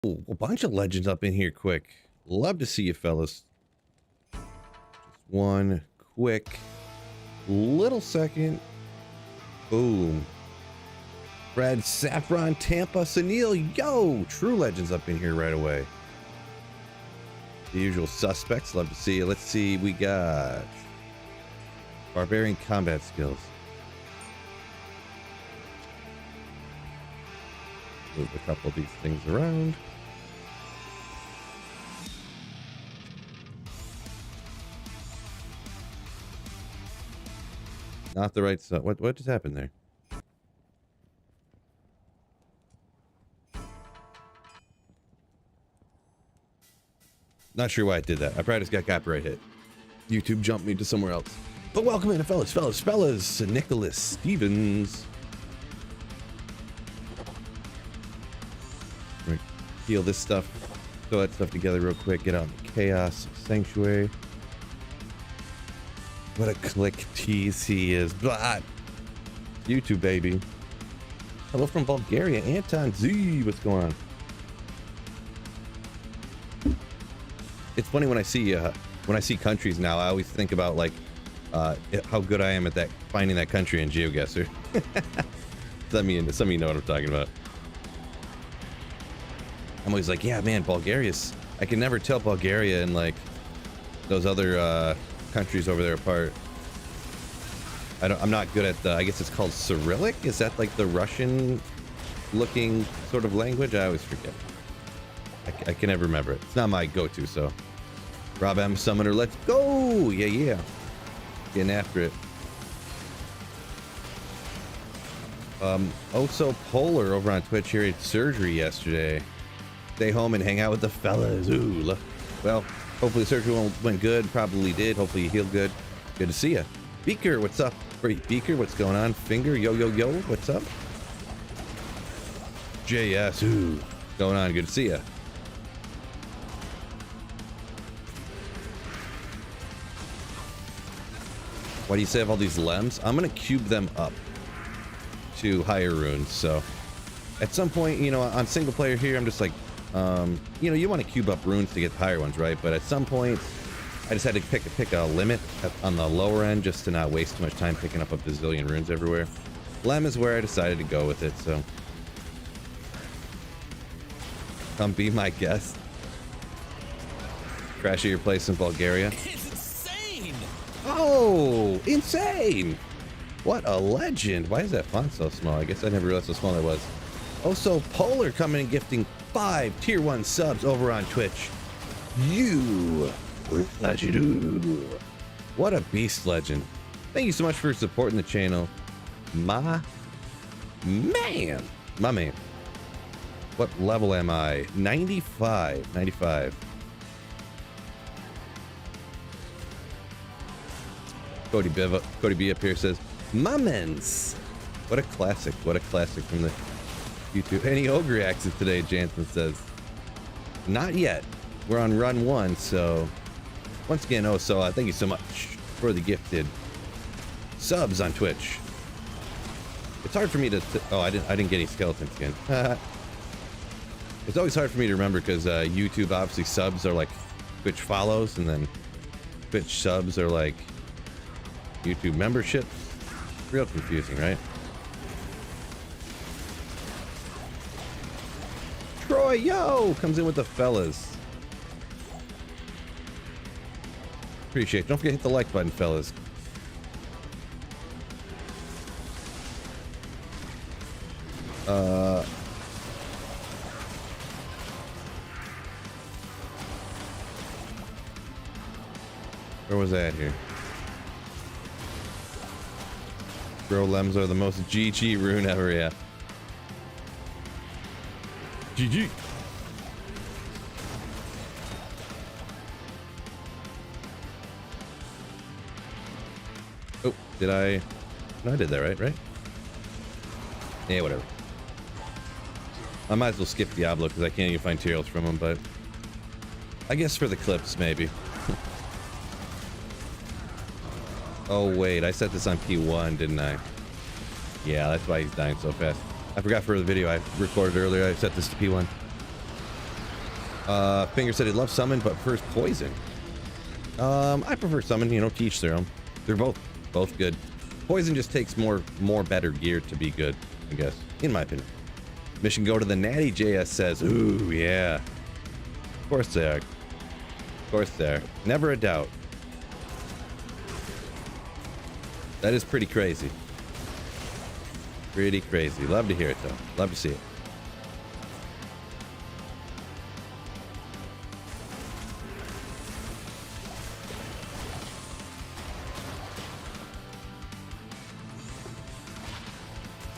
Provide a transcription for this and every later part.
Ooh, a bunch of legends up in here quick. Love to see you fellas. Just one quick little second. Boom. Brad Saffron, Tampa, Sunil. Yo, true legends up in here right away. The usual suspects. Love to see you. Let's see. We got barbarian combat skills. Move a couple of these things around. Not the right side. What just happened there? Not sure why I did that. I probably just got copyright hit. YouTube jumped me to somewhere else. But welcome in, fellas. Nicholas Stevens. We're gonna heal this stuff. Throw that stuff together real quick. Get out in the Chaos Sanctuary. What a click tease he is. Blah. YouTube, baby. Hello from Bulgaria. Anton Z. What's going on? It's funny when I see countries now, I always think about like how good I am at that finding that country in GeoGuessr. Some of you know what I'm talking about. I'm always like, yeah, man, Bulgaria's. I can never tell Bulgaria and like those other countries over there apart. I'm not good at the. I guess it's called Cyrillic. Is that like the Russian-looking sort of language? I always forget. I can never remember it. It's not my go-to, so. Rob M. Summoner, let's go! Yeah. Getting after it. So Polar over on Twitch here had surgery yesterday. Stay home and hang out with the fellas. Ooh, well, hopefully the surgery went good. Probably did. Hopefully you healed good. Good to see ya. Beaker, what's up? Great Beaker, what's going on? Finger, yo, what's up? JS, ooh, what's going on? Good to see ya. Why do you say I have all these lems? I'm gonna cube them up to higher runes. So at some point, you know, on single player here, I'm just like, you know, you want to cube up runes to get the higher ones, right? But at some point, I just had to pick a limit on the lower end just to not waste too much time picking up a bazillion runes everywhere. Lem is where I decided to go with it. So come be my guest. Crash at your place in Bulgaria. Oh, insane! What a legend! Why is that font so small? I guess I never realized how small it was. Also, Polar coming and gifting 5 tier 1 subs over on Twitch. You legend! What a beast legend! Thank you so much for supporting the channel, my man. What level am I? 95. Cody B up here says, Mummins! What a classic from the YouTube. Any ogre reacts today, Jansen says. Not yet. We're on run 1, so once again, thank you so much for the gifted subs on Twitch. It's hard for me to, I didn't get any skeleton skin. It's always hard for me to remember because YouTube obviously subs are like Twitch follows, and then Twitch subs are like YouTube memberships. Real confusing, right? Troy, yo, comes in with the fellas. Appreciate it. Don't forget to hit the like button, fellas. Where was I at here? Bro, lems are the most GG rune ever, yeah. GG. Oh, did I? No, I did that right? Yeah, whatever. I might as well skip Diablo because I can't even find materials from him, but I guess for the clips, maybe. Oh, wait, I set this on P1, didn't I? Yeah, that's why he's dying so fast. I forgot for the video I recorded earlier, I set this to P1. Finger said he loves summon, but prefers poison. I prefer summon, you know, to each their own. They're both good. Poison just takes more better gear to be good, I guess, in my opinion. Mission go to the Natty JS says, ooh, yeah. Of course they are. Of course they are. Never a doubt. That is pretty crazy. Pretty crazy. Love to hear it, though. Love to see it.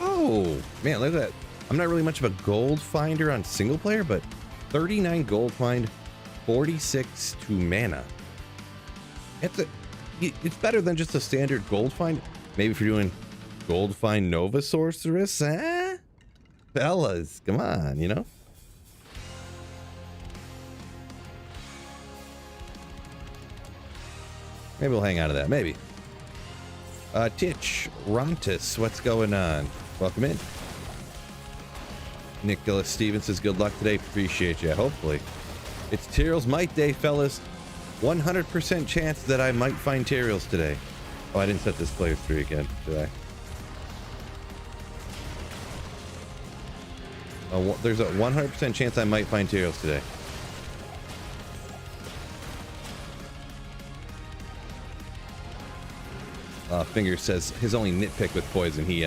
Oh, man, look at that. I'm not really much of a gold finder on single player, but 39 gold find, 46 to mana. It's better than just a standard gold find. Maybe if you're doing gold find Nova Sorceress, eh? Fellas, come on, you know? Maybe we'll hang out of that, maybe. Titch, Rontus, what's going on? Welcome in. Nicholas Stevens says, good luck today. Appreciate you, hopefully. It's Tyrell's Might Day, fellas. 100% chance that I might find Tyrell's today. Oh, I didn't set this player 3 again, did I? There's a 100% chance I might find Tyrell's today. Finger says his only nitpick with poison, he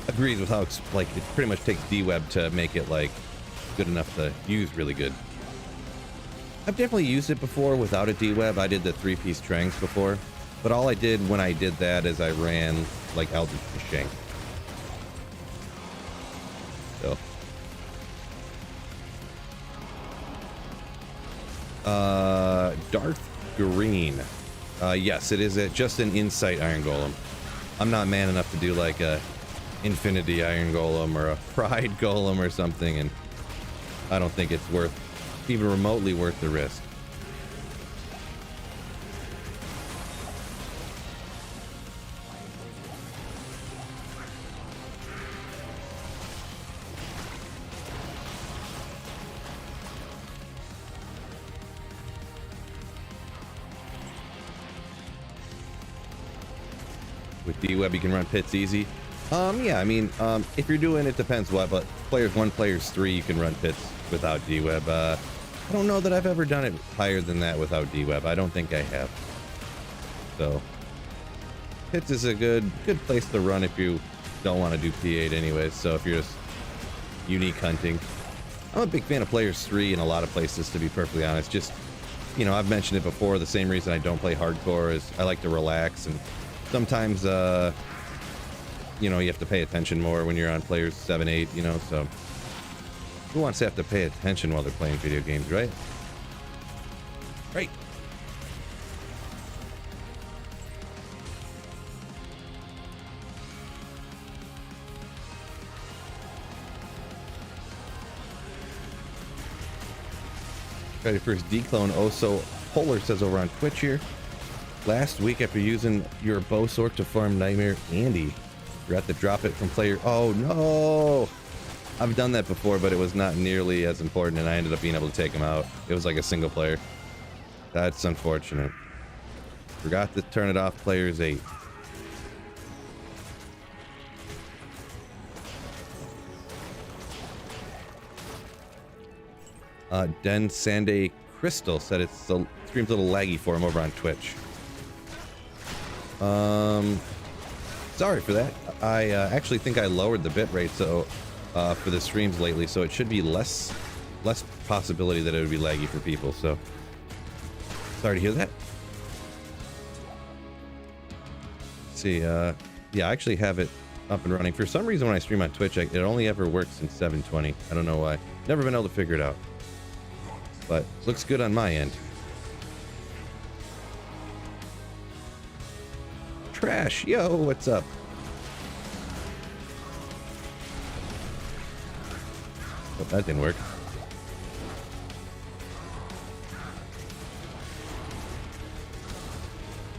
agrees with how it's like it pretty much takes D-Web to make it like good enough to use really good. I've definitely used it before without a D-Web. I did the 3-piece Trangs before, but all I did when I did that is I ran like Eldritch to Shank. So Darth Green. Yes, it is just an Insight Iron Golem. I'm not man enough to do like a Infinity Iron Golem or a Pride Golem or something, and I don't think it's worth, even remotely worth the risk. With D-Web, you can run pits easy. Yeah, I mean, if you're doing, it depends what, but players 1, players 3, you can run pits without D-Web. I don't know that I've ever done it higher than that without D-Web. I don't think I have. So, pits is a good place to run if you don't want to do P8 anyways. So if you're just unique hunting. I'm a big fan of players 3 in a lot of places, to be perfectly honest. Just, you know, I've mentioned it before, the same reason I don't play hardcore is I like to relax, and sometimes, you know, you have to pay attention more when you're on players 7, 8, you know, so who wants to have to pay attention while they're playing video games, right? Right. Ready for his declone. Oso Polar says over on Twitch here. Last week, after using your bow sword to farm Nightmare Andy, forgot to drop it from player. Oh no! I've done that before, but it was not nearly as important, and I ended up being able to take him out. It was like a single player. That's unfortunate. Forgot to turn it off. Players 8. Den Sande Crystal said it's the stream's a little laggy for him over on Twitch. Sorry for that. I actually think I lowered the bitrate so for the streams lately, so it should be less possibility that it would be laggy for people. So sorry to hear that. Let's see, yeah, I actually have it up and running. For some reason, when I stream on Twitch, it only ever works in 720. I don't know why. Never been able to figure it out. But looks good on my end. Trash, yo, what's up? Oh, that didn't work.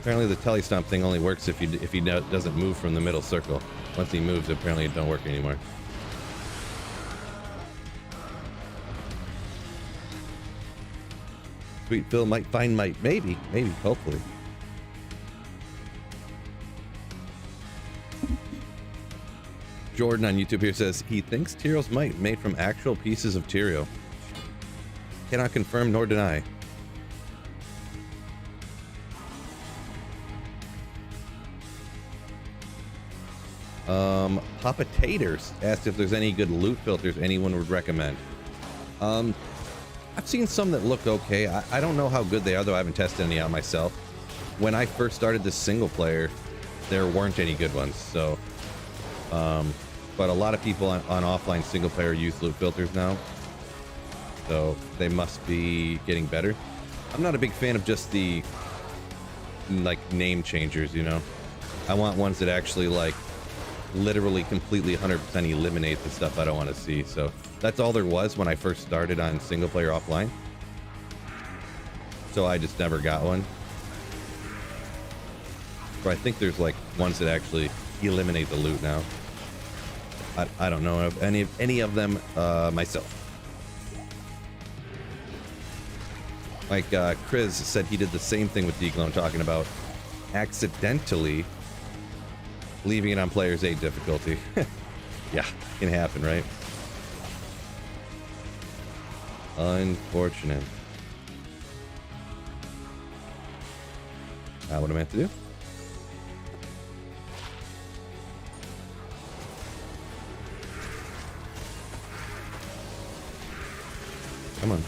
Apparently the telestomp thing only works if he doesn't move from the middle circle. Once he moves, apparently it don't work anymore. Sweet Phil might find might. Maybe, hopefully. Jordan on YouTube here says he thinks Tyrell's might made from actual pieces of Tyrael. Cannot confirm nor deny. Papa Taters asked if there's any good loot filters anyone would recommend. I've seen some that look okay. I don't know how good they are, though I haven't tested any out myself. When I first started this single player, there weren't any good ones, so but a lot of people on offline single player use loot filters now, so they must be getting better. I'm not a big fan of just the like name changers, you know. I want ones that actually like literally completely 100% eliminate the stuff I don't want to see. So that's all there was when I first started on single player offline, so I just never got one. So I think there's like ones that actually eliminate the loot now. I don't know of any of them myself. Like Chris said he did the same thing with Declone, talking about accidentally leaving it on player's 8 difficulty. Yeah, can happen, right? Unfortunate. What am I meant to do? Come on.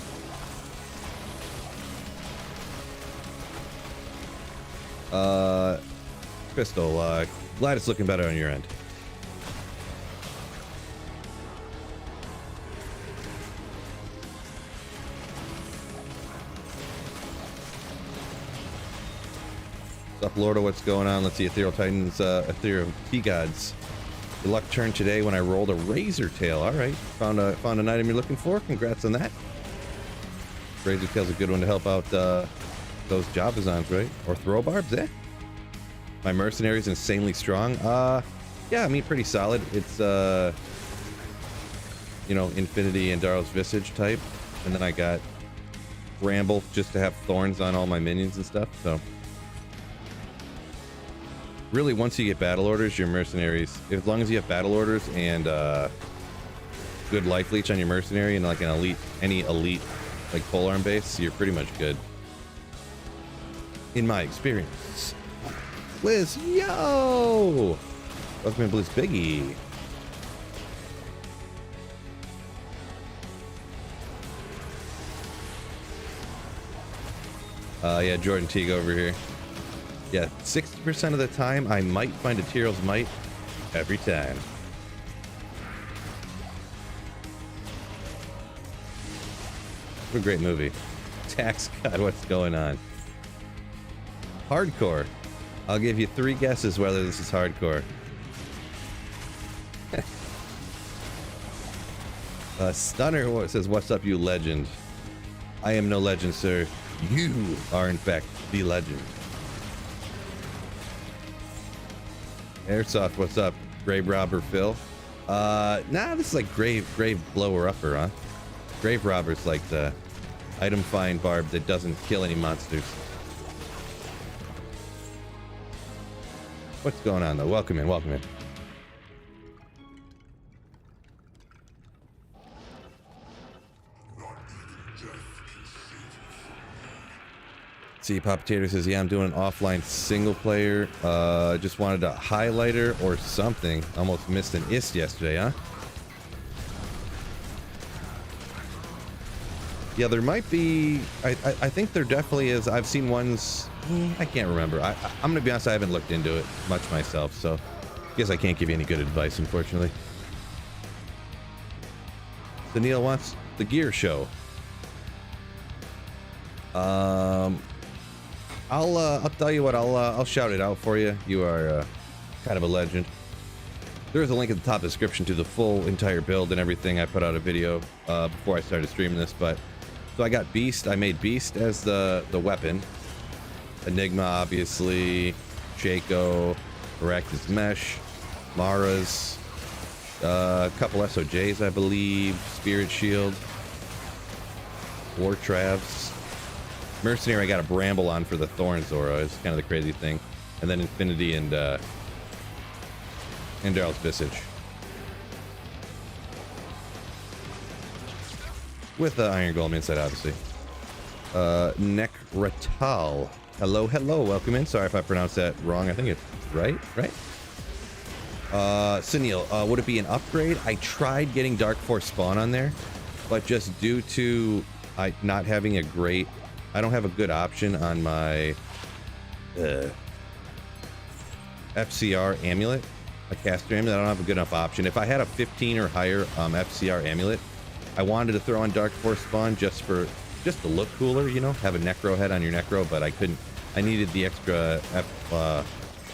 Crystal, glad it's looking better on your end. What's up, Lorda? What's going on? Let's see. Ethereal Titans, Ethereal T-Gods. Good luck turn today when I rolled a razor tail. All right. Found an item you're looking for. Congrats on that. Razor tail's a good one to help out those job designs, right? Or throw barbs, eh? My mercenary's insanely strong. Yeah, I mean, pretty solid. It's you know, Infinity and Darrow's Visage type, and then I got Bramble just to have thorns on all my minions and stuff. So really, once you get battle orders, your mercenaries, as long as you have battle orders and good life leech on your mercenary and like any elite like polearm base, you're pretty much good, in my experience. Liz, yo! Welcome to Blizz Biggie. Yeah, Jordan Teague over here. Yeah, 60% of the time, I might find a Tyrell's Might every time. What a great movie. Tax God, what's going on? Hardcore. I'll give you 3 guesses whether this is hardcore. Stunner says, "What's up, you legend?" I am no legend, sir. You are, in fact, the legend. Airsoft, what's up? Grave Robber Phil. Nah, this is like Grave Blower Upper, huh? Grave Robber's like the item find barb that doesn't kill any monsters. What's going on, though? Welcome in, welcome in. See, Pop Potato says, yeah, I'm doing an offline single player. Just wanted a highlighter or something. Almost missed an ist yesterday, huh? Yeah, there might be. I think there definitely is. I've seen ones. I can't remember. I'm gonna be honest, I haven't looked into it much myself, so I guess I can't give you any good advice, unfortunately. Daniil wants the gear show. I'll tell you what. I'll shout it out for you. You are kind of a legend. There is a link at the top of the description to the full entire build and everything. I put out a video before I started streaming this, but so I got Beast. I made Beast as the weapon. Enigma, obviously. Shaco, Arachnus Mesh, Mara's, a couple SOJs, I believe. Spirit Shield, War Travs. Mercenary, I got a Bramble on for the Thorns aura. It's kind of the crazy thing. And then Infinity and Daryl's Visage. With the Iron Golem inside, obviously. Necratal. Hello, hello. Welcome in. Sorry if I pronounced that wrong. I think it's right? Sunil, would it be an upgrade? I tried getting Dark Force spawn on there, but just due to not having a great... I don't have a good option on my FCR amulet, a caster amulet. I don't have a good enough option. If I had a 15 or higher FCR amulet, I wanted to throw on Dark Force spawn just to look cooler, you know, have a Necro head on your Necro, but I couldn't. I needed the extra I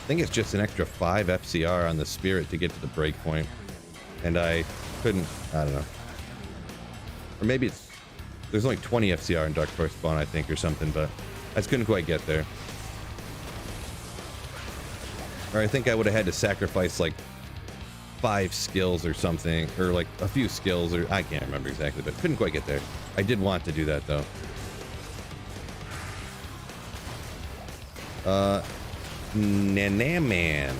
think it's just an extra 5 FCR on the Spirit to get to the breakpoint, and I couldn't. I don't know, or maybe there's only 20 FCR in Dark Force spawn, I think, or something, but I just couldn't quite get there. Or I think I would have had to sacrifice like 5 skills or something, or like a few skills, or I can't remember exactly, but couldn't quite get there. I did want to do that though. Nanaman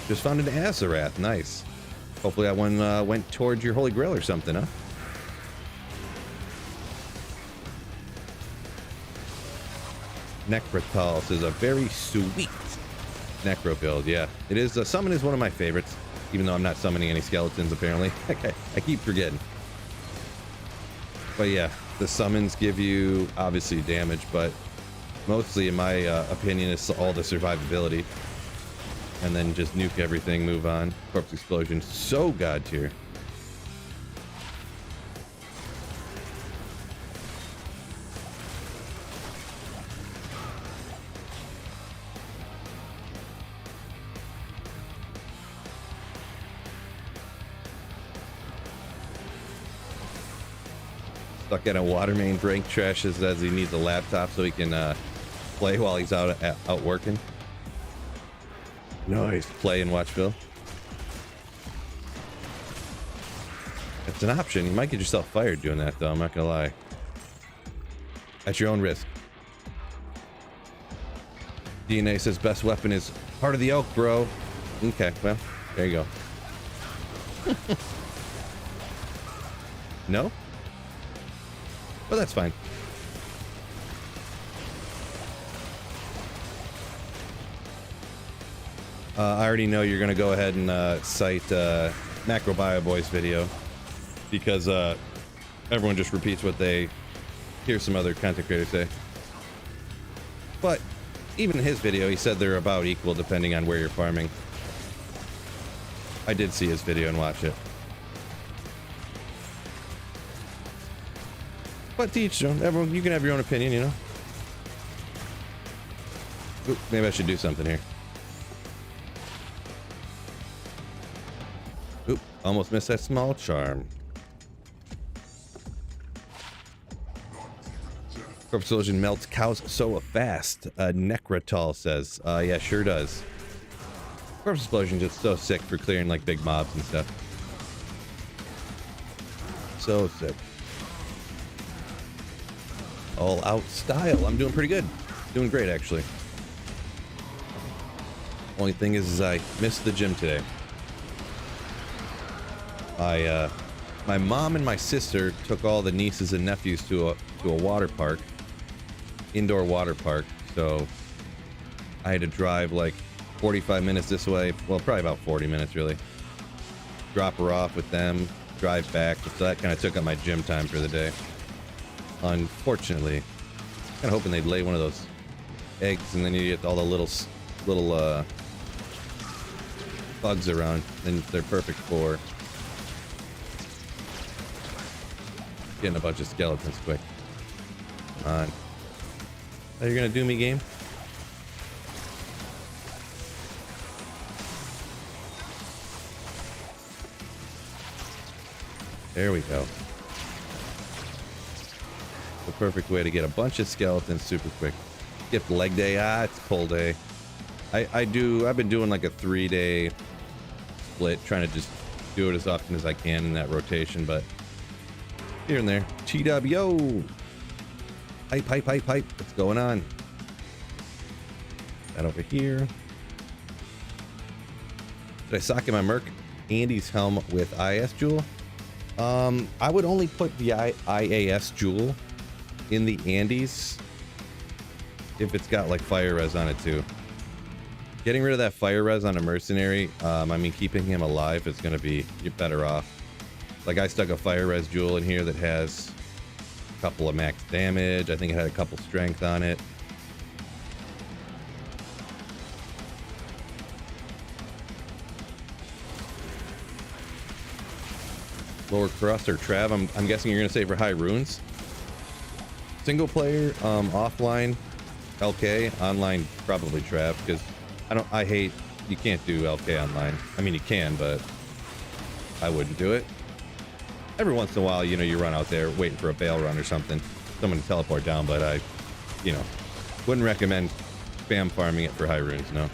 just found an Azarath. Nice. Hopefully that one went towards your Holy Grail or something, huh? Necratal says a very sweet Necro build. Yeah, it is. Summon is one of my favorites, even though I'm not summoning any skeletons apparently. Okay, I keep forgetting. But yeah, the summons give you obviously damage, but mostly, in my opinion, it's all the survivability. And then just nuke everything, move on. Corpse Explosion, so god tier. Stuck at a water main break. Trash says he needs a laptop so he can play while he's out working. Nice. Play and watch Phil. It's an option. You might get yourself fired doing that, though. I'm not gonna lie. At your own risk. DNA says best weapon is Heart of the Oak, bro. Okay, well, there you go. No? Well, that's fine. I already know you're going to go ahead and cite Macrobio Boy's video, because everyone just repeats what they hear some other content creators say. But even in his video, he said they're about equal depending on where you're farming. I did see his video and watch it. But to each their own. Everyone, you can have your own opinion, you know? Oop, maybe I should do something here. Oop, almost missed that small charm. Corpse Explosion melts cows so fast. Necratal says, yeah, sure does. Corpse Explosion just so sick for clearing like big mobs and stuff. So sick. All out style. I'm doing pretty good. Doing great, actually. Only thing is I missed the gym today. My mom and my sister took all the nieces and nephews to a water park, indoor water park. So I had to drive like 45 minutes this way. Well, probably about 40 minutes really. Drop her off with them, drive back. So that kind of took up my gym time for the day. Unfortunately, kind of hoping they'd lay one of those eggs, and then you get all the little bugs around, and they're perfect for getting a bunch of skeletons quick. Come on. Oh, you're gonna do me, game? There we go. The perfect way to get a bunch of skeletons super quick. Skip leg day. It's pull day. I've been doing like a 3-day split, trying to just do it as often as I can in that rotation, but here and there. TWO. Hype. What's going on? That over here. Did I sock in my Merc Andy's helm with IAS Jewel? I would only put the IAS Jewel in the Andes if it's got like fire res on it too. Getting rid of that fire res on a mercenary, I mean, keeping him alive is going to be better off. Like, I stuck a fire res Jewel in here that has a couple of max damage. I think it had a couple strength on it. Lower crust or Trav, I'm guessing you're gonna say for high runes. Single player, offline, LK, online probably Trav, because I hate, you can't do LK online. I mean, you can, but I wouldn't do it. Every once in a while, you know, you run out there waiting for a bail run or something, someone to teleport down, but I, you know, wouldn't recommend spam farming it for high runes, no.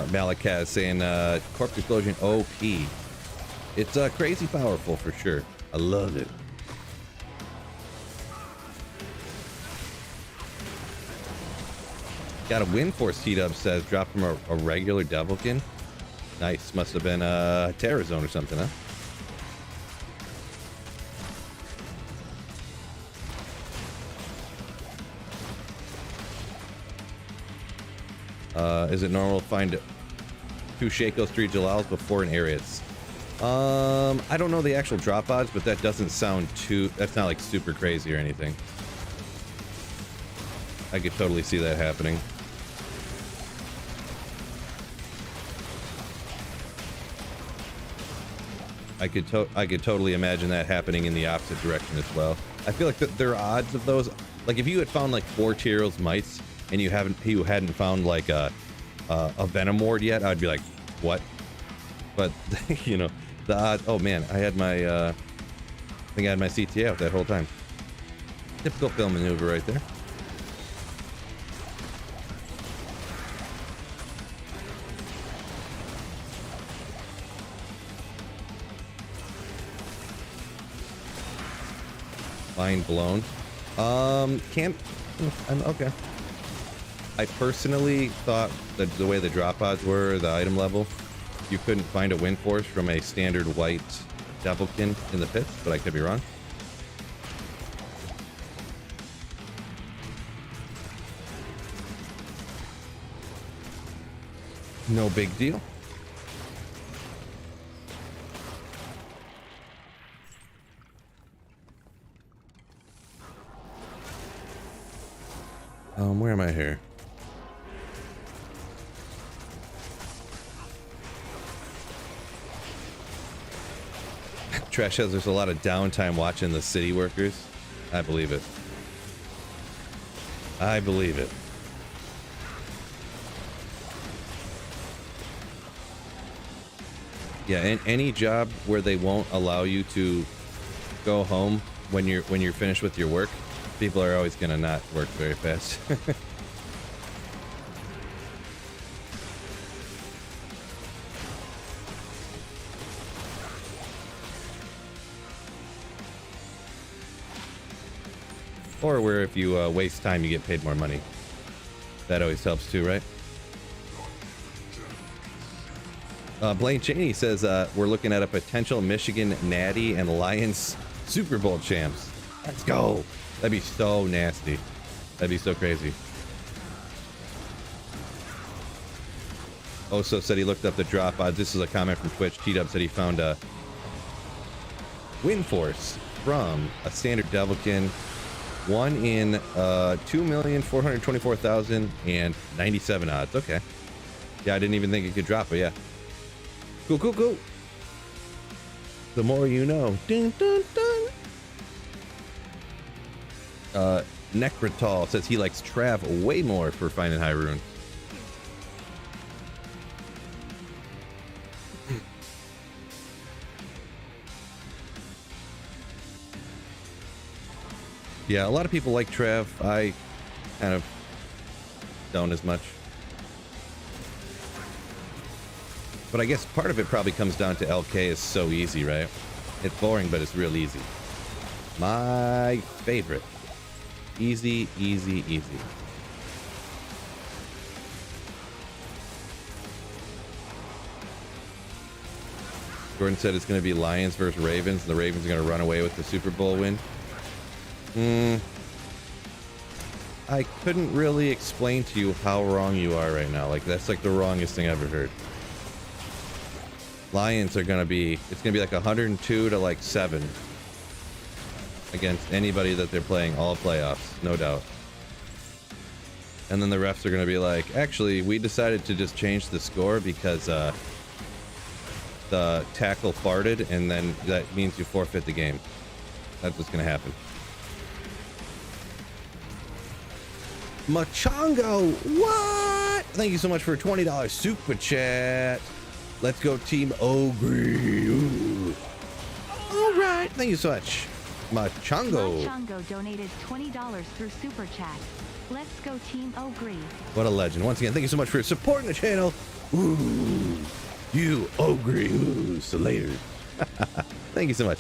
Malakaz saying Corpse Explosion OP. It's crazy powerful for sure. I love it. Got a win force. T-Dub says drop from a regular Devilkin. Nice. Must have been a Terror Zone or something, huh? Is it normal to find 2 Shakos, 3 Jalals before an Ariats? I don't know the actual drop odds, but that doesn't sound too... That's not like super crazy or anything. I could totally see that happening. I could totally imagine that happening in the opposite direction as well. I feel like there are odds of those. Like if you had found like 4 Tyrell's Mites and you hadn't found like a Venom Ward yet, I'd be like, what? But you know, the odds. Oh man, I had my I think I had my CTA out that whole time. Typical film maneuver right there. Mind blown. Can't. Okay. I personally thought that the way the drop odds were, the item level, you couldn't find a win force from a standard white Devilkin in the pits, but I could be wrong. No big deal. Where am I here? Trash says there's a lot of downtime watching the city workers. I believe it. I believe it. Yeah, and any job where they won't allow you to go home when you're finished with your work, people are always gonna not work very fast. Or where if you waste time, you get paid more money. That always helps too, right? Blaine Cheney says we're looking at a potential Michigan Natty and Lions Super Bowl champs. Let's go. That'd be so nasty. That'd be so crazy. Oso said he looked up the drop odds. This is a comment from Twitch. T-Dub said he found a win force from a standard Devilkin. One in 2,424,097 odds. Okay. Yeah, I didn't even think it could drop, but yeah. Cool, cool, cool. The more you know. Dun, dun, dun. Necrotal says he likes Trav way more for finding high rune. Yeah, a lot of people like Trav. I kind of don't as much. But I guess part of it probably comes down to LK is so easy, right? It's boring, but it's real easy. My favorite. Easy, easy, easy. Gordon said it's going to be Lions versus Ravens, and the Ravens are going to run away with the Super Bowl win. I couldn't really explain to you how wrong you are right now. Like, that's like the wrongest thing I've ever heard. Lions are going to be, it's going to be like 102 to like 7 against anybody that they're playing all playoffs, no doubt. And then the refs are going to be like, actually, we decided to just change the score because the tackle farted, and then that means you forfeit the game. That's what's going to happen. Machongo, what? Thank you so much for a $20 super chat. Let's go Team Ogre. All right, thank you so much. Machongo. Machongo donated $20 through super chat. Let's go Team Ogre. What a legend. Once again, thank you so much for supporting the channel. Ooh, you Ogre. Ooh, so later. Thank you so much.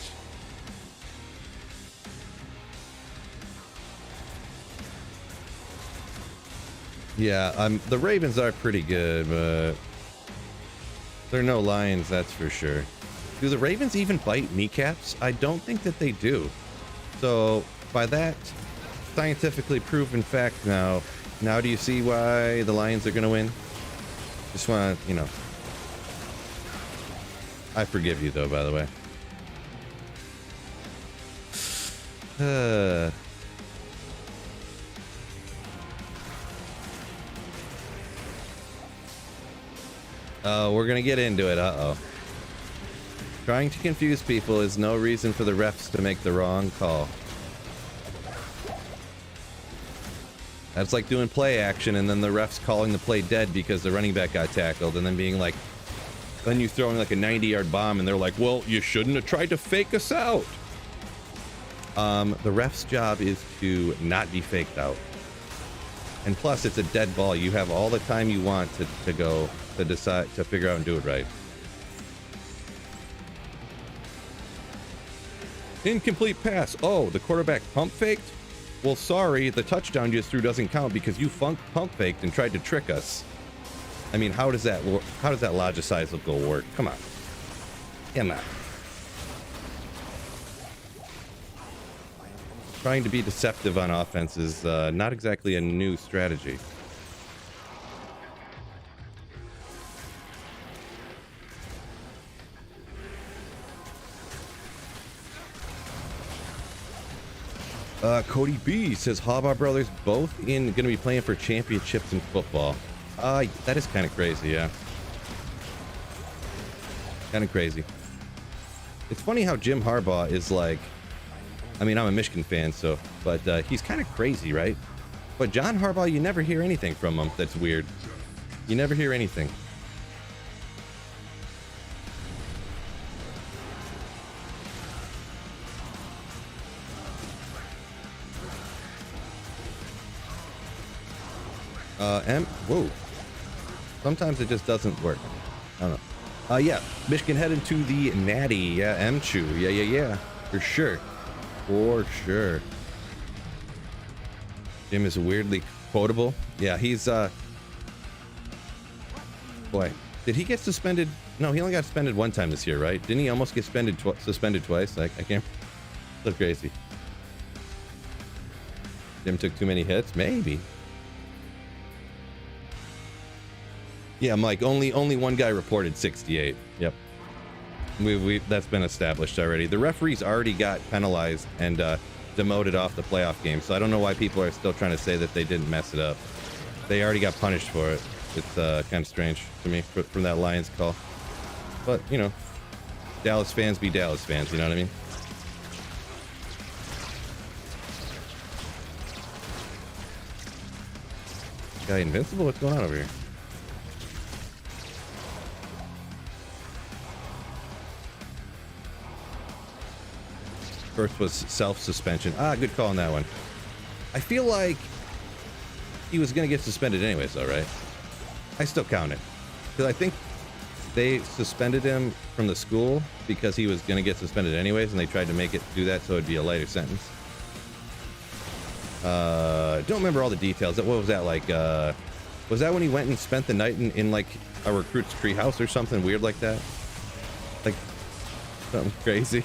Yeah, the Ravens are pretty good, but they're no Lions, that's for sure. Do the Ravens even bite kneecaps? I don't think that they do. So, by that scientifically proven fact now do you see why the Lions are going to win? Just want to, you know. I forgive you, though, by the way. Oh, we're gonna get into it. Uh-oh. Trying to confuse people is no reason for the refs to make the wrong call. That's like doing play action and then the refs calling the play dead because the running back got tackled, and then being like, then you throwing like a 90-yard bomb and they're like, well, you shouldn't have tried to fake us out. The ref's job is to not be faked out. And plus, it's a dead ball. You have all the time you want to go to decide to figure out and do it right. Incomplete pass. Oh, the quarterback pump faked? Well, sorry, the touchdown you just threw doesn't count because you pump faked and tried to trick us. I mean, how does that work? How does that logical work? Come on. Come on. Trying to be deceptive on offense is not exactly a new strategy. Cody B says Harbaugh brothers both going to be playing for championships in football. That is kind of crazy, yeah. Kind of crazy. It's funny how Jim Harbaugh is like, I mean, I'm a Michigan fan, so, but he's kind of crazy, right? But John Harbaugh, you never hear anything from him that's weird. You never hear anything. Whoa. Sometimes it just doesn't work. I don't know. Yeah, Michigan headed to the Natty. Yeah, M-Chew. Yeah. For sure. For sure. Jim is weirdly quotable. Yeah, he's, boy. Did he get suspended? No, he only got suspended one time this year, right? Didn't he almost get suspended twice? I can't. That's crazy. Jim took too many hits? Maybe. Yeah, Mike, only one guy reported 68. Yep. That's been established already. The referees already got penalized and demoted off the playoff game, so I don't know why people are still trying to say that they didn't mess it up. They already got punished for it. It's kind of strange to me from that Lions call. But, you know, Dallas fans be Dallas fans, you know what I mean? Guy invincible? What's going on over here? First was self-suspension. Good call on that one. I feel like he was going to get suspended anyways, though, right? I still count it. Because I think they suspended him from the school because he was going to get suspended anyways, and they tried to make it do that so it'd be a lighter sentence. Don't remember all the details. What was that like? Was that when he went and spent the night in like a recruit's treehouse or something weird like that? Like something crazy.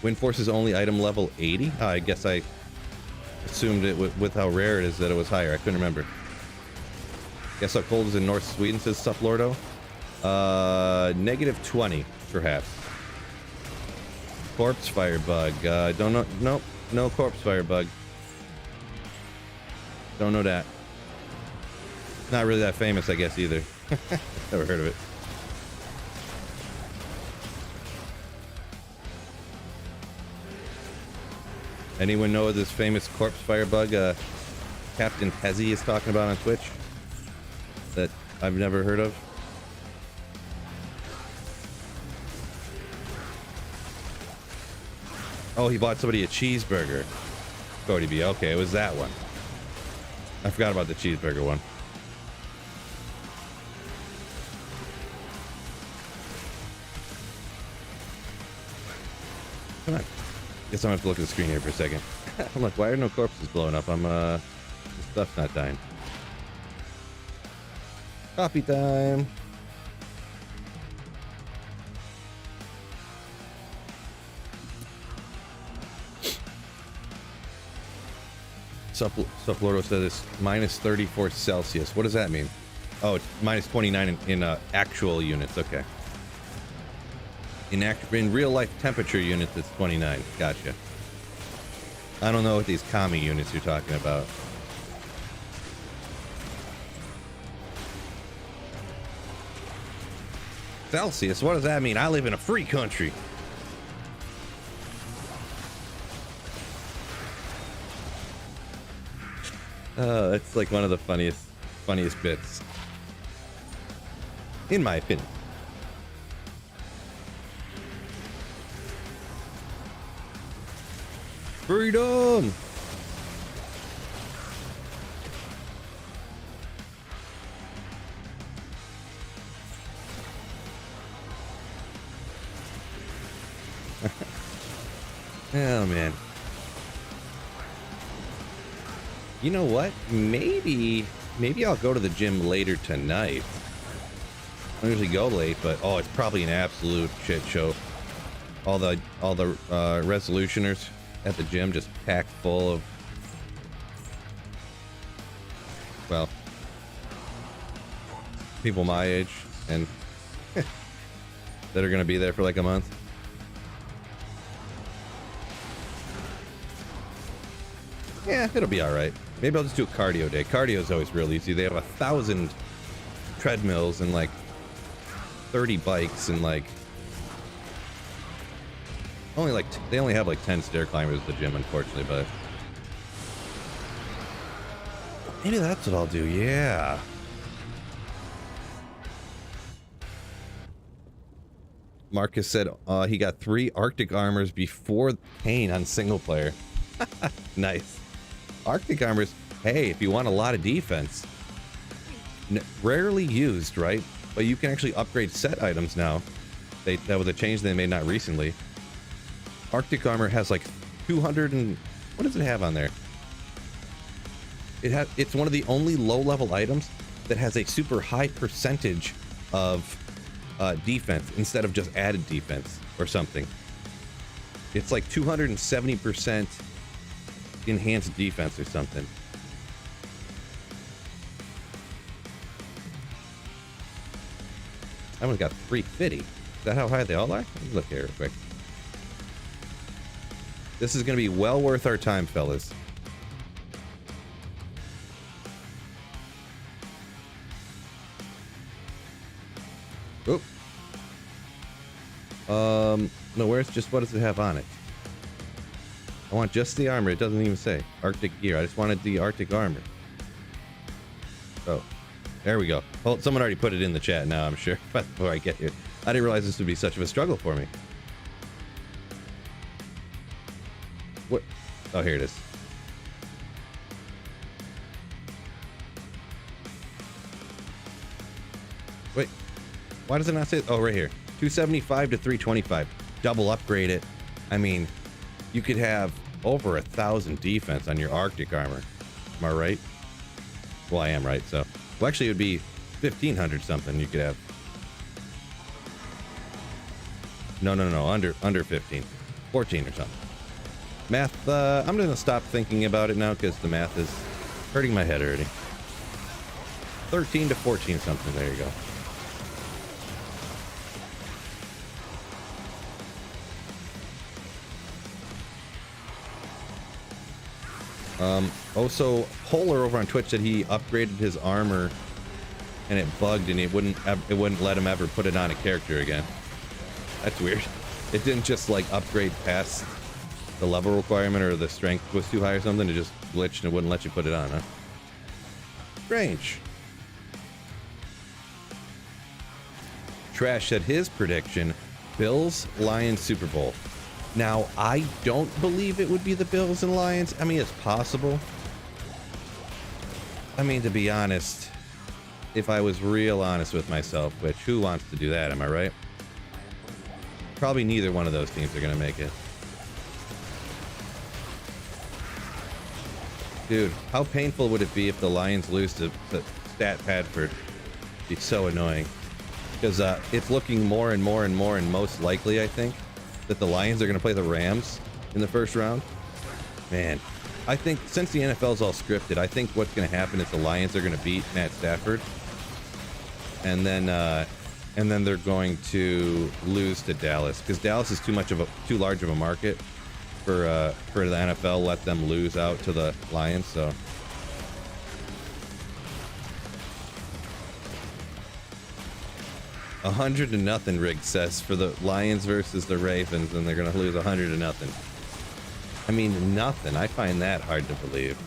Wind Force is only item level 80? I guess I assumed it with how rare it is that it was higher. I couldn't remember. Guess how cold is in North Sweden, says Suplordo. Negative 20, perhaps. Corpse Firebug. Don't know. Nope. No Corpse Firebug. Don't know that. Not really that famous, I guess, either. Never heard of it. Anyone know this famous Corpse Firebug Captain Hezzy is talking about on Twitch? That I've never heard of? Oh, he bought somebody a cheeseburger. Cody B. Okay, it was that one. I forgot about the cheeseburger one. Come on. Guess I'm gonna have to look at the screen here for a second. I'm like, why are no corpses blowing up? The stuff's not dying. Coffee time. Suplordo says it's minus 34 Celsius. What does that mean? Oh, it's minus 29 in actual units. Okay. In real life temperature units, it's 29. Gotcha. I don't know what these commie units you're talking about. Celsius? What does that mean? I live in a free country. It's like one of the funniest bits, in my opinion. Freedom! Oh, man. You know what? Maybe I'll go to the gym later tonight. I don't usually go late, but oh, it's probably an absolute shit show. All the resolutioners at the gym just packed full of, well, people my age and that are gonna be there for like a month. Yeah, it'll be all right. Maybe I'll just do a cardio day. Cardio is always real easy. They have 1,000 treadmills and like 30 bikes and like they only have like 10 stair climbers at the gym, unfortunately, but maybe that's what I'll do. Yeah. Marcus said he got 3 Arctic armors before Pain on single player. Nice. Arctic armors, hey, if you want a lot of defense, rarely used, right? But you can actually upgrade set items now. That was a change they made not recently. Arctic armor has like 200 and what does it have on there? It's one of the only low-level items that has a super high percentage of defense instead of just added defense or something. It's like 270% enhanced defense or something. That one's got 350. Is that how high they all are? Let me look here real quick. This is going to be well worth our time, fellas. Oop. No, where's just what does it have on it? I want just the armor. It doesn't even say Arctic gear. I just wanted the Arctic armor. Oh, there we go. Well, someone already put it in the chat now, I'm sure. But before I get here, I didn't realize this would be such of a struggle for me. What? Oh, here it is. Wait, why does it not say? Oh, right here. 275 to 325. Double upgrade it. I mean, you could have over 1,000 defense on your Arctic armor. Am I right? Well, I am right. So, well, actually, it would be 1,500 something. You could have. No, under 15, 14 or something. Math. I'm gonna stop thinking about it now because the math is hurting my head already. 13 to 14 something. There you go. Also, Polar over on Twitch said he upgraded his armor and it bugged and it wouldn't let him ever put it on a character again. That's weird. It didn't just like upgrade past the level requirement or the strength was too high or something. It just glitched and it wouldn't let you put it on, huh? Strange. Trash said his prediction, Bills, Lions, Super Bowl. Now, I don't believe it would be the Bills and Lions. I mean, it's possible. I mean, to be honest, if I was real honest with myself, which who wants to do that, am I right? Probably neither one of those teams are going to make it. Dude, how painful would it be if the Lions lose to Stat Padford? It'd be so annoying. Because it's looking more and most likely, I think, that the Lions are going to play the Rams in the first round. Man, I think since the NFL's all scripted, I think what's going to happen is the Lions are going to beat Matt Stafford. And then they're going to lose to Dallas because Dallas is too large of a market for the NFL. Let them lose out to the Lions. So 100-0, Rig says, for the Lions versus the Ravens, and they're gonna lose 100-0. I mean, nothing. I find that hard to believe.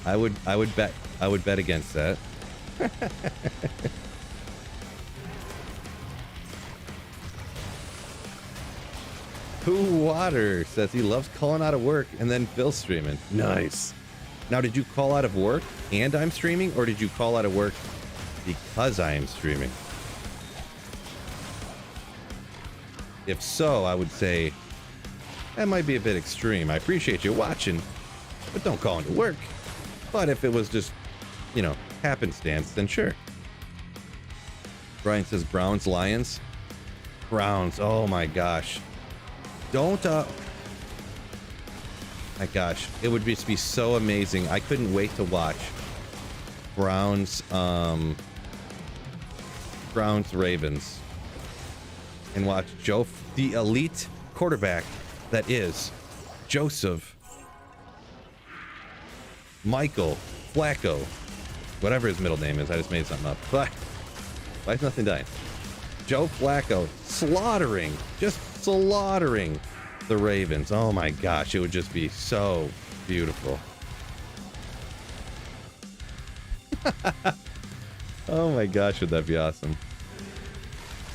I would bet against that. Pooh Water says he loves calling out of work and then Phil streaming. Nice. Now, did you call out of work and I'm streaming, or did you call out of work because I am streaming? If so, I would say that might be a bit extreme. I appreciate you watching, but don't call into work. But if it was just, you know, happenstance, then sure. Brian says Browns, Lions. Browns, oh my gosh. Don't, my gosh, it would just be so amazing. I couldn't wait to watch Browns Ravens and watch the elite quarterback that is Joseph Michael Flacco, whatever his middle name is. I just made something up. But why is nothing dying? Joe Flacco slaughtering the Ravens. Oh my gosh, it would just be so beautiful. Oh my gosh, would that be awesome?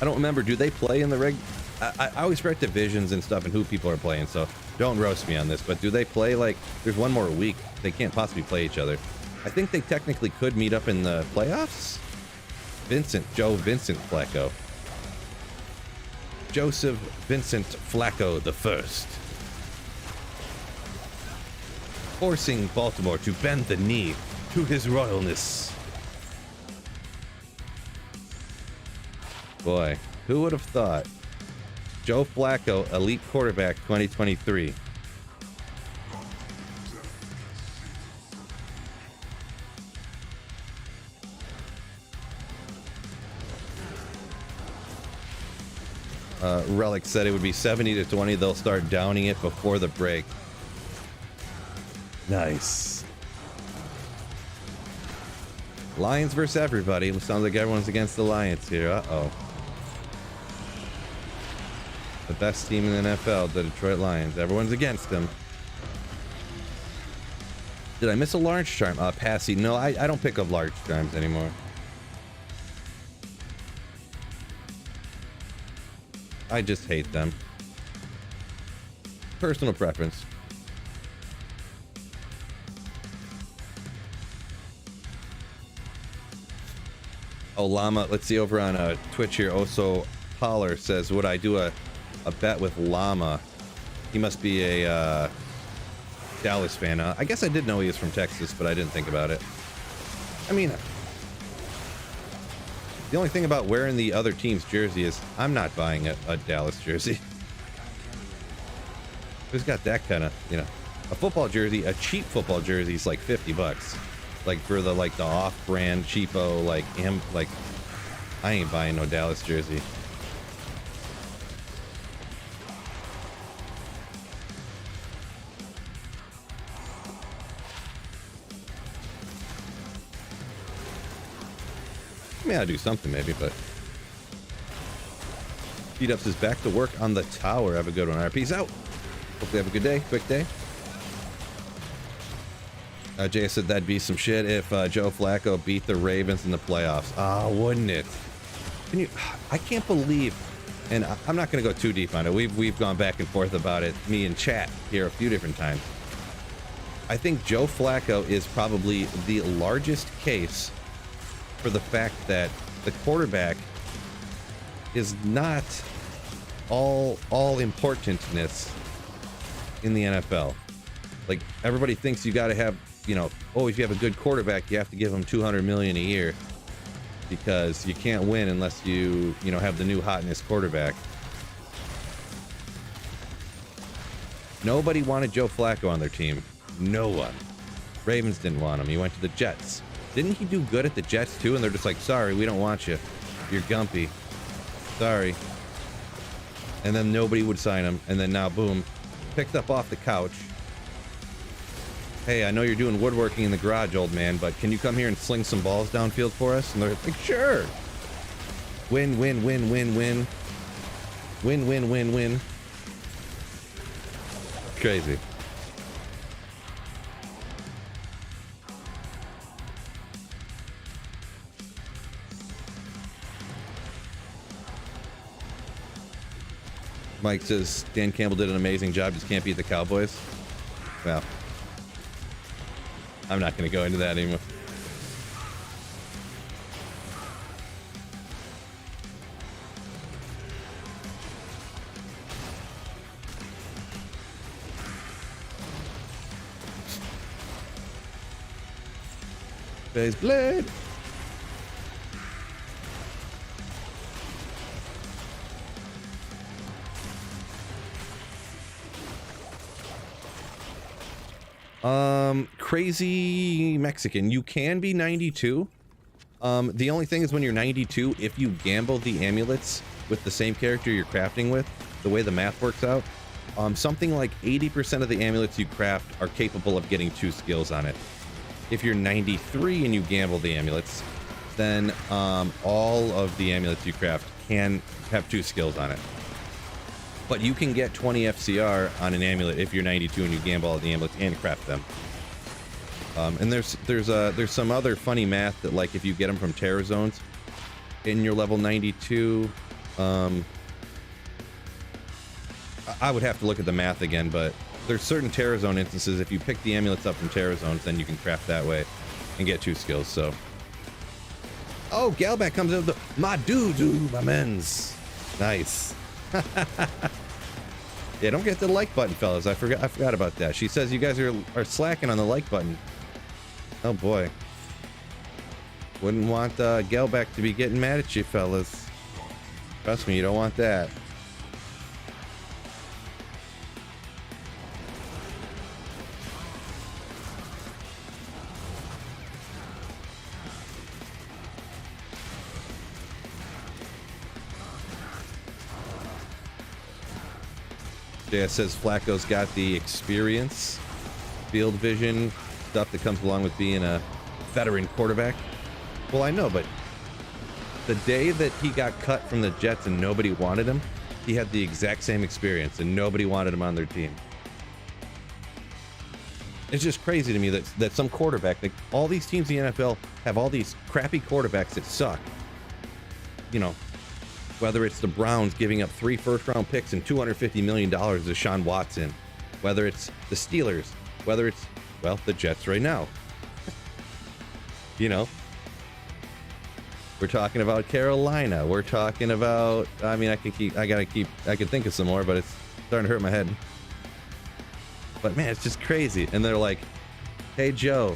I don't remember, do they play in the reg? I always forget divisions and stuff and who people are playing, so don't roast me on this, but do they play, like, there's one more week, they can't possibly play each other. I think they technically could meet up in the playoffs. Joe Vincent Flacco. Joseph Vincent Flacco the First, forcing Baltimore to bend the knee to his royalness. Boy, who would have thought? Joe Flacco, elite quarterback 2023. Relic said it would be 70-20. They'll start downing it before the break. Nice. Lions versus everybody. It sounds like everyone's against the Lions here. Uh-oh. The best team in the NFL, the Detroit Lions. Everyone's against them. Did I miss a large charm? Passy. No, I don't pick up large charms anymore. I just hate them. Personal preference. Oh, Llama, let's see over on Twitch here. Oso Holler says, would I do a bet with Llama? He must be a Dallas fan. I guess I did know he was from Texas, but I didn't think about it. I mean, the only thing about wearing the other team's jersey is I'm not buying a Dallas jersey. Who's got that kind of, you know, a football jersey, a cheap football jersey is like $50. Like for the the off-brand cheapo, like I ain't buying no Dallas jersey. I mean, I'll do something maybe, but Speed-Ups is back to work on the tower. Have a good one. All right, peace out. Hopefully have a good day, quick day. Jay said that'd be some shit if Joe Flacco beat the Ravens in the playoffs. Ah, wouldn't it? Can you? I can't believe, and I'm not going to go too deep on it. We've gone back and forth about it, me and chat here a few different times. I think Joe Flacco is probably the largest case for the fact that the quarterback is not all importantness in the NFL. Like, everybody thinks you got to have, you know, oh, if you have a good quarterback, you have to give him $200 million a year because you can't win unless you know, have the new hotness quarterback. Nobody wanted Joe Flacco on their team. No one. Ravens didn't want him. He went to the Jets. Didn't he do good at the Jets too? And they're just like, sorry, we don't want you. You're gumpy. Sorry. And then nobody would sign him. And then now, boom, picked up off the couch. Hey, I know you're doing woodworking in the garage, old man, but can you come here and sling some balls downfield for us? And they're like, sure. Win, win, win, win, win. Win, win, win, win. Crazy. Mike says Dan Campbell did an amazing job, just can't beat the Cowboys. Well, I'm not going to go into that anymore. Face blade. Crazy Mexican. You can be 92. The only thing is when you're 92, if you gamble the amulets with the same character you're crafting with, the way the math works out, something like 80% of the amulets you craft are capable of getting 2 skills on it. If you're 93 and you gamble the amulets, then all of the amulets you craft can have 2 skills on it. But you can get 20 FCR on an amulet if you're 92 and you gamble all the amulets and craft them. And there's some other funny math that, like, if you get them from terror zones in your level 92, I would have to look at the math again, but there's certain terror zone instances. If you pick the amulets up from terror zones, then you can craft that way and get 2 skills. So, oh, Galback comes in with the my dude, my men's nice. Yeah, don't get the like button, fellas. I forgot about that. She says you guys are slacking on the like button. Oh boy. Wouldn't want Gelbeck to be getting mad at you, fellas. Trust me, you don't want that. JS says Flacco's got the experience, field vision, stuff that comes along with being a veteran quarterback. Well, I know, but the day that he got cut from the Jets and nobody wanted him, he had the exact same experience and nobody wanted him on their team. It's just crazy to me that some quarterback, like all these teams in the NFL have all these crappy quarterbacks that suck. You know, whether it's the Browns giving up 3 first-round picks and $250 million to Deshaun Watson, whether it's the Steelers, whether it's, well, the Jets right now. You know, We're talking about Carolina. We're talking about, I mean, I can think of some more, but it's starting to hurt my head. But man, it's just crazy. And they're like, hey, Joe,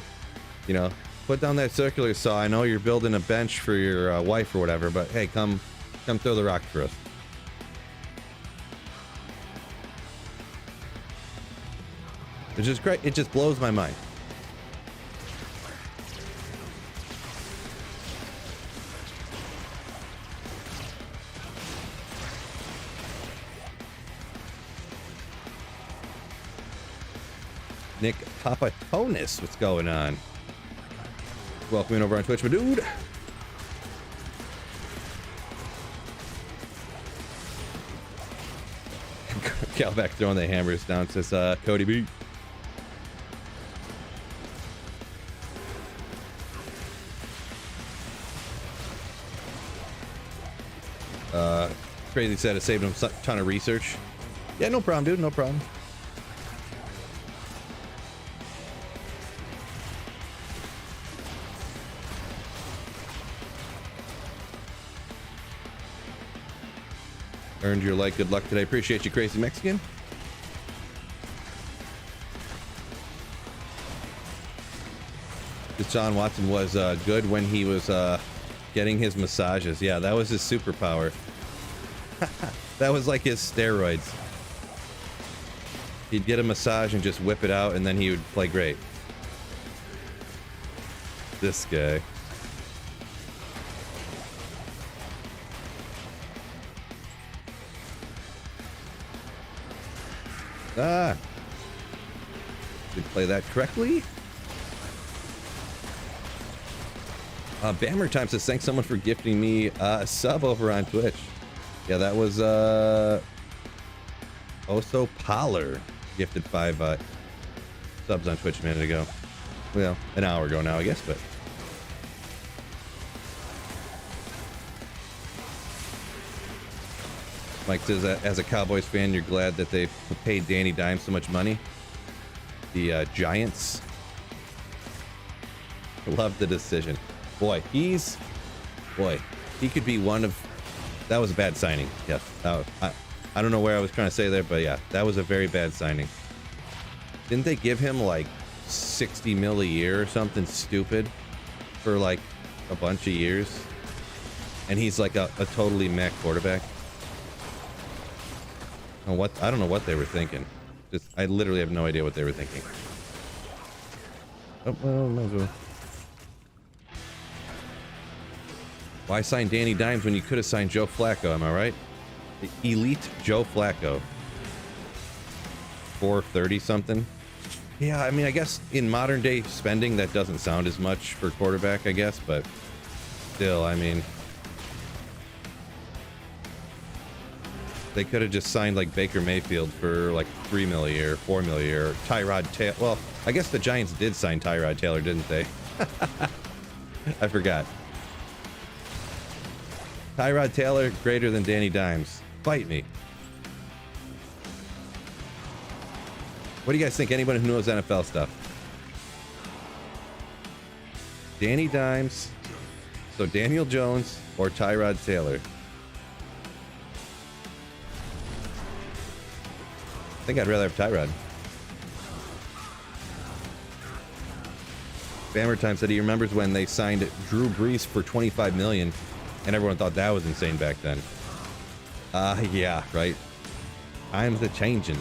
you know, put down that circular saw. I know you're building a bench for your wife or whatever, but hey, come throw the rock for us. It's just great. It just blows my mind. Nick Papatonis, what's going on? Welcome in over on Twitch, my dude. Calback throwing the hammers down, says Cody B. Crazy said it saved him a ton of research. Yeah, no problem, dude, no problem. Earned your like. Good luck today. Appreciate you, Crazy Mexican. Deshaun Watson was good when he was getting his massages. Yeah, that was his superpower. That was like his steroids. He'd get a massage and just whip it out, and then he would play great. This guy. Ah. Did play that correctly? Bammer Time says, thanks someone for gifting me a sub over on Twitch. Yeah, that was Oso Poller gifted 5 subs on Twitch a minute ago. Well, an hour ago now, I guess, but Mike says, as a Cowboys fan, you're glad that they paid Danny Dimes so much money. The Giants. Love the decision. Boy, he could be one of... That was a bad signing. Yes. I don't know where I was trying to say there, but yeah, that was a very bad signing. Didn't they give him like 60 mil a year or something stupid for like a bunch of years? And he's like a totally meh quarterback. I don't know what they were thinking. I literally have no idea what they were thinking. Oh, well, might as well. Why sign Danny Dimes when you could have signed Joe Flacco? Am I right? The elite Joe Flacco. 430 something. Yeah, I mean, I guess in modern day spending that doesn't sound as much for quarterback, I guess, but still, I mean, they could have just signed like Baker Mayfield for like 3 mil a year, 4 mil a year. Tyrod Taylor. Well, I guess the Giants did sign Tyrod Taylor, didn't they? I forgot. Tyrod Taylor greater than Danny Dimes. Fight me. What do you guys think? Anybody who knows NFL stuff? Danny Dimes, so Daniel Jones or Tyrod Taylor? I think I'd rather have Tyrod. Bammer Time said he remembers when they signed Drew Brees for $25 million, and everyone thought that was insane back then. Yeah, right. Times are changing.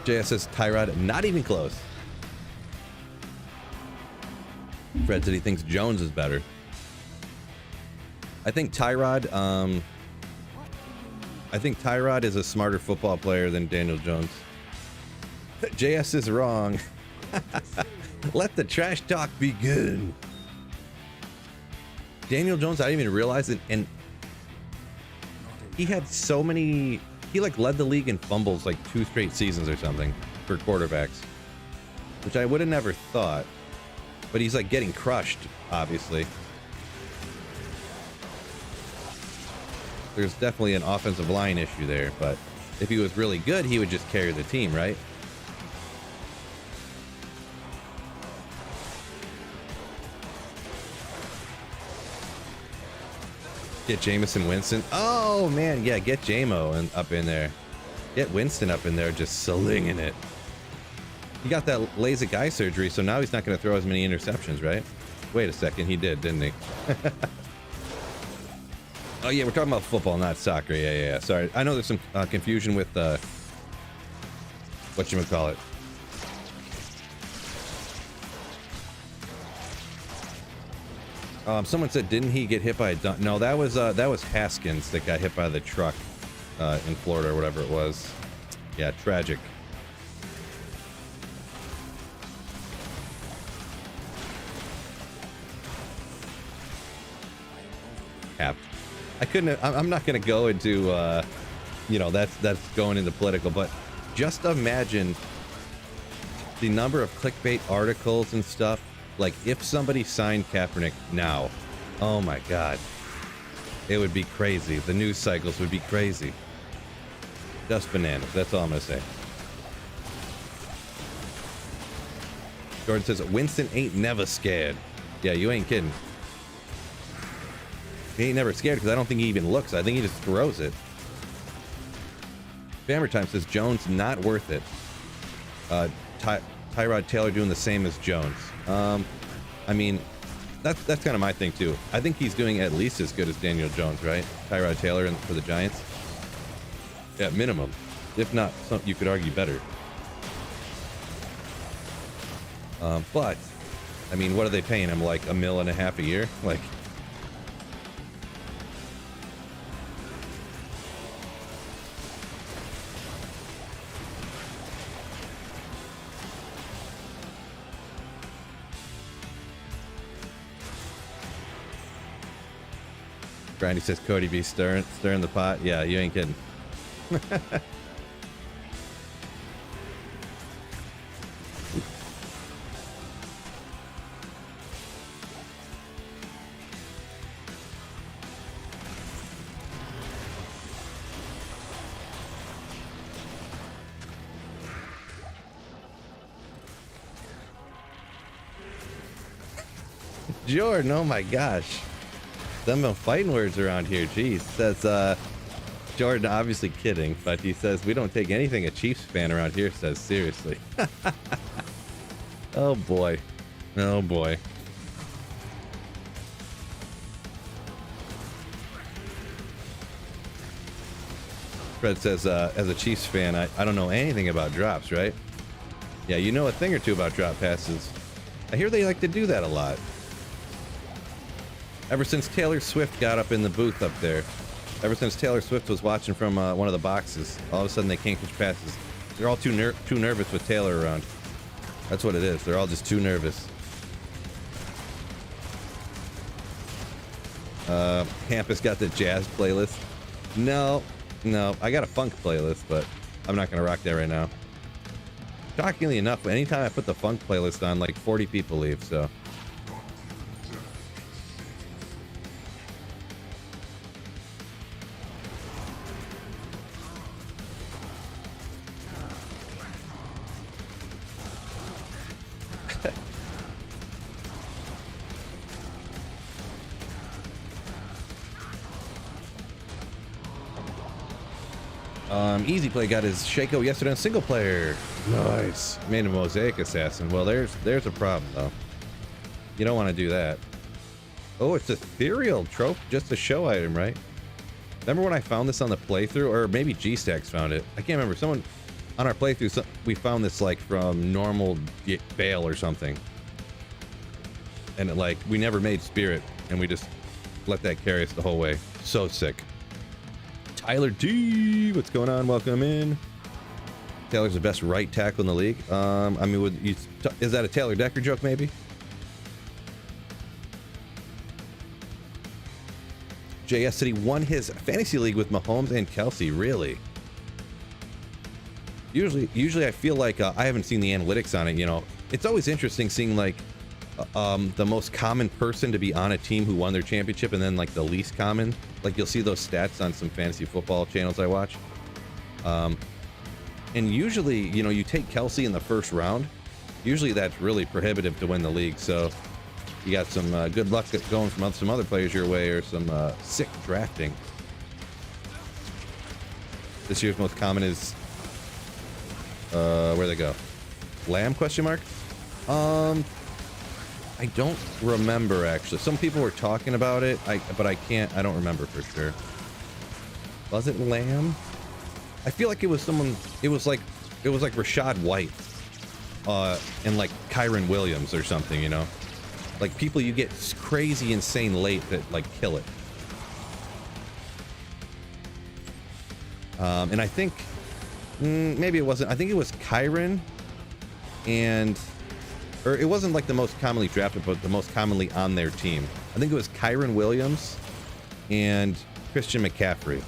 JS says Tyrod, not even close. Fred said he thinks Jones is better. I think Tyrod is a smarter football player than Daniel Jones. JS is wrong. Let the trash talk begin. Daniel Jones, I didn't even realize it, and he had so many. He like led the league in fumbles like 2 straight seasons or something for quarterbacks, which I would have never thought. But he's like getting crushed, obviously. There's definitely an offensive line issue there, but if he was really good, he would just carry the team, right? Get Jameson Winston. Oh man, yeah, get JMO and up in there. Get Winston up in there, just slinging it. He got that LASIK eye surgery, so now he's not going to throw as many interceptions, right? Wait a second, he did, didn't he? Oh yeah, we're talking about football, not soccer. Yeah. Sorry, I know there's some confusion with whatchamacallit. Someone said, didn't he get hit by a dump? No, that was Haskins that got hit by the truck in Florida or whatever it was. Yeah, tragic. Cap. I couldn't. I'm not going to go into, you know, that's going into political, but just imagine the number of clickbait articles and stuff. Like, if somebody signed Kaepernick now, oh my God, it would be crazy. The news cycles would be crazy. Just bananas. That's all I'm going to say. Jordan says, Winston ain't never scared. Yeah, you ain't kidding. He ain't never scared because I don't think he even looks. I think he just throws it. Fammer Time says, Jones not worth it. Tyrod Taylor doing the same as Jones. I mean, that's kind of my thing too. I think he's doing at least as good as Daniel Jones, right? Tyrod Taylor for the Giants. At minimum, if not, you could argue better. But I mean, what are they paying him? Like $1.5 million a year? Like, Brandy says Cody be stirring the pot. Yeah, you ain't kidding. Jordan, oh my gosh. Some fighting words around here. Jeez. Says Jordan, obviously kidding, but he says we don't take anything a Chiefs fan around here says seriously. Oh boy. Oh boy. Fred says, as a Chiefs fan, I don't know anything about drops, right? Yeah, you know a thing or two about drop passes. I hear they like to do that a lot. Ever since Taylor Swift got up in the booth up there, ever since Taylor Swift was watching from one of the boxes, all of a sudden they can't catch passes. They're all too nervous with Taylor around. That's what it is. They're all just too nervous. Campus got the jazz playlist. No, I got a funk playlist, but I'm not gonna rock that right now. Shockingly enough, anytime I put the funk playlist on, like 40 people leave, so. Easy Play got his Shaco yesterday on single player. Nice. Made a Mosaic Assassin. Well, there's a problem though. You don't want to do that. Oh, it's ethereal trope, just a show item, right? Remember when I found this on the playthrough, or maybe G-Stacks found it? I can't remember. Someone on our playthrough, we found this like from normal Bale or something, and we never made Spirit, and we just let that carry us the whole way. So sick. Tyler D, what's going on? Welcome in. Taylor's the best right tackle in the league. I mean, is that a Taylor Decker joke, maybe? JS said he won his fantasy league with Mahomes and Kelsey. Really? Usually I feel like I haven't seen the analytics on it. You know, it's always interesting seeing like the most common person to be on a team who won their championship, and then like the least common. Like you'll see those stats on some fantasy football channels I watch. And usually, you know, you take Kelsey in the first round. Usually that's really prohibitive to win the league. So you got some good luck going from some other players your way, or some sick drafting. This year's most common is where'd they go? Lamb question mark? I don't remember actually. Some people were talking about it, but I don't remember for sure. Was it Lamb? I feel like it was someone. It was like Rashad White, and like Kyron Williams or something. You know, like people you get crazy, insane late that like kill it. And I think maybe it wasn't. I think it was Kyron, or it wasn't like the most commonly drafted, but the most commonly on their team. I think it was Kyron Williams and Christian McCaffrey.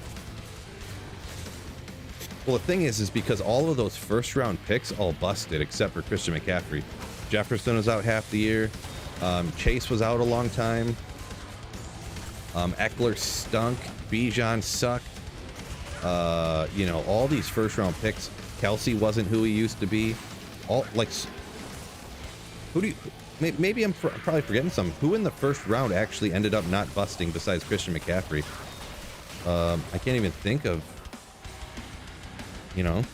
Well, the thing is because all of those first round picks all busted except for Christian McCaffrey. Jefferson was out half the year. Chase was out a long time. Eckler stunk. Bijan sucked. You know, all these first round picks. Kelsey wasn't who he used to be. All like, who do you? Maybe I'm probably forgetting some. Who in the first round actually ended up not busting besides Christian McCaffrey? I can't even think of. You know,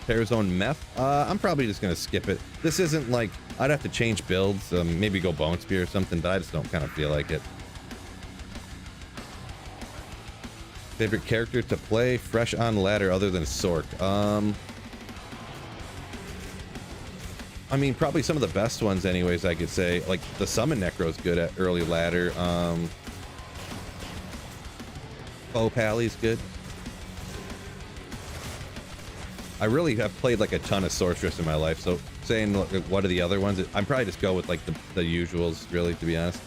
Arizona meth. I'm probably just gonna skip it. This isn't like I'd have to change builds. Maybe go Bone Spear or something, but I just don't kind of feel like it. Favorite character to play fresh on ladder other than Sork. I mean, probably some of the best ones, anyways. I could say like the Summon Necro's good at early ladder. Bo Pally's good. I really have played like a ton of Sorceress in my life, so saying what are the other ones, I'm probably just go with like the usuals, really, to be honest.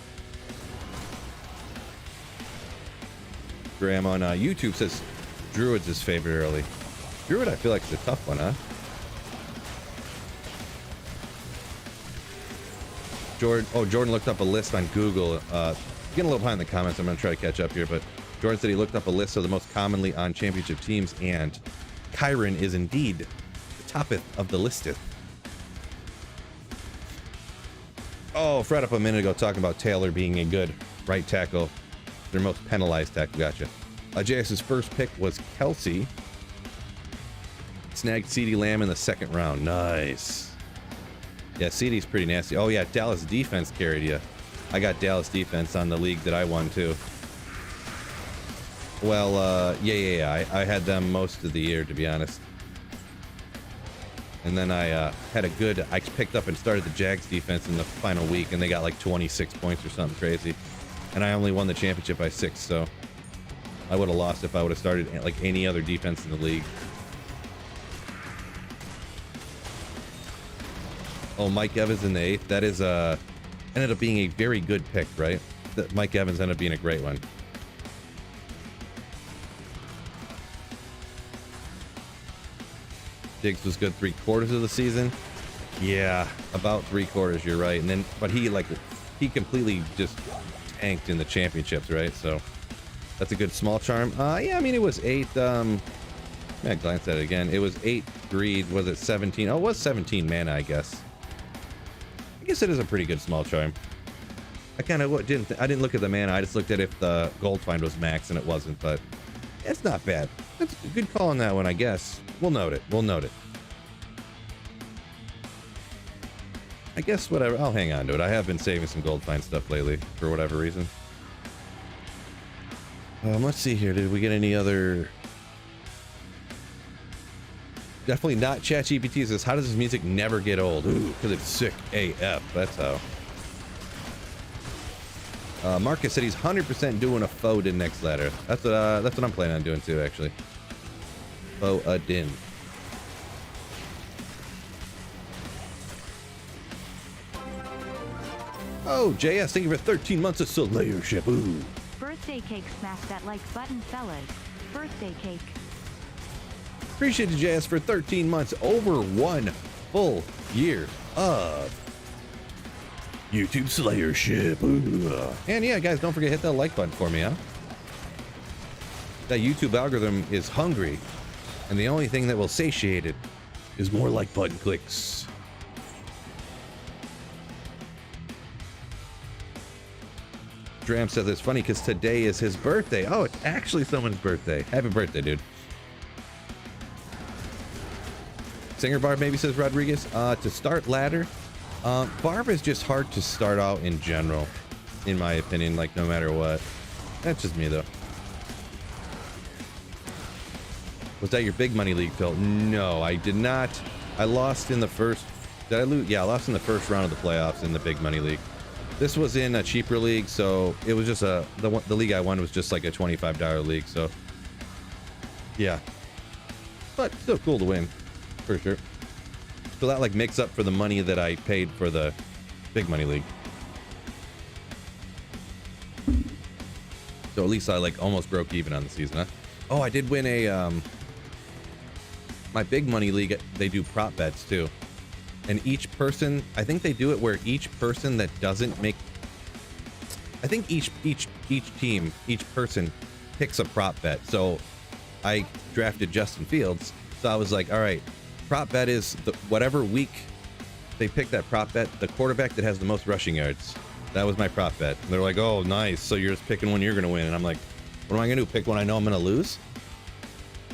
Graham on YouTube says Druid's his favorite early. Druid, I feel like is a tough one, huh? Jordan looked up a list on Google. Getting a little behind in the comments. I'm gonna try to catch up here, but Jordan said he looked up a list of the most commonly on championship teams, and Kyron is indeed the toppeth of the listeth. Oh, Fred up a minute ago talking about Taylor being a good right tackle. Their most penalized tackle. Gotcha. JS's first pick was Kelsey. Snagged CeeDee Lamb in the second round. Nice. Yeah, CeeDee's pretty nasty. Oh yeah, Dallas defense carried you. I got Dallas defense on the league that I won too. Well, yeah. I had them most of the year, to be honest. And then I I picked up and started the Jags defense in the final week, and they got like 26 points or something crazy. And I only won the championship by 6, so I would have lost if I would have started like any other defense in the league. Oh, Mike Evans in the 8th. That is ended up being a very good pick, right? That Mike Evans ended up being a great one. Diggs was good 3/4 of the season. Yeah, about 3/4. You're right. And then, but he completely just tanked in the championships, right? So that's a good small charm. Yeah, I mean it was 8. I glanced at it again. It was 8 greed. Was it 17? Oh, it was 17 mana, I guess. I guess it is a pretty good small charm. I kind of didn't look at the mana. I just looked at if the gold find was max, and it wasn't. But it's not bad. That's a good call on that one, I guess. We'll note it. I guess whatever. I'll hang on to it. I have been saving some gold find stuff lately for whatever reason. Let's see here. Did we get any other? Definitely not ChatGPT says, how does this music never get old? Ooh, because it's sick AF. That's how. Marcus said he's 100% doing a faux din next ladder. That's what I'm planning on doing too, actually. Faux a din. Oh, JS, thank you for 13 months of Slayership. Ooh. Birthday cake, smash that like button, fellas. Birthday cake. Appreciate you, JS, for 13 months, over 1 full year of YouTube Slayership. Ooh. And yeah, guys, don't forget to hit that like button for me, huh? That YouTube algorithm is hungry, and the only thing that will satiate it is more like button clicks. Dram says it's funny because today is his birthday. Oh, it's actually someone's birthday. Happy birthday, dude. Singer Barb maybe, says Rodriguez. To start ladder, Barb is just hard to start out in general, in my opinion, like no matter what. That's just me though. Was that your big money league, Phil? No, I did not. I lost in the first. Did I lose? Yeah, I lost in the first round of the playoffs in the big money league. This was in a cheaper league, so it was just the league I won was just like a $25 league. So yeah, but still cool to win for sure. So that like makes up for the money that I paid for the big money league. So at least I like almost broke even on the season, huh? Oh, I did win a my big money league. They do prop bets too, and each person, I think they do it where each person that doesn't make, I think each team, each person picks a prop bet. So I drafted Justin Fields, so I was like, all right, prop bet is whatever week they pick that prop bet, the quarterback that has the most rushing yards. That was my prop bet. And they're like, oh, nice. So you're just picking one you're going to win. And I'm like, what am I going to do? Pick one I know I'm going to lose?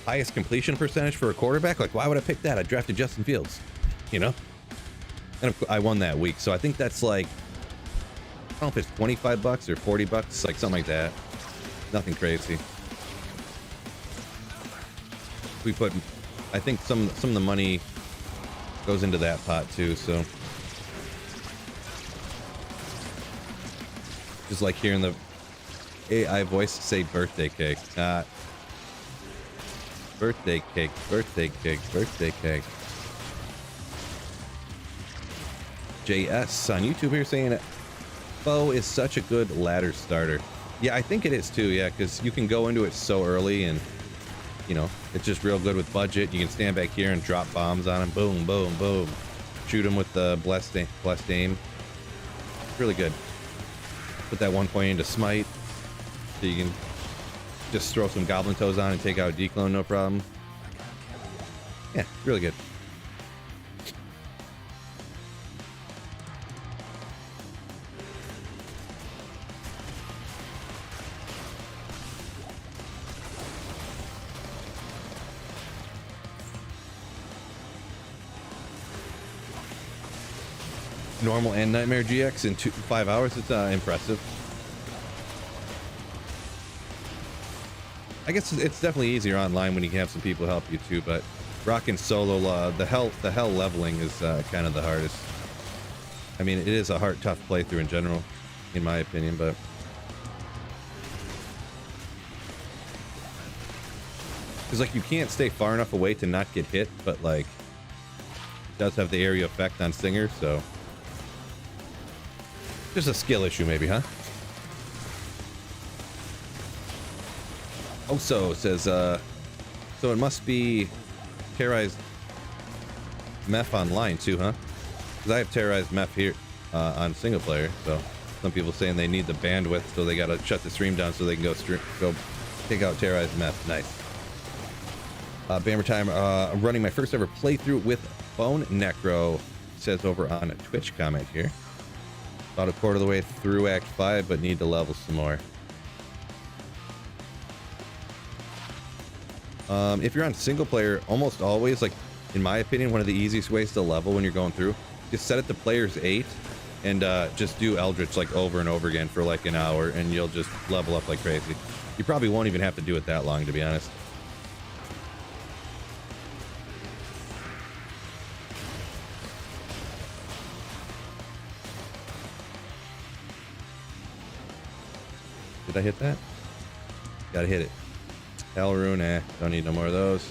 Highest completion percentage for a quarterback? Like, why would I pick that? I drafted Justin Fields, you know? And I won that week. So I think that's like, I don't know if it's 25 bucks or 40 bucks, like something like that. Nothing crazy. We put, I think some of the money goes into that pot too. So just like hearing the AI voice say birthday cake. Birthday cake, birthday cake, birthday cake. JS on YouTube here saying it. Bo is such a good ladder starter. Yeah, I think it is too. Yeah, because you can go into it so early, and you know it's just real good with budget. You can stand back here and drop bombs on him. Boom, boom, boom. Shoot him with the blessed aim. Really good. Put that 1 point into smite, so you can just throw some goblin toes on and take out declone, no problem. Yeah, really good. Normal and Nightmare GX in 5 hours. It's impressive. I guess it's definitely easier online when you can have some people help you too, but rocking solo, the hell leveling is kind of the hardest. I mean, it is a tough playthrough in general, in my opinion, but because like you can't stay far enough away to not get hit, but like it does have the area effect on Singer, so just a skill issue maybe, huh? Also says, so it must be terrorized meth online too, huh? Because I have terrorized meth here on single player. So some people saying they need the bandwidth, so they gotta shut the stream down so they can go take out terrorized meth. Nice. Bammer time. I'm running my first ever playthrough with Bone Necro. Says over on a Twitch comment here. About a quarter of the way through Act 5, but need to level some more. If you're on single player, almost always, like in my opinion, one of the easiest ways to level when you're going through, just set it to players 8 and just do Eldritch like over and over again for like an hour, and you'll just level up like crazy. You probably won't even have to do it that long, to be honest. Did I hit that? Gotta hit it. Hellrune, don't need no more of those.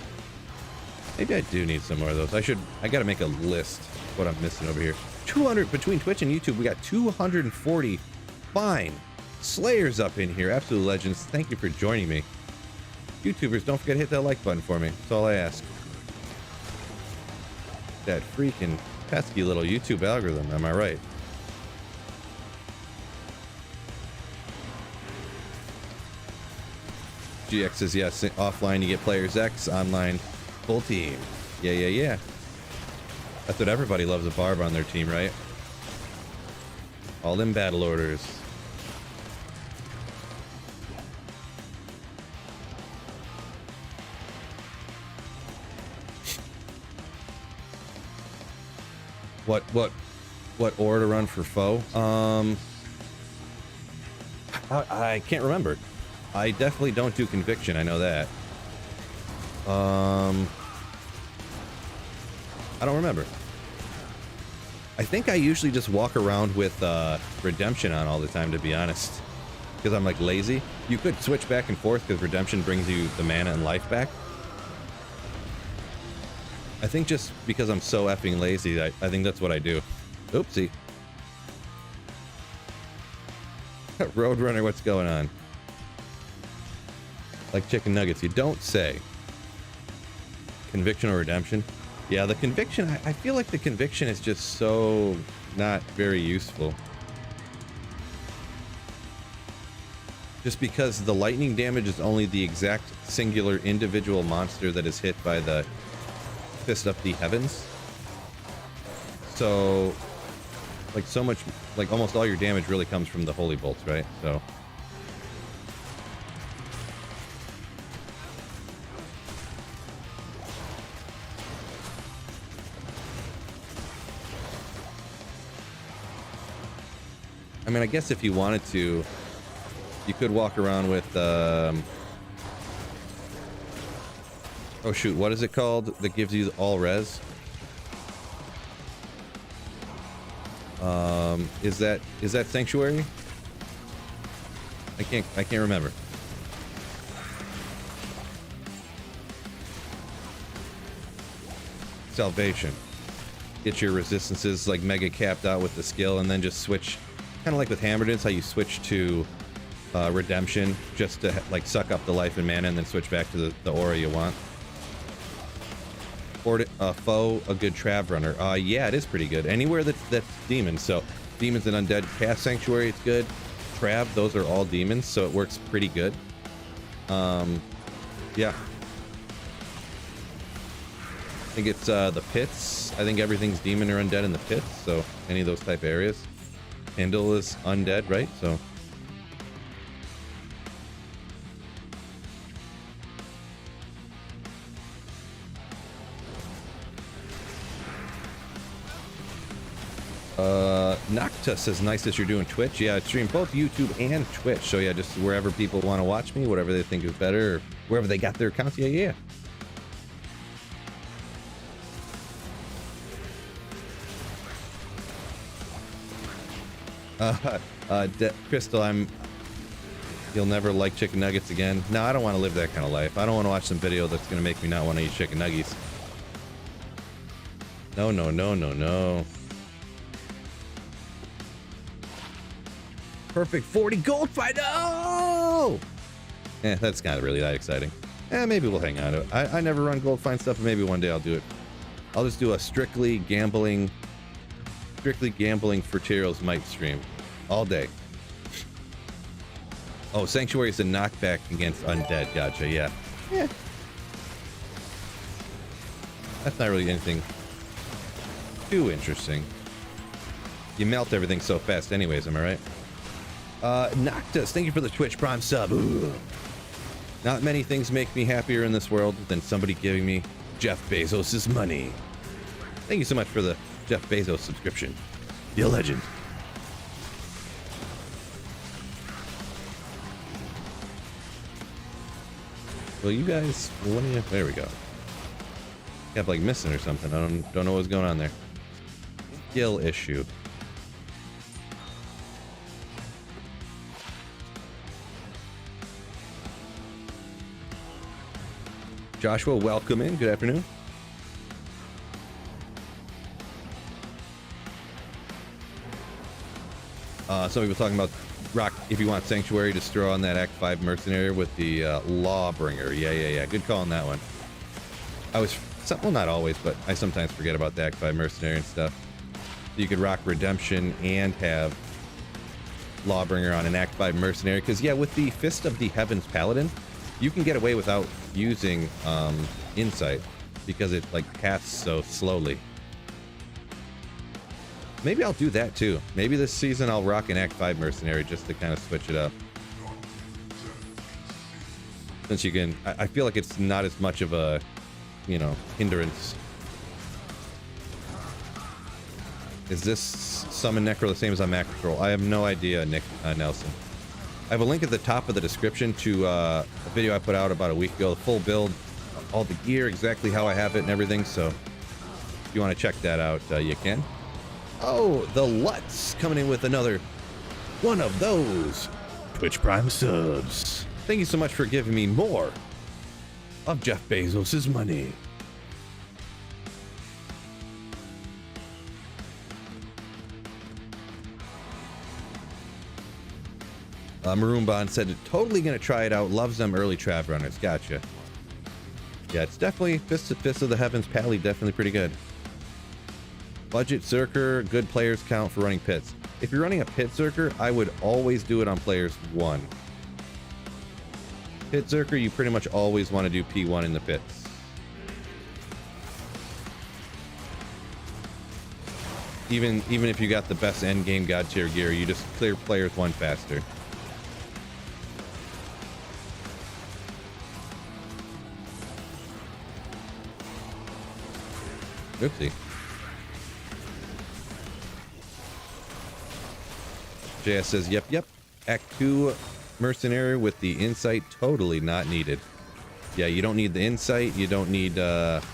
Maybe I do need some more of those. I gotta make a list of what I'm missing over here. 200 between Twitch and YouTube, we got 240 fine Slayers up in here. Absolute legends. Thank you for joining me. YouTubers, don't forget to hit that like button for me. That's all I ask. That freaking pesky little YouTube algorithm, am I right? GX says yes, offline you get players X, online full team. Yeah. That's what everybody loves, a barb on their team, right? All them battle orders. What ore to run for foe? I can't remember. I definitely don't do conviction. I know that. I don't remember. I think I usually just walk around with redemption on all the time, to be honest, because I'm like lazy. You could switch back and forth because redemption brings you the mana and life back. I think just because I'm so effing lazy, I think that's what I do. Oopsie. Roadrunner, what's going on? Like chicken nuggets, you don't say. Conviction or redemption? Yeah, the conviction, I feel like the conviction is just so not very useful. Just because the lightning damage is only the exact singular individual monster that is hit by the Fist of the Heavens. So, like so much, like almost all your damage really comes from the holy bolts, right? So. I mean, I guess if you wanted to, you could walk around with, oh shoot, what is it called that gives you all res? Is that Sanctuary? I can't remember. Salvation. Get your resistances like mega capped out with the skill, and then just switch. Kind of like with Hammerdance, how you switch to Redemption just to like suck up the life and mana and then switch back to the aura you want. Or foe, a good Trav runner. Yeah, it is pretty good. Anywhere that's demons. So demons and undead, cast Sanctuary, it's good. Trav, those are all demons, so it works pretty good. Yeah. I think it's the pits. I think everything's demon or undead in the pits, so any of those type areas. Handle is undead, right? So Nocta says nice that you're doing Twitch. Yeah, I stream both YouTube and Twitch. So yeah, just wherever people want to watch me, whatever they think is better, or wherever they got their accounts. Yeah. Crystal, you'll never like chicken nuggets again. No, I don't want to live that kind of life. I don't want to watch some video that's going to make me not want to eat chicken nuggies. No. Perfect 40 gold fight. Oh! That's not really that exciting. Maybe we'll hang on. I never run gold find stuff, but maybe one day I'll do it. I'll just do a strictly gambling for Tyrell's might stream all day. Oh, Sanctuary is a knockback against undead. Gotcha. Yeah. That's not really anything too interesting. You melt everything so fast anyways, am I right? Noctus, thank you for the Twitch Prime sub. Ooh. Not many things make me happier in this world than somebody giving me Jeff Bezos' money. Thank you so much for the Jeff Bezos subscription. You're a legend. Well, you guys, what do you? There we go. Kept like missing or something. I don't know what's going on there. Skill issue. Joshua, welcome in. Good afternoon. Some people talking about Rock. If you want Sanctuary, just throw on that Act 5 Mercenary with the Lawbringer. Yeah. Good call on that one. Well, not always, but I sometimes forget about the Act 5 Mercenary and stuff. So you could rock Redemption and have Lawbringer on an Act 5 Mercenary. Because, yeah, with the Fist of the Heavens Paladin, you can get away without using Insight because it, like, casts so slowly. Maybe I'll do that, too. Maybe this season I'll rock an Act 5 Mercenary just to kind of switch it up. Since you can... I feel like it's not as much of a, hindrance. Is this summon necro the same as on macro control? I have no idea, Nick Nelson. I have a link at the top of the description to a video I put out about a week ago, the full build, all the gear, exactly how I have it and everything. So if you want to check that out, you can. Oh, the Lutz coming in with another one of those Twitch Prime subs. Thank you so much for giving me more of Jeff Bezos' money. Maroon Bond said, totally going to try it out. Loves them early Trav runners. Gotcha. Yeah, it's definitely Fist of the Heavens Pally, definitely pretty good. Budget Zerker, good players count for running pits. If you're running a pit Zerker, I would always do it on players 1. Pit Zerker, you pretty much always want to do P1 in the pits. Even if you got the best end game god tier gear, you just clear players 1 faster. Oopsie. JS says, yep. Act 2 mercenary with the insight totally not needed. Yeah, you don't need the insight. You don't need what's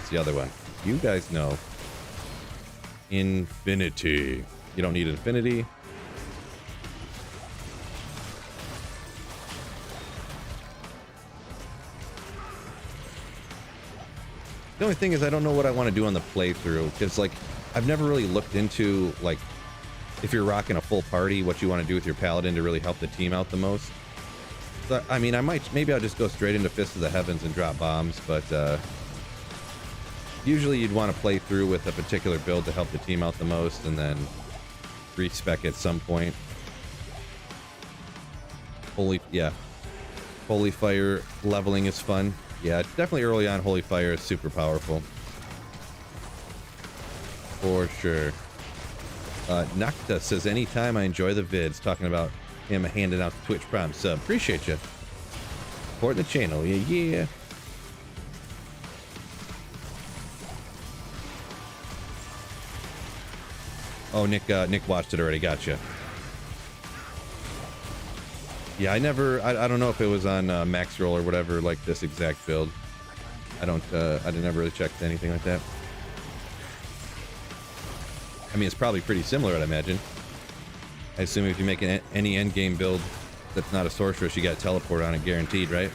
the other one? You guys know. Infinity. You don't need infinity. The only thing is I don't know what I want to do on the playthrough, because like I've never really looked into like if you're rocking a full party, what you want to do with your paladin to really help the team out the most. So, I mean, maybe I'll just go straight into Fist of the Heavens and drop bombs, but usually you'd want to play through with a particular build to help the team out the most, and then respec at some point. Holy Fire leveling is fun. Yeah, definitely early on, Holy Fire is super powerful. For sure. Nocta says, anytime I enjoy the vids, talking about him handing out the Twitch Prime sub. Appreciate you. Supporting the channel. Yeah. Oh, Nick watched it already. Gotcha. Yeah, I don't know if it was on Max Roll or whatever, like this exact build. I never really checked anything like that. I mean, it's probably pretty similar, I'd imagine. I assume if you make any endgame build that's not a sorceress, you got teleport on it guaranteed, right?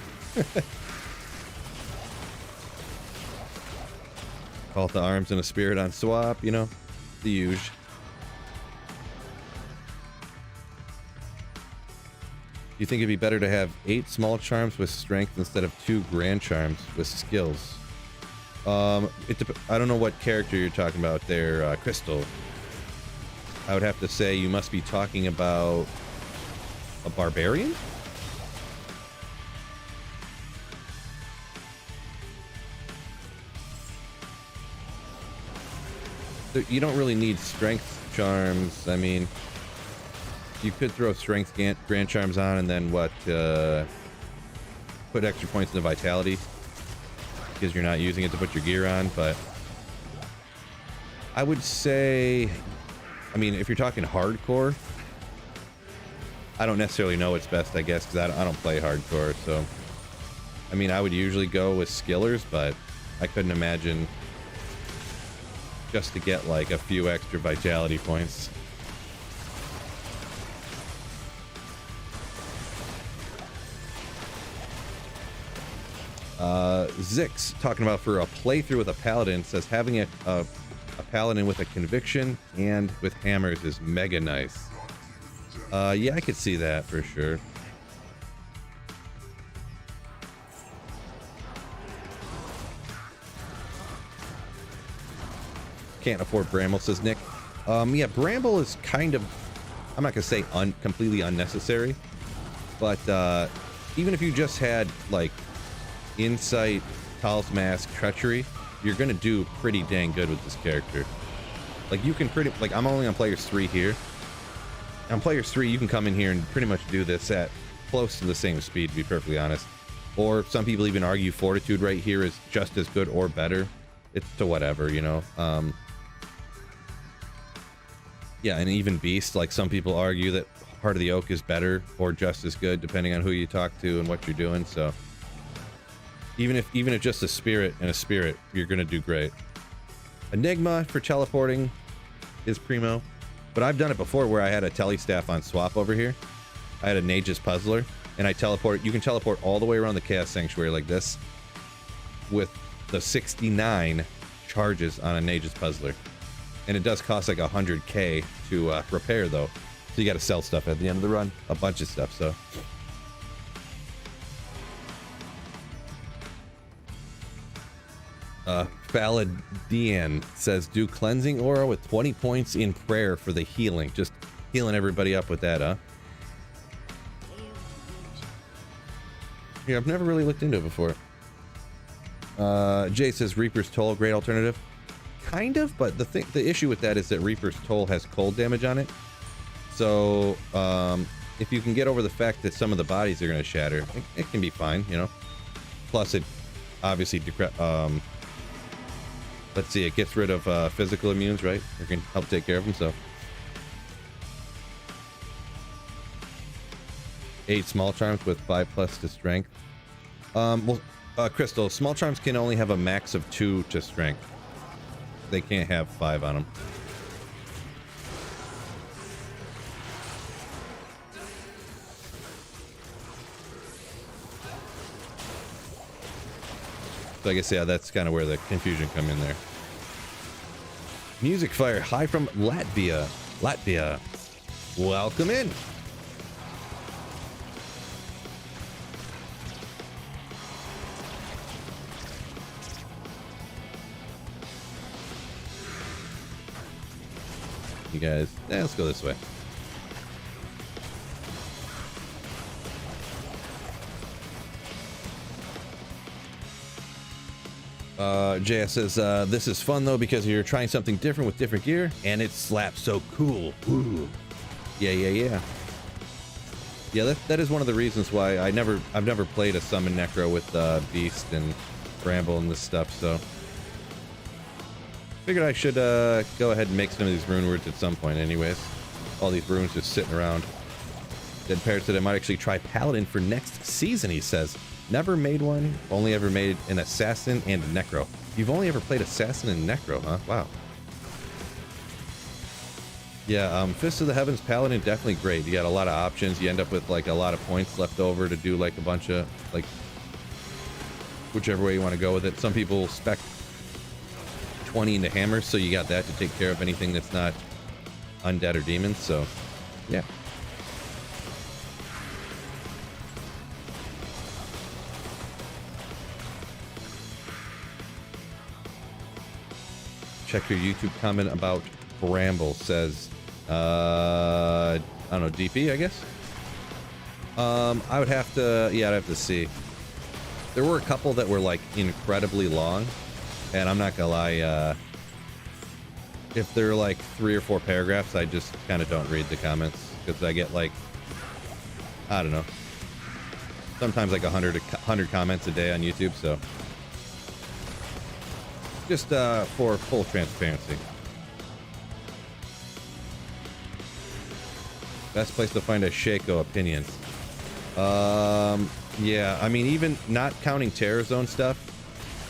Call it the arms and a spirit on swap, you know, the usual. You think it'd be better to have 8 small charms with strength instead of 2 grand charms with skills? I don't know what character you're talking about there, Crystal. I would have to say you must be talking about a barbarian? You don't really need strength charms. I mean, you could throw strength grand charms on and then put extra points into vitality because you're not using it to put your gear on. But I would say, I mean, if you're talking hardcore, I don't necessarily know what's best, I guess, because I don't play hardcore. So I mean, I would usually go with skillers, but I couldn't imagine just to get like a few extra vitality points. Zix talking about for a playthrough with a paladin, says having a paladin with a conviction and with hammers is mega nice. Yeah, I could see that for sure. Can't afford Bramble, says Nick. Yeah, Bramble is kind of, I'm not gonna say completely unnecessary, but even if you just had like Insight, Tallest Mask, Treachery, you're gonna do pretty dang good with this character. Like you can like I'm only on players 3 here. On players 3, you can come in here and pretty much do this at close to the same speed, to be perfectly honest. Or some people even argue Fortitude right here is just as good or better. it's to whatever, you know. Yeah, and even Beast, like some people argue that Heart of the Oak is better or just as good depending on who you talk to and what you're doing. So even if just a spirit and a spirit, you're gonna do great. Enigma for teleporting is primo, but I've done it before where I had a telestaff on swap over here. I had a Nage's Puzzler, and I teleport. You can teleport all the way around the Chaos Sanctuary like this with the 69 charges on a Nage's Puzzler. And it does cost like 100k to repair though. So you got to sell stuff at the end of the run. A bunch of stuff, so. Faladian says, do cleansing aura with 20 points in prayer for the healing. Just healing everybody up with that, huh? Yeah, I've never really looked into it before. Jay says Reaper's Toll, great alternative. Kind of, but the issue with that is that Reaper's Toll has cold damage on it. So if you can get over the fact that some of the bodies are going to shatter, it can be fine, you know. Plus, it obviously let's see, it gets rid of physical immunes, right? It can help take care of them. So 8 small charms with 5+ to strength. Crystal, small charms can only have a max of 2 to strength. They can't have 5 on them. So I guess, yeah, that's kind of where the confusion come in there. Music Fire, hi from Latvia. Latvia, welcome in. You guys, let's go this way. JS says, this is fun though because you're trying something different with different gear and it slaps so cool. Ooh. Yeah, that is one of the reasons why I've never played a summon necro with Beast and Bramble and this stuff, so figured I should go ahead and make some of these rune words at some point anyways. All these runes just sitting around. Dead Parrot said I might actually try Paladin for next season, he says. Never made one, only ever made an Assassin and a Necro. You've only ever played Assassin and Necro, huh? Wow. Yeah, Fist of the Heavens Paladin, definitely great. You got a lot of options. You end up with like a lot of points left over to do like a bunch of, like, whichever way you want to go with it. Some people spec 20 into hammers, so you got that to take care of anything that's not undead or demons, so yeah. Check your YouTube comment about Bramble, says, I don't know, DP, I guess? I would have to, yeah, I'd have to see. There were a couple that were, like, incredibly long, and I'm not gonna lie, if they're, like, 3 or 4 paragraphs, I just kind of don't read the comments, because I get, like, I don't know, sometimes, like, 100 comments a day on YouTube, so... Just for full transparency. Best place to find a Shaco opinion. Yeah, I mean, even not counting Terror Zone stuff,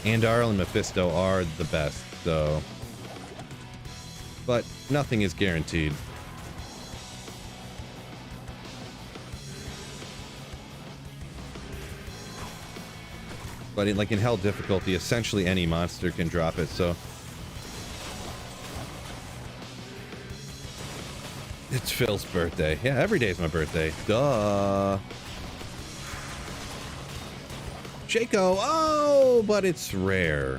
Andar and Mephisto are the best, so... But nothing is guaranteed. But in Hell difficulty, essentially any monster can drop it, so... It's Phil's birthday. Yeah, every day is my birthday. Duh. Shaco! Oh, but it's rare.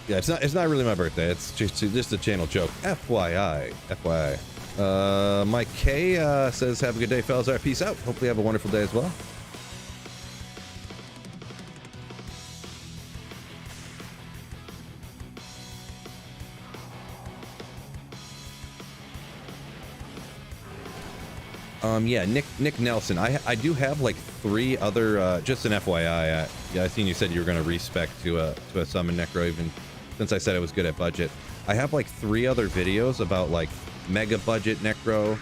Yeah, it's not really my birthday. It's just a channel joke. FYI. FYI. Mike K says, have a good day, fellas. All right, peace out. Hopefully you have a wonderful day as well. Yeah, Nick Nelson. I do have like 3 other, just an FYI. Yeah, I seen you said you were going to respec to a summon necro, even since I said I was good at budget. I have like 3 other videos about like mega budget necro,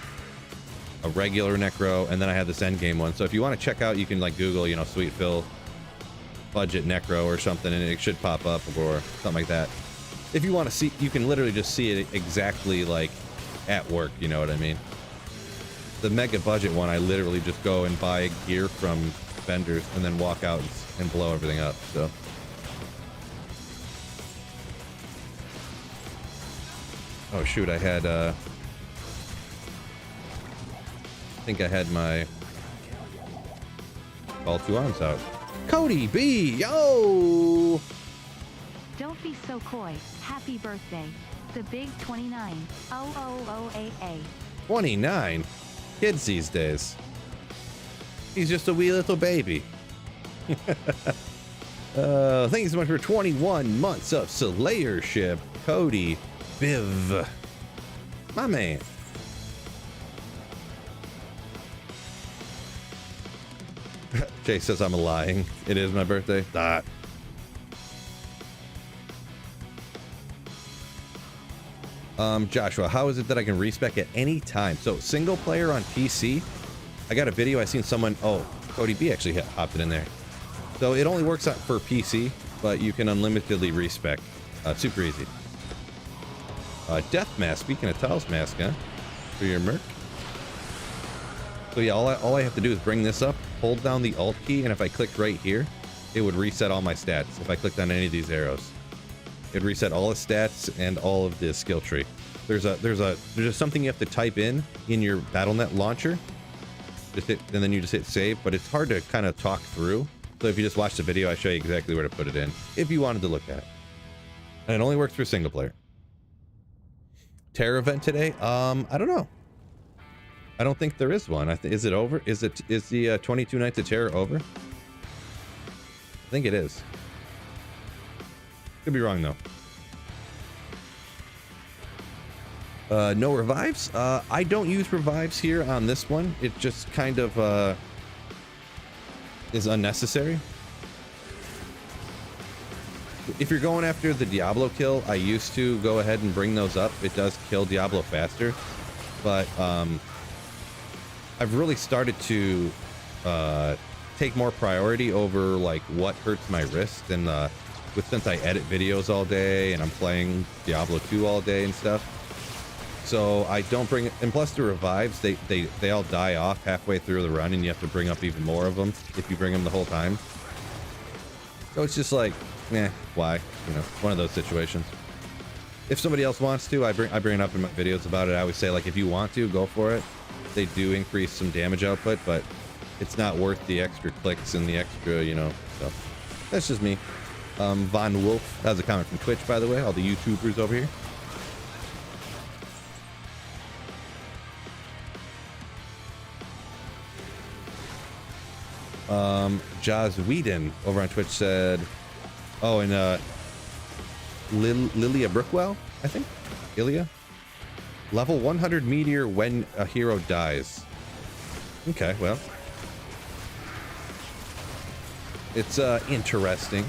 a regular necro, and then I have this endgame one. So if you want to check out, you can like Google, you know, Sweet Phil budget necro or something, and it should pop up, or something like that. If you want to see, you can literally just see it exactly like at work, you know what I mean? The mega budget one, I literally just go and buy gear from vendors and then walk out and blow everything up, so. Oh shoot, I had, I think I had my call to arms out. Cody B, yo! Don't be so coy. Happy birthday. The big 29. OOOAA. 29? Kids these days. He's just a wee little baby. Thank you so much for 21 months of Slayership, Cody Biv. My man. Jay says I'm lying. It is my birthday. Ah. Joshua, how is it that I can respec at any time? So single player on PC, I got a video. I seen someone, oh, Cody B actually hopped it in there. So it only works out for PC, but you can unlimitedly respec. Super easy. Death mask, speaking of Taos mask, huh? For your merc. So yeah, all I have to do is bring this up, hold down the alt key, and if I clicked right here, it would reset all my stats. If I clicked on any of these arrows, it'd reset all the stats and all of the skill tree. There's just something you have to type in your BattleNet launcher. Just hit, and then you just hit save, but it's hard to kind of talk through. So if you just watch the video, I show you exactly where to put it in if you wanted to look at it. And it only works for single player. Terror event today? I don't know. I don't think there is one. Is it over? Is the 22 Nights of Terror over? I think it is. Could be wrong though. No revives. I don't use revives here on this one. It just kind of is unnecessary. If you're going after the Diablo kill, I used to go ahead and bring those up. It does kill Diablo faster, but I've really started to take more priority over like what hurts my wrist, and since I edit videos all day and I'm playing Diablo 2 all day and stuff, so I don't bring it. And plus the revives, they all die off halfway through the run, and you have to bring up even more of them if you bring them the whole time. So it's just like, why? You know, one of those situations. If somebody else wants to, I bring it up in my videos about it. I always say, like, if you want to, go for it. They do increase some damage output, but it's not worth the extra clicks and the extra, you know, stuff. That's just me. Von Wolf has a comment from Twitch, by the way, all the YouTubers over here. Jaz Whedon over on Twitch said, oh, and Lilia Brookwell, I think. Ilya. Level 100 meteor when a hero dies. Okay, well. It's interesting.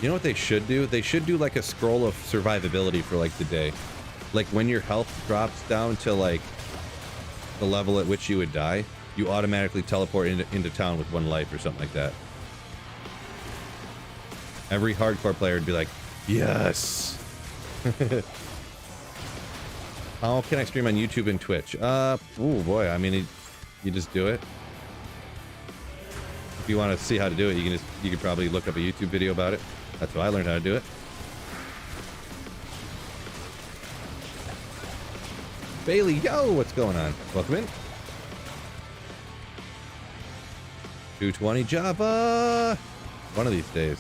You know what they should do? They should do like a scroll of survivability for like the day. Like when your health drops down to like the level at which you would die, you automatically teleport into town with 1 life or something like that. Every hardcore player would be like, yes. How can I stream on YouTube and Twitch? Oh boy, I mean, you just do it. If you want to see how to do it, you can probably look up a YouTube video about it. That's how I learned how to do it. Bailey, yo, what's going on? Welcome in. 220 Java. One of these days.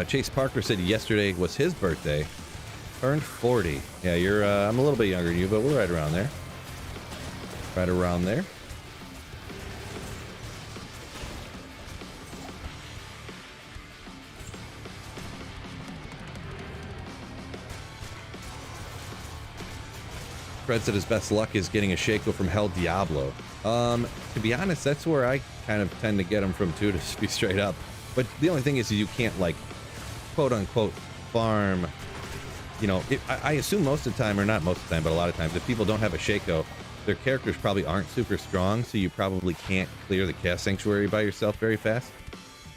Chase Parker said yesterday was his birthday. Turned 40. Yeah, you're. I'm a little bit younger than you, but we're right around there. Right around there. Fred said his best luck is getting a Shaco from Hell Diablo. To be honest, that's where I kind of tend to get them from too, to be straight up. But the only thing is you can't, like, quote unquote farm. You know, I assume most of the time, or not most of the time, but a lot of times, if people don't have a Shaco, their characters probably aren't super strong, so you probably can't clear the Chaos Sanctuary by yourself very fast.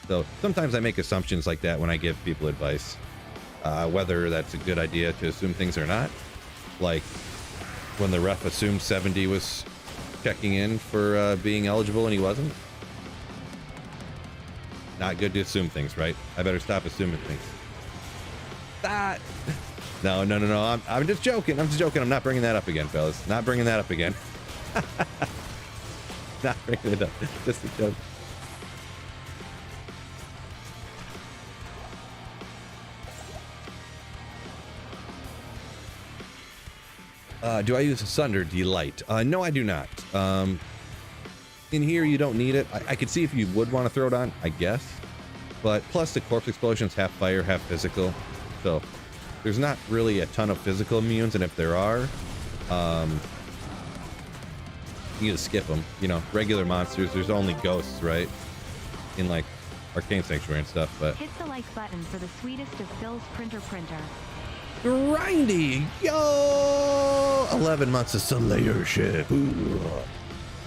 So sometimes I make assumptions like that when I give people advice, whether that's a good idea to assume things or not. Like when the ref assumed 70 was checking in for being eligible and he wasn't. Not good to assume things, right? I better stop assuming things. That. No. I'm just joking. I'm not bringing that up again, fellas. Not bringing that up again. Not bringing it up. Just a joke. Do I use Sunder Delight? No, I do not. In here, you don't need it. I could see if you would want to throw it on, I guess. But plus, the Corpse Explosion's half fire, half physical. So there's not really a ton of physical immunes, and if there are, you just skip them. You know, regular monsters, there's only ghosts, right? In, like, Arcane Sanctuary and stuff, but... Hit the like button for the sweetest of Phil's printer. Grindy, yo! 11 months of Slayership. Ooh.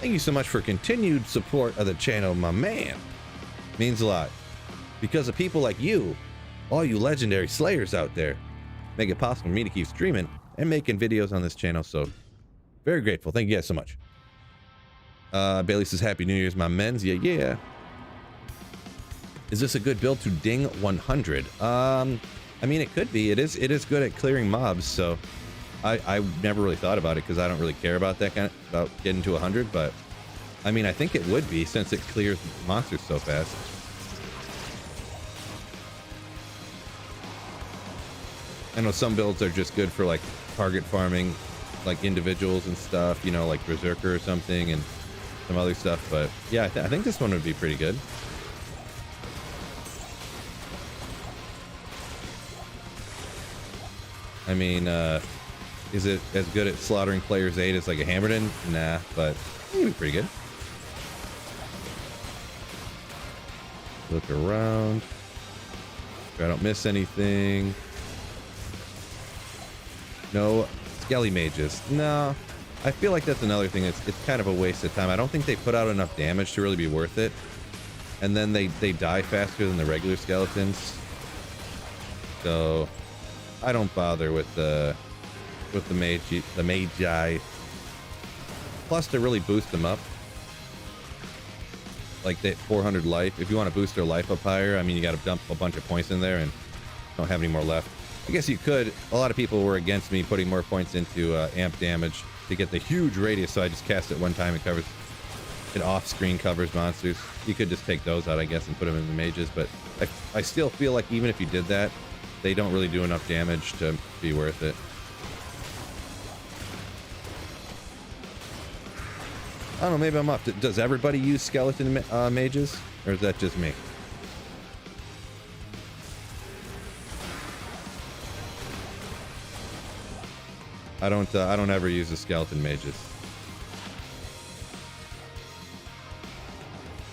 Thank you so much for continued support of the channel, my man. Means a lot. Because of people like you, all you legendary Slayers out there, make it possible for me to keep streaming and making videos on this channel. So, very grateful. Thank you guys so much. Bailey says, Happy New Year's, my mens. Yeah. Is this a good build to ding 100? I mean, it could be. It is good at clearing mobs, so I never really thought about it because I don't really care about that kind of, about getting to 100, but I mean, I think it would be since it clears monsters so fast. I know some builds are just good for like target farming, like individuals and stuff, you know, like Berserker or something and some other stuff, but yeah, I think this one would be pretty good. I mean, is it as good at slaughtering players 8 as like a Hammerden? Nah, but it'd be pretty good. Look around. If I don't miss anything. No Skelly Mages. No, I feel like that's another thing. It's kind of a waste of time. I don't think they put out enough damage to really be worth it. And then they die faster than the regular skeletons. So I don't bother with the Magi. Plus, to really boost them up, like that 400 life. If you want to boost their life up higher, I mean, you got to dump a bunch of points in there, and don't have any more left. I guess you could. A lot of people were against me putting more points into amp damage to get the huge radius, so I just cast it one time and covers it off-screen covers monsters. You could just take those out, I guess, and put them in the mages, but I still feel like even if you did that, they don't really do enough damage to be worth it. I don't know, maybe I'm off. Does everybody use skeleton mages, or is that just me? I don't ever use the skeleton mages.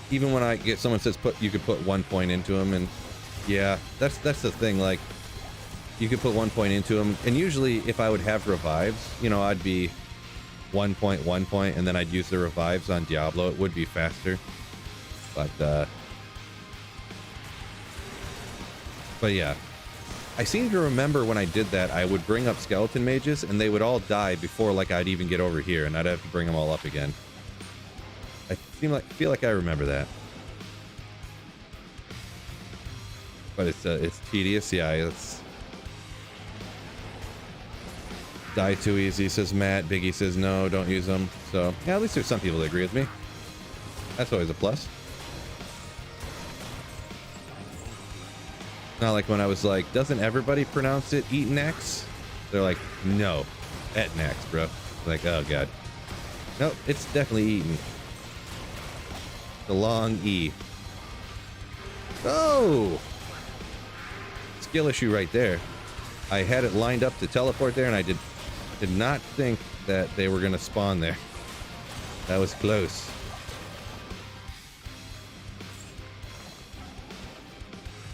Even when I get someone says you could put 1 point into them, and yeah, that's the thing. Like, you could put 1 point into them, and usually if I would have revives, you know, I'd be 1 point, and then I'd use the revives on Diablo. It would be faster, but yeah, I seem to remember when I did that, I would bring up skeleton mages, and they would all die before like I'd even get over here, and I'd have to bring them all up again. I feel like I remember that. But it's tedious. Yeah, it's die too easy, says Matt. Biggie says no, don't use them. So yeah, at least there's some people that agree with me. That's always a plus. Not like when I was like, doesn't everybody pronounce it Eaton X? They're like, no, Etnax, bro. Like, oh god. Nope, it's definitely Eaton. The long E. Oh! Skill issue right there. I had it lined up to teleport there, and I did not think that they were going to spawn there. That was close.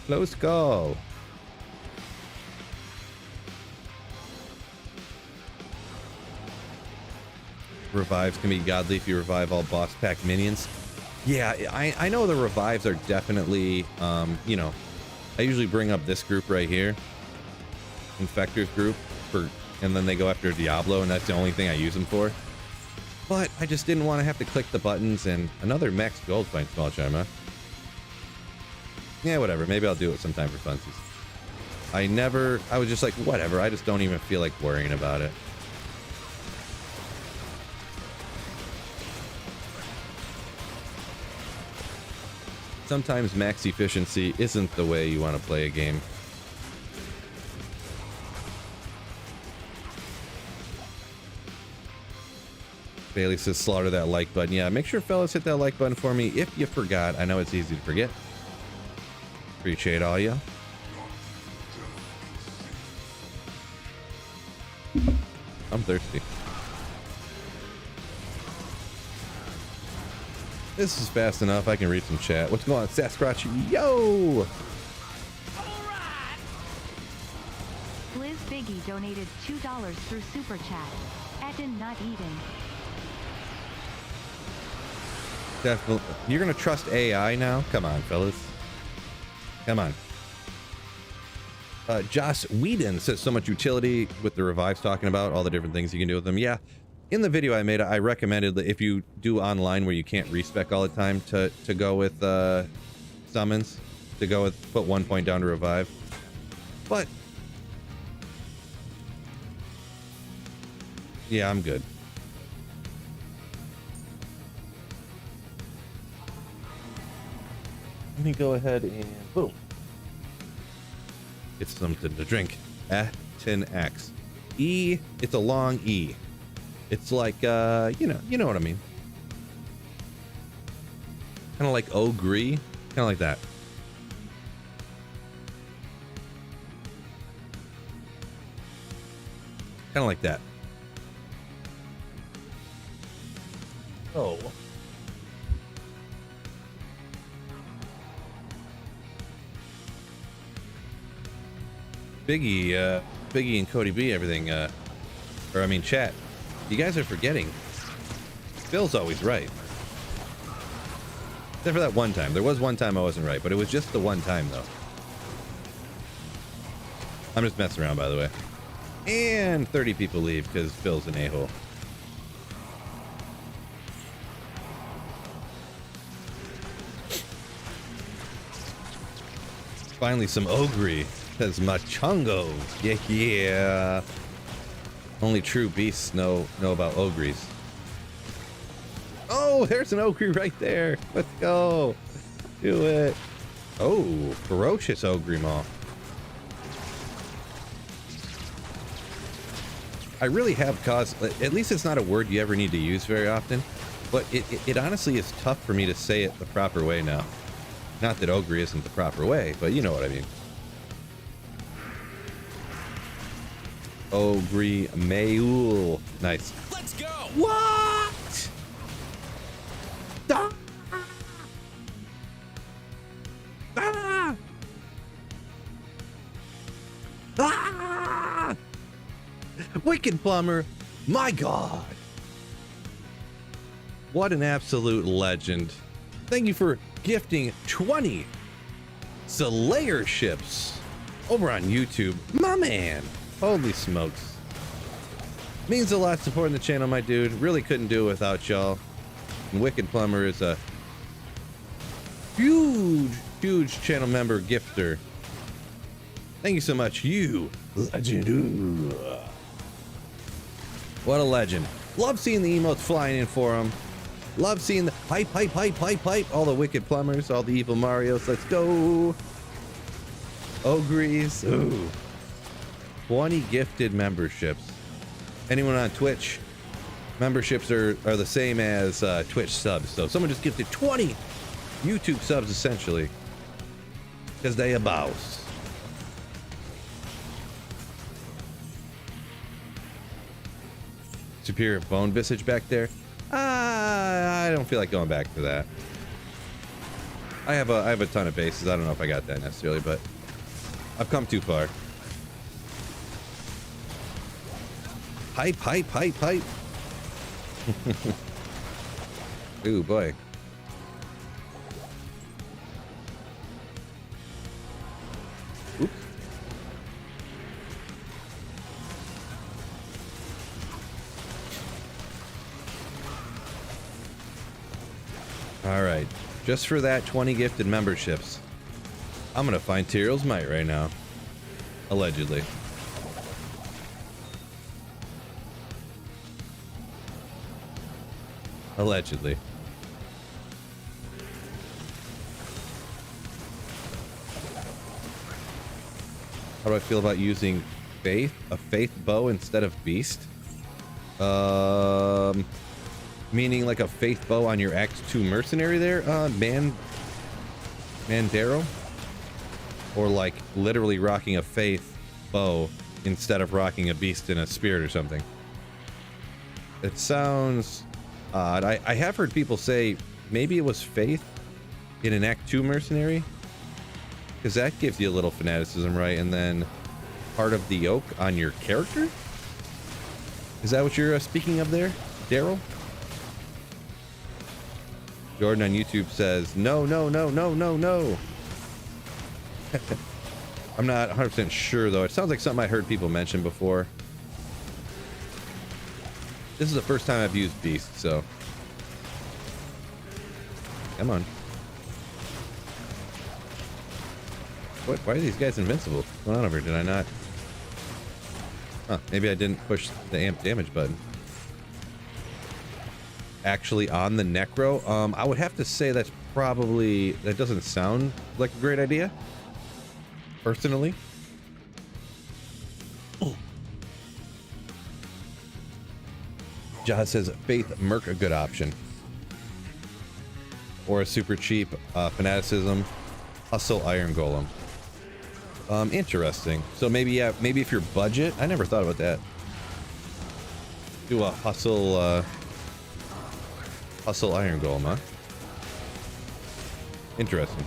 Close call. Revives can be godly if you revive all boss pack minions. Yeah, I know the revives are definitely, you know, I usually bring up this group right here. Infectors group, and then they go after Diablo, and that's the only thing I use them for. But I just didn't want to have to click the buttons, and another max gold find small charm, huh? Yeah, whatever. Maybe I'll do it sometime for funsies. I was just like, whatever. I just don't even feel like worrying about it. Sometimes max efficiency isn't the way you want to play a game. Bailey says slaughter that like button. Yeah, make sure fellas hit that like button for me if you forgot. I know it's easy to forget. Appreciate all ya. I'm thirsty. This is fast enough. I can read some chat. What's going on, Sasquatch? Yo! Liz Biggie donated $2 through Super Chat. Etten not eaten. Definitely. You're gonna trust AI now? Come on, fellas. Come on. Joss Whedon says so much utility with the revives, talking about all the different things you can do with them. Yeah. In the video I made, I recommended that if you do online where you can't respec all the time to go with summons, to go with put 1 point down to revive. But yeah, I'm good. Let me go ahead and boom. Get something to drink. 10x. E, it's a long E. It's like, you know what I mean. Kind of like ogre, kind of like that. Kind of like that. Oh. Biggie and Cody B, everything, or I mean chat. You guys are forgetting. Phil's always right. Except for that one time. There was one time I wasn't right, but it was just the one time, though. I'm just messing around, by the way. And 30 people leave because Phil's an a-hole. Finally, some ogre. Says Machungo. Yeah. Only true beasts know about ogres. Oh, there's an ogre right there. Let's go. Do it. Oh, ferocious ogre maw. I really have caused, at least it's not a word you ever need to use very often, but it honestly is tough for me to say it the proper way now. Not that ogre isn't the proper way, but you know what I mean. Ogre Mayul. Nice. Let's go. What? Ah! Ah! Ah! Wicked Plumber. My God. What an absolute legend. Thank you for gifting 20 Slayer ships over on YouTube. My man. Holy smokes. Means a lot supporting the channel, my dude. Really couldn't do it without y'all. And Wicked Plumber is a huge channel member gifter. Thank you so much, you legend. What a legend. Love seeing the emotes flying in for him. Love seeing the hype. All the Wicked Plumbers, all the evil Marios. Let's go. Ogres. Ooh. 20 gifted memberships. Anyone on Twitch? Memberships are the same as Twitch subs. So someone just gifted 20 YouTube subs essentially. Because they a boss. Superior bone visage back there. I don't feel like going back to that. I have a ton of bases. I don't know if I got that necessarily, but I've come too far. Hype, hype, hype, hype. Ooh, boy. Oops. All right. Just for that 20 gifted memberships, I'm going to find Tyrell's Might right now. Allegedly. Allegedly. How do I feel about using Faith? A Faith bow instead of Beast? Meaning like a Faith bow on your Act 2 mercenary there? Mandaro? Or like literally rocking a Faith bow instead of rocking a Beast in a Spirit or something? It sounds odd. I have heard people say maybe it was Faith in an Act 2 mercenary, because that gives you a little fanaticism, right? And then part of the yoke on your character? Is that what you're speaking of there, Daryl? Jordan on YouTube says, no, no, no, no, no, no. I'm not 100% sure, though. It sounds like something I heard people mention before. This is the first time I've used Beast, so. Come on. What? Why are these guys invincible? What's going on over here? Did I not? Huh, maybe I didn't push the amp damage button. Actually on the Necro, I would have to say that's probably, that doesn't sound like a great idea, personally. Jazz says Faith Merc a good option, or a super cheap fanaticism Hustle Iron Golem. Interesting. So maybe, yeah, maybe if your budget, I never thought about that. Do a Hustle Iron Golem, huh? Interesting.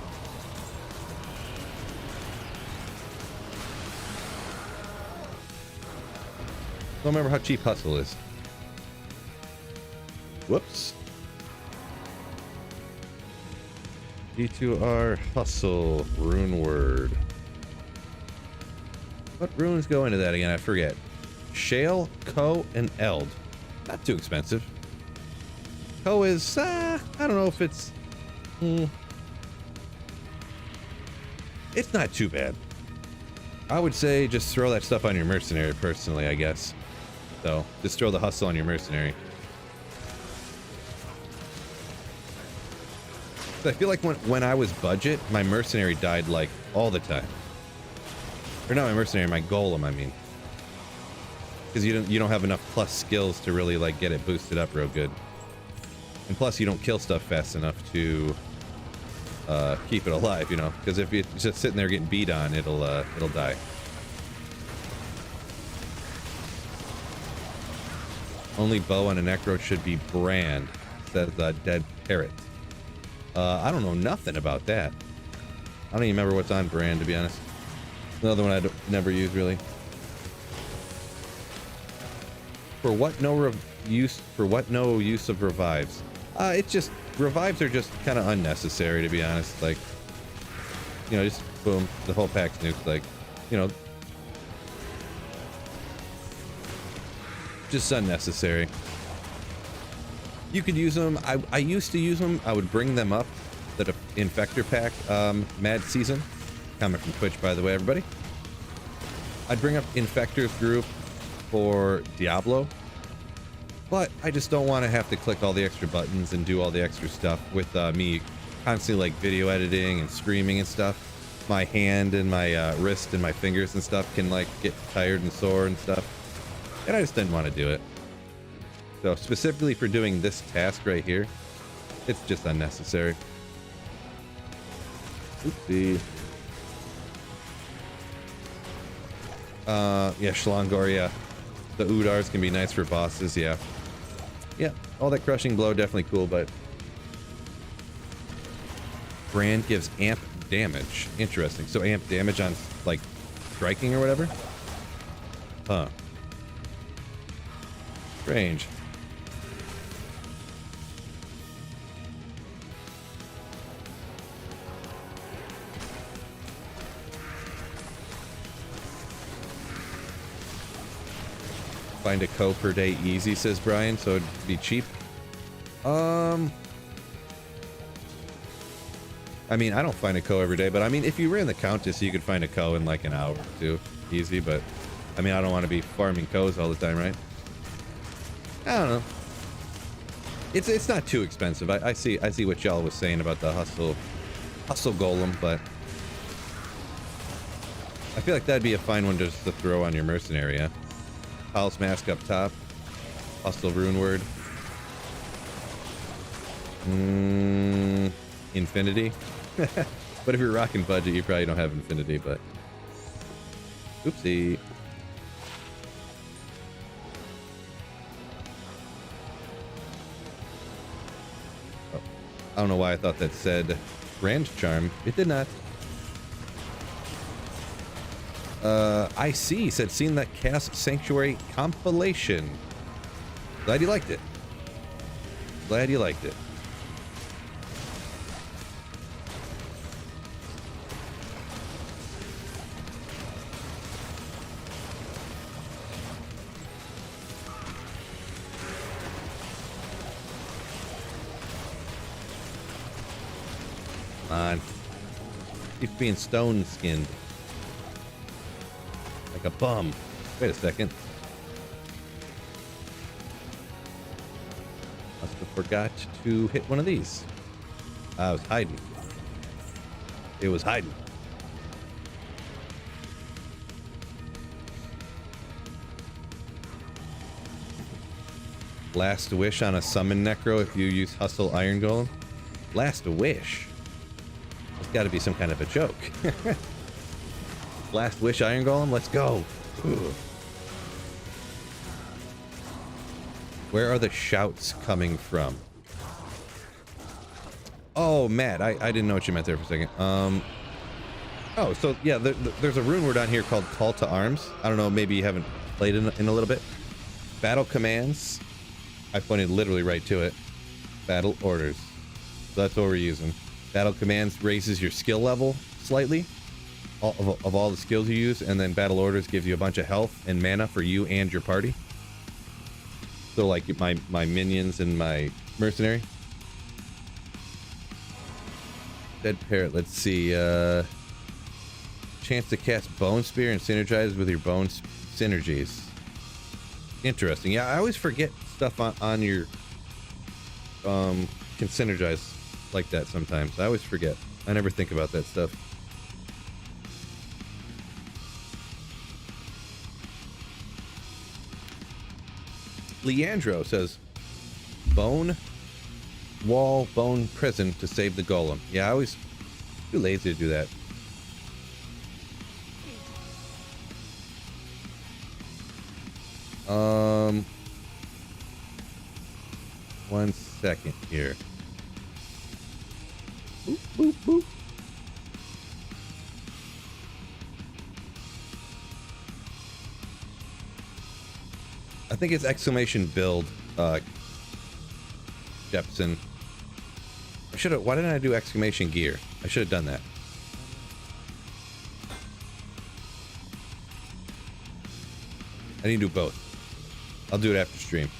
Don't remember how cheap Hustle is. Whoops. D2R Hustle Rune Word. What runes go into that again? I forget. Shale, Ko, and Eld. Not too expensive. Ko is, I don't know if it's... It's not too bad. I would say just throw that stuff on your mercenary, personally, I guess. So, just throw the Hustle on your mercenary. I feel like when I was budget, my mercenary died like all the time. Or not my mercenary, my golem, I mean. Because you don't have enough plus skills to really like get it boosted up real good. And plus you don't kill stuff fast enough to keep it alive, you know. Because if it's just sitting there getting beat on, it'll die. Only bow on a Necro should be brand, says Dead Parrot. I don't know nothing about that. I don't even remember what's on brand, to be honest. Another one I never use, really. For what no use of revives? It's just, revives are just kind of unnecessary, to be honest. Like, you know, just boom, the whole pack's nuked. Like, you know, just unnecessary. You could use them. I used to use them. I would bring them up. That Infector pack, Mad Season. Comment from Twitch, by the way, everybody. I'd bring up Infector's group for Diablo. But I just don't want to have to click all the extra buttons and do all the extra stuff with me constantly like video editing and streaming and stuff. my hand and my wrist and my fingers and stuff can like get tired and sore and stuff. And I just didn't want to do it. So specifically for doing this task right here, it's just unnecessary. Oopsie. Yeah, Shlongor, yeah. The Udars can be nice for bosses, yeah. Yeah, all that crushing blow, definitely cool, but... Brand gives amp damage. Interesting. So amp damage on, like, striking or whatever? Huh. Strange. Find a co per day easy, says Brian, so it'd be cheap. I mean, I don't find a co every day, but I mean, if you ran the Countess, you could find a co in like an hour or two. Easy, but I mean, I don't want to be farming co's all the time, right? I don't know. It's not too expensive. I see what y'all was saying about the hustle golem, but I feel like that'd be a fine one just to throw on your mercenary, yeah? Pulse Mask up top. Hustle Rune Word. Infinity. But if you're rocking budget, you probably don't have Infinity, but... Oopsie. Oh. I don't know why I thought that said Grand Charm. It did not. I see. Said seen that Chaos Sanctuary compilation. Glad you liked it. Glad you liked it. Come on. Keeps being stone skinned. Like a bum. Wait a second. Must have forgot to hit one of these. I was hiding. It was hiding. Last wish on a summon necro if you use Hustle Iron Golem. Last wish? It's got to be some kind of a joke. Last wish Iron Golem, let's go. Ugh. Where are the shouts coming from? Oh, Matt, I didn't know what you meant there for a second. Oh, so yeah, there's a rune word on here called Call to Arms. I don't know, maybe you haven't played in a little bit. Battle Commands. I pointed literally right to it. Battle Orders. So that's what we're using. Battle Commands raises your skill level slightly of all the skills you use, and then Battle Orders gives you a bunch of health and mana for you and your party. So like my minions and my mercenary. Dead Parrot, let's see. Chance to cast Bone Spear and synergize with your bone synergies. Interesting. Yeah, I always forget stuff on your can synergize like that sometimes. I always forget. I never think about that stuff. Leandro says, Bone Wall Bone Prison to save the golem. Yeah, I always too lazy to do that. One second here. Boop, boop, boop. I think it's exclamation build, Jepson. Why didn't I do exclamation gear? I should have done that. I need to do both. I'll do it after stream.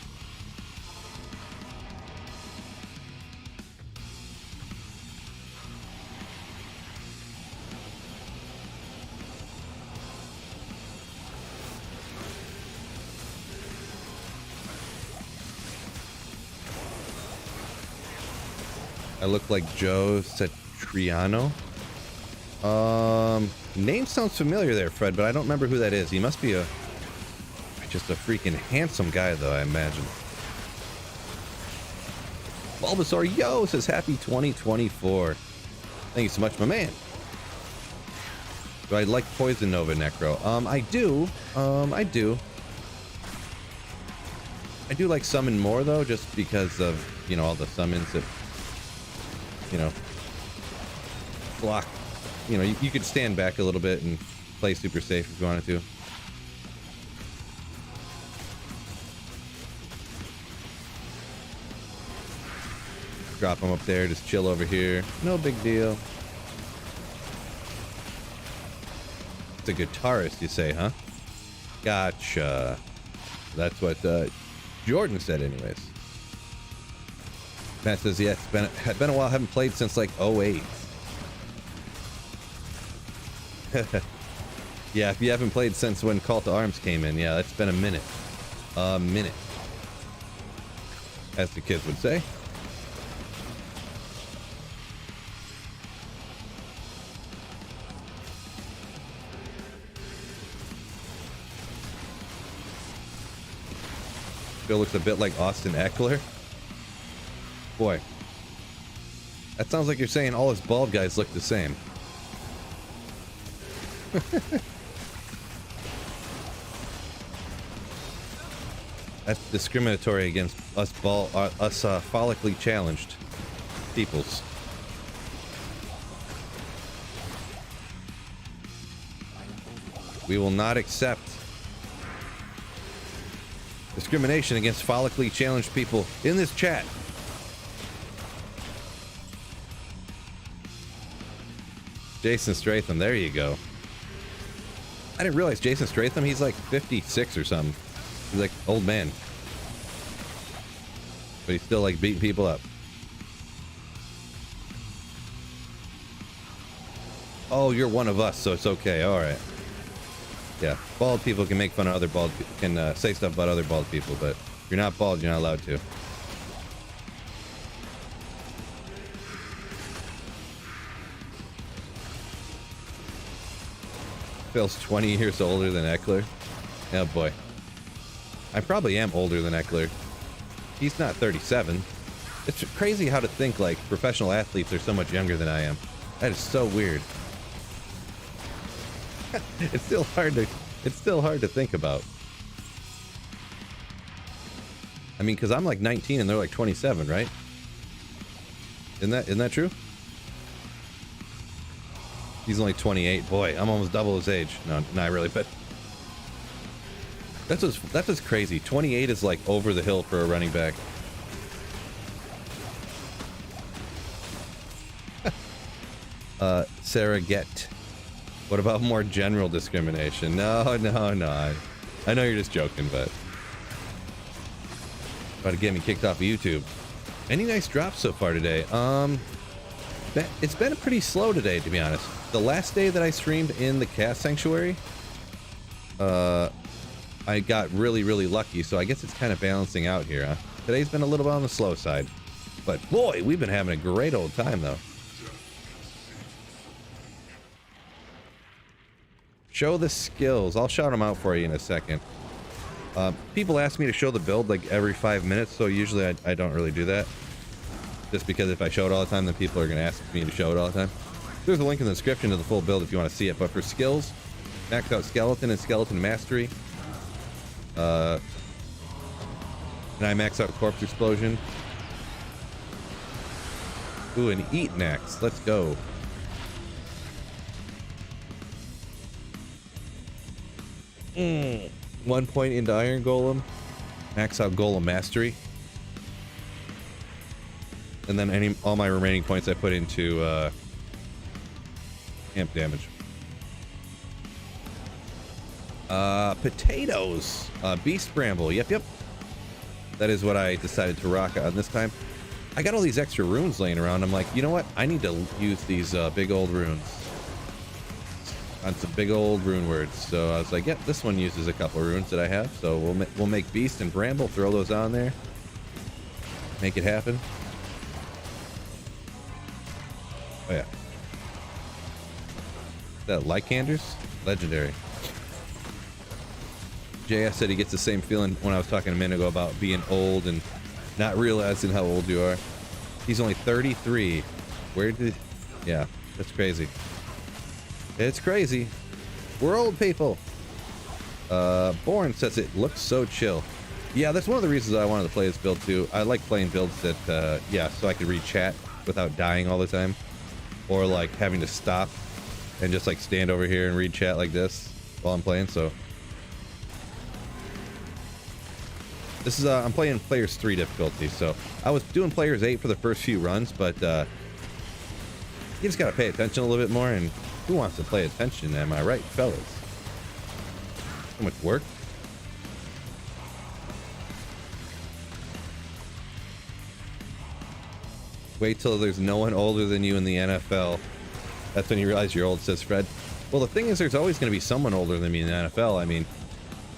I look like Joe Satriano. Name sounds familiar there, Fred, but I don't remember who that is. He must be just a freaking handsome guy, though, I imagine. Bulbasaur, yo, says happy 2024. Thank you so much, my man. Do I like Poison Nova Necro? I do. I do. I do like Summon more, though, just because of, you know, all the summons that, you know, block. You know, you could stand back a little bit and play super safe if you wanted to. Drop them up there, just chill over here. No big deal. It's a guitarist, you say, huh? Gotcha. That's what Jordan said anyways. Matt says, yeah, it's been a while. I haven't played since like 08. Yeah, if you haven't played since when Call to Arms came in, yeah, that's been a minute. A minute. As the kids would say. Bill looks a bit like Austin Eckler. Boy. That sounds like you're saying all his bald guys look the same. That's discriminatory against us follically challenged peoples. We will not accept discrimination against follically challenged people in this chat. Jason Statham, there you go. I didn't realize Jason Statham, he's like 56 or something. He's like old man. But he's still like beating people up. Oh, you're one of us, so it's okay. All right. Yeah, bald people can make fun of other bald people, can say stuff about other bald people, but if you're not bald, you're not allowed to. Phil's 20 years older than Eckler. Oh boy. I probably am older than Eckler. He's not 37. It's crazy how to think like professional athletes are so much younger than I am. That is so weird. It's still hard to think about. I mean, because I'm like 19 and they're like 27, right? Isn't that true? He's only 28. Boy, I'm almost double his age. No, not really, but that's just crazy. 28 is like over the hill for a running back. Sarah Get. What about more general discrimination? No. I know you're just joking, but about to get me kicked off of YouTube. Any nice drops so far today? It's been pretty slow today, to be honest. The last day that I streamed in the Cast Sanctuary, I got really, really lucky, so I guess it's kind of balancing out here, huh? Today's been a little bit on the slow side. But boy, we've been having a great old time, though. Show the skills. I'll shout them out for you in a second. People ask me to show the build like every 5 minutes, so usually I don't really do that. Just because if I show it all the time, then people are going to ask me to show it all the time. There's a link in the description to the full build if you want to see it. But for skills, max out Skeleton and Skeleton Mastery. And I max out Corpse Explosion. Ooh, and Eat next. Let's go. Mm. 1 point into Iron Golem. Max out Golem Mastery. And then all my remaining points I put into amp damage. Potatoes. Beast Bramble. Yep. That is what I decided to rock on this time. I got all these extra runes laying around. I'm like, you know what? I need to use these big old runes on some big old rune words. So I was like, yep, this one uses a couple runes that I have. So we'll make Beast and Bramble. Throw those on there. Make it happen. Oh yeah. That Lycanders? Legendary. JS said he gets the same feeling when I was talking a minute ago about being old and not realizing how old you are. He's only 33. Where did... Yeah, that's crazy. It's crazy. We're old people. Born says it looks so chill. Yeah, that's one of the reasons I wanted to play this build too. I like playing builds that, yeah, so I could read chat without dying all the time. Or like having to stop and just like stand over here and read chat like this while I'm playing, so. This is, I'm playing Players 3 difficulty, so. I was doing Players 8 for the first few runs, but, you just gotta pay attention a little bit more, and who wants to pay attention, am I right, fellas? So much work. Wait till there's no one older than you in the NFL. That's when you realize you're old, says Fred. Well, the thing is, there's always going to be someone older than me in the NFL. I mean,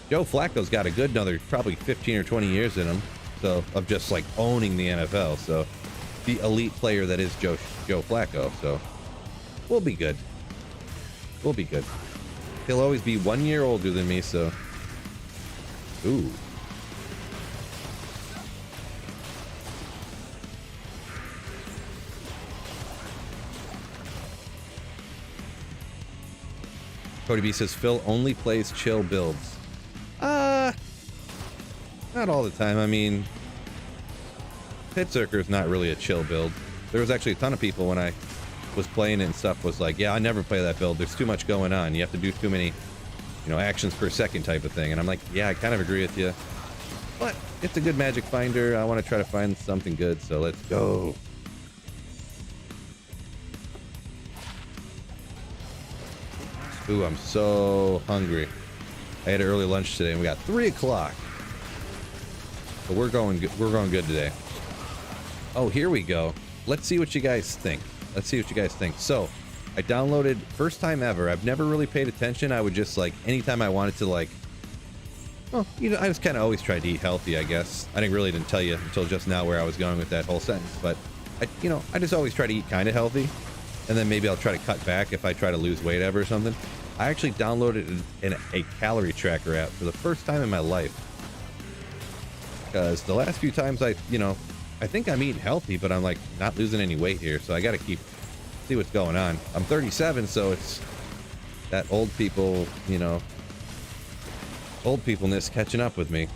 Joe Flacco's got a good another probably 15 or 20 years in him, so of just like owning the NFL. So the elite player that is Joe Flacco. So we'll be good. We'll be good. He'll always be 1 year older than me. So, ooh. Cody B says Phil only plays chill builds. Not all the time. I mean, Pit Circuit is not really a chill build. There was actually a ton of people when I was playing it and stuff was like, yeah, I never play that build. There's too much going on. You have to do too many, you know, actions per second type of thing. And I'm like, yeah, I kind of agree with you. But it's a good magic finder. I want to try to find something good. So let's go. Ooh, I'm so hungry. I had an early lunch today and we got 3 o'clock. So we're going good today. Oh, here we go. Let's see what you guys think. Let's see what you guys think. So I downloaded, first time ever. I've never really paid attention. I would just like, anytime I wanted to like, well, you know, I just kind of always tried to eat healthy, I guess. I didn't tell you until just now where I was going with that whole sentence. But I just always try to eat kind of healthy. And then maybe I'll try to cut back if I try to lose weight ever or something. I actually downloaded a calorie tracker app for the first time in my life. Because the last few times I think I'm eating healthy, but I'm like not losing any weight here. So I got to see what's going on. I'm 37, so it's that old people, old peopleness catching up with me.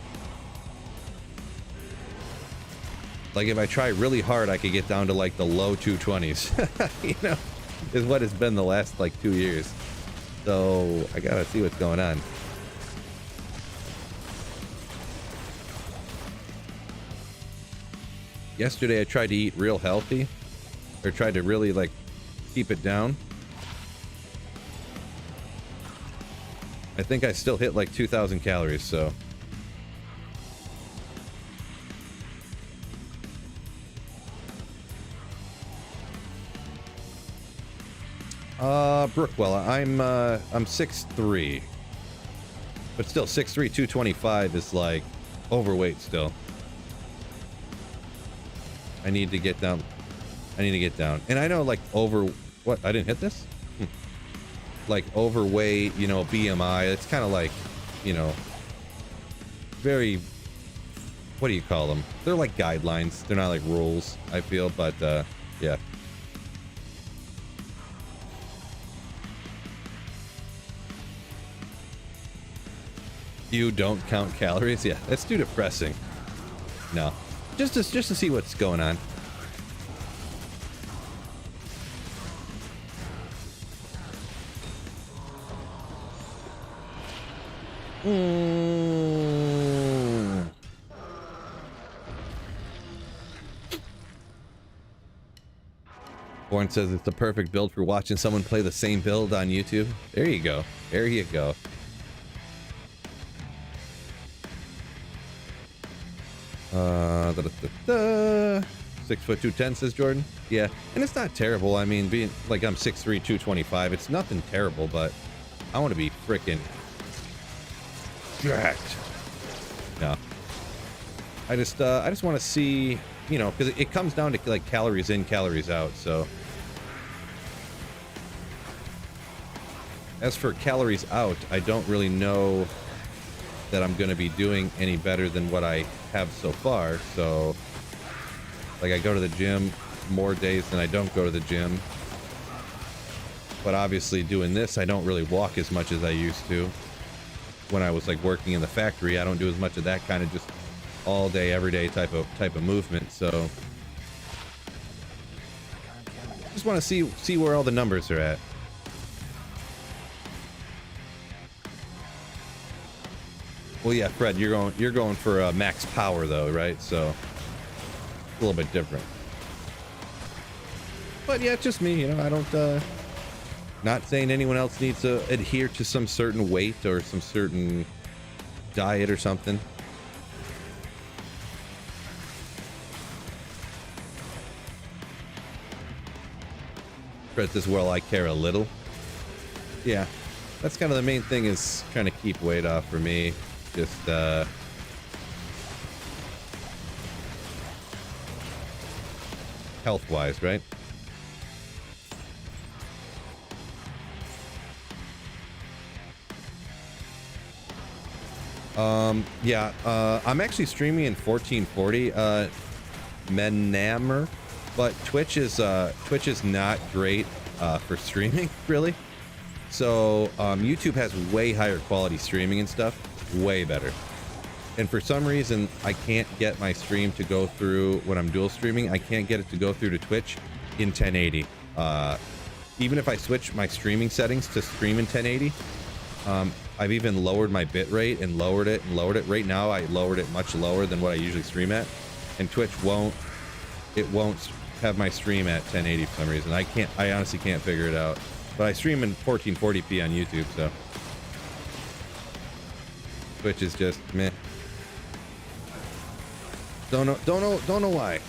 Like if I try really hard, I could get down to like the low 220s, is what it's been the last like 2 years. So I gotta see what's going on. Yesterday I tried to eat real healthy, or tried to really like keep it down. I think I still hit like 2,000 calories, so. Brookwell, I'm 6'3", but still 6'3", 225 is like overweight still. I need to get down. And I know like what? I didn't hit this? Like overweight, BMI. It's kind of like, very, what do you call them? They're like guidelines. They're not like rules, I feel, but yeah. You don't count calories? Yeah, that's too depressing. No, just to see what's going on. Born says it's the perfect build for watching someone play the same build on YouTube. There you go. There you go. Da, da, da, da. 6'2", says Jordan. Yeah, and it's not terrible. I mean, being like I'm 6'3", 225, it's nothing terrible, but I want to be freaking jacked. No, I just want to see, because it comes down to like calories in, calories out. So As for calories out, I don't really know that I'm going to be doing any better than what I have so far. So, like, I go to the gym more days than I don't go to the gym. But obviously doing this, I don't really walk as much as I used to. When I was like working in the factory, I don't do as much of that kind of just all day, every day type of movement. So just want to see where all the numbers are at. Well, yeah, Fred, you're going for max power though, right? So a little bit different. But yeah, it's just me, you know. I don't. Not saying anyone else needs to adhere to some certain weight or some certain diet or something. Fred says, well, I care a little. Yeah, that's kind of the main thing, is trying to keep weight off for me. Just health-wise, right? Yeah, I'm actually streaming in 1440 Menammer, but Twitch is not great for streaming, really. So YouTube has way higher quality streaming and stuff, way better. And for some reason, I can't get my stream to go through when I'm dual streaming. I can't get it to go through to Twitch in 1080. Even if I switch my streaming settings to stream in 1080. I've even lowered my bit rate and lowered it. Right now, I lowered it much lower than what I usually stream at, and Twitch won't have my stream at 1080 for some reason. I honestly can't figure it out. But I stream in 1440p on YouTube, so Twitch is just meh. Don't know why.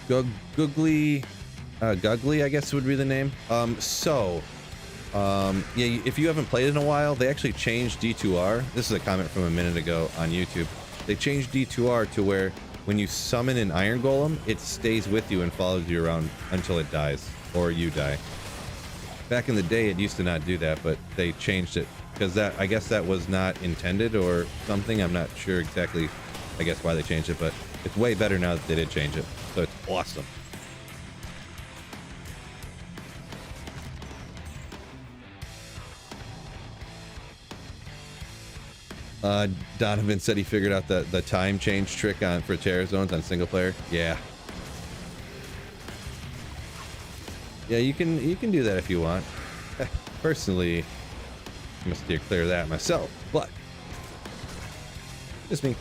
Guggly, I guess would be the name. Yeah, if you haven't played it in a while, they actually changed D2R. This is a comment from a minute ago on YouTube. They changed D2R to where when you summon an Iron Golem, it stays with you and follows you around until it dies, or you die. Back in the day, it used to not do that, but they changed it because I guess that was not intended or something. I'm not sure exactly, I guess, why they changed it, but it's way better now that they did change it. So it's awesome. Donovan said he figured out the time change trick for Terror Zones on single player. Yeah. Yeah, you can do that if you want. Personally, I must steer clear of that myself, but just me.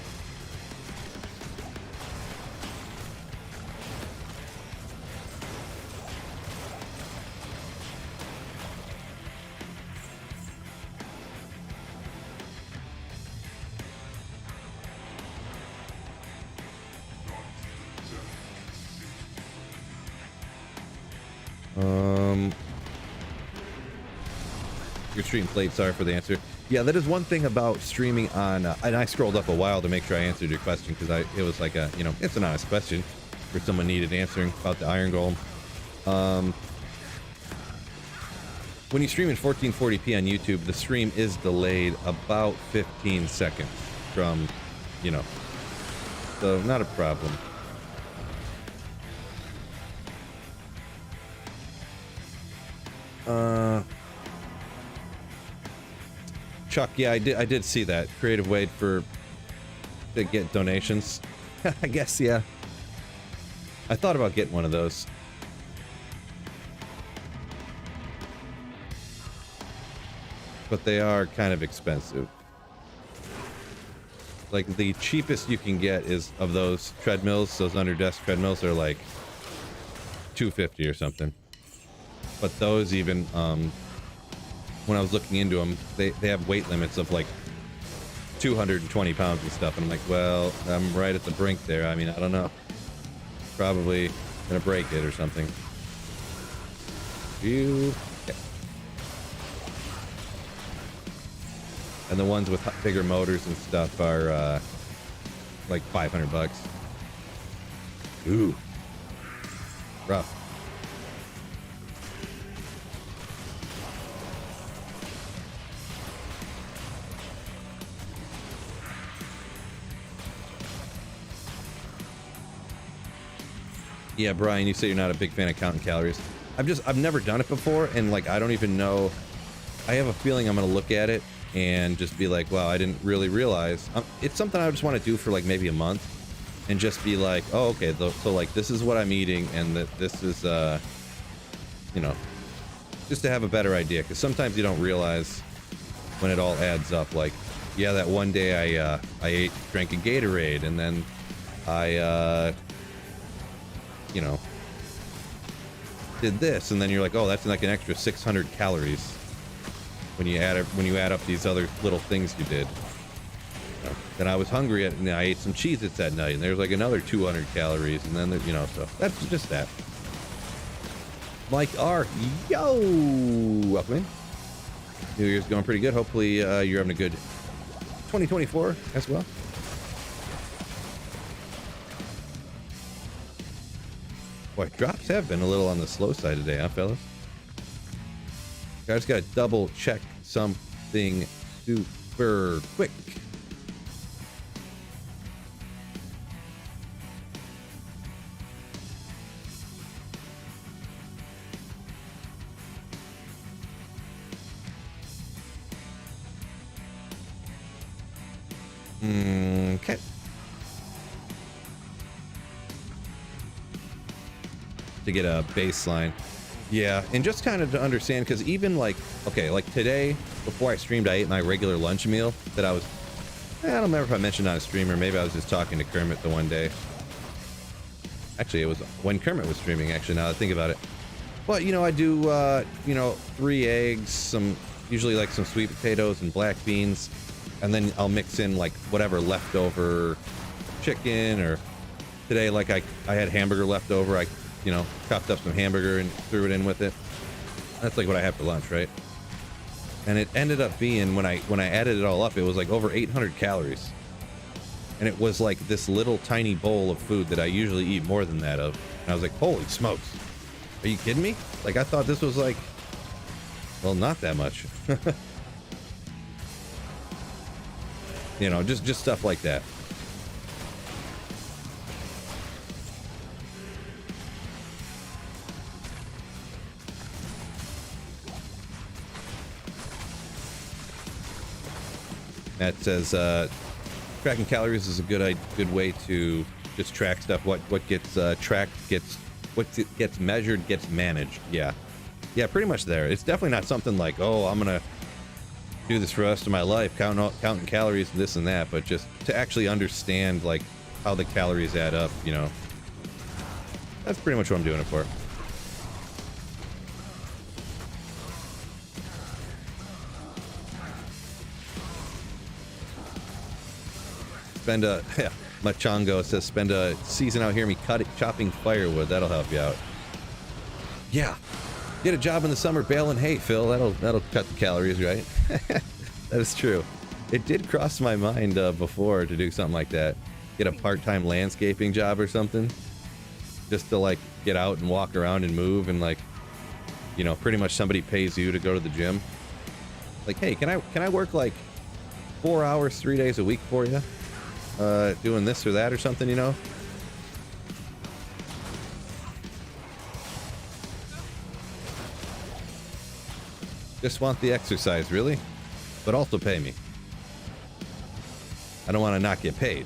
Your stream plate, sorry for the answer. Yeah, that is one thing about streaming on, and I scrolled up a while to make sure I answered your question, because it was like a, it's an honest question for someone needed answering about the Iron Golem. When you stream in 1440p on YouTube, the stream is delayed about 15 seconds from, so not a problem. Chuck, yeah, I did see that. Creative way to get donations. I guess, yeah. I thought about getting one of those. But they are kind of expensive. Like, the cheapest you can get is of those treadmills, those under-desk treadmills, are like $250 or something. But those even, when I was looking into them, they have weight limits of like 220 pounds and stuff. And I'm like, well, I'm right at the brink there. I mean, I don't know. Probably gonna break it or something. Okay. And the ones with bigger motors and stuff are like 500 bucks. Ooh. Rough. Yeah, Brian, you say you're not a big fan of counting calories. I've never done it before, and like I don't even know. I have a feeling I'm gonna look at it and just be like, wow, I didn't really realize. It's something I just want to do for like maybe a month, and just be like, oh, okay, so like this is what I'm eating, and that this is, you know, just to have a better idea, because sometimes you don't realize when it all adds up. Like, yeah, that one day I drank a Gatorade, and then I you know, did this, and then you're like, oh, that's like an extra 600 calories when you add up these other little things you did. Then I was hungry and I ate some Cheez-Its that night, and there's like another 200 calories, and then you know, so that's just that. Mike R, yo, welcome in. New Year's going pretty good. Hopefully you're having a good 2024 as well. Boy, drops have been a little on the slow side today, huh, fellas? I just gotta double check something super quick. Okay. To get a baseline. Yeah, and just kind of to understand, because even like, okay, like today, before I streamed, I ate my regular lunch meal that I don't remember if I mentioned on a stream, or maybe I was just talking to Kermit the one day. Actually, it was when Kermit was streaming, actually, now that I think about it. But, you know, I do, you know, 3 eggs, usually like some sweet potatoes and black beans, and then I'll mix in like whatever leftover chicken, or today, like I had hamburger left over, you know, chopped up some hamburger and threw it in with it. That's like what I have for lunch, right? And it ended up being, when I added it all up, it was like over 800 calories. And it was like this little tiny bowl of food that I usually eat more than that of. And I was like, holy smokes. Are you kidding me? Like, I thought this was like, well, not that much. You know, just stuff like that. Matt says, tracking calories is a good way to just track stuff. What gets tracked what gets measured gets managed. Yeah, pretty much there. It's definitely not something like, oh, I'm gonna do this for the rest of my life, counting calories and this and that, but just to actually understand like how the calories add up. You know, that's pretty much what I'm doing it for. Machongo says, spend a season out here me chopping firewood. That'll help you out. Yeah, get a job in the summer baling hay, Phil. That'll cut the calories, right? That is true. It did cross my mind before to do something like that. Get a part-time landscaping job or something, just to like get out and walk around and move, and like, you know, pretty much somebody pays you to go to the gym. Like, hey, can I work like 4 hours 3 days a week for you? Doing this or that or something, you know? Just want the exercise, really? But also pay me. I don't want to not get paid.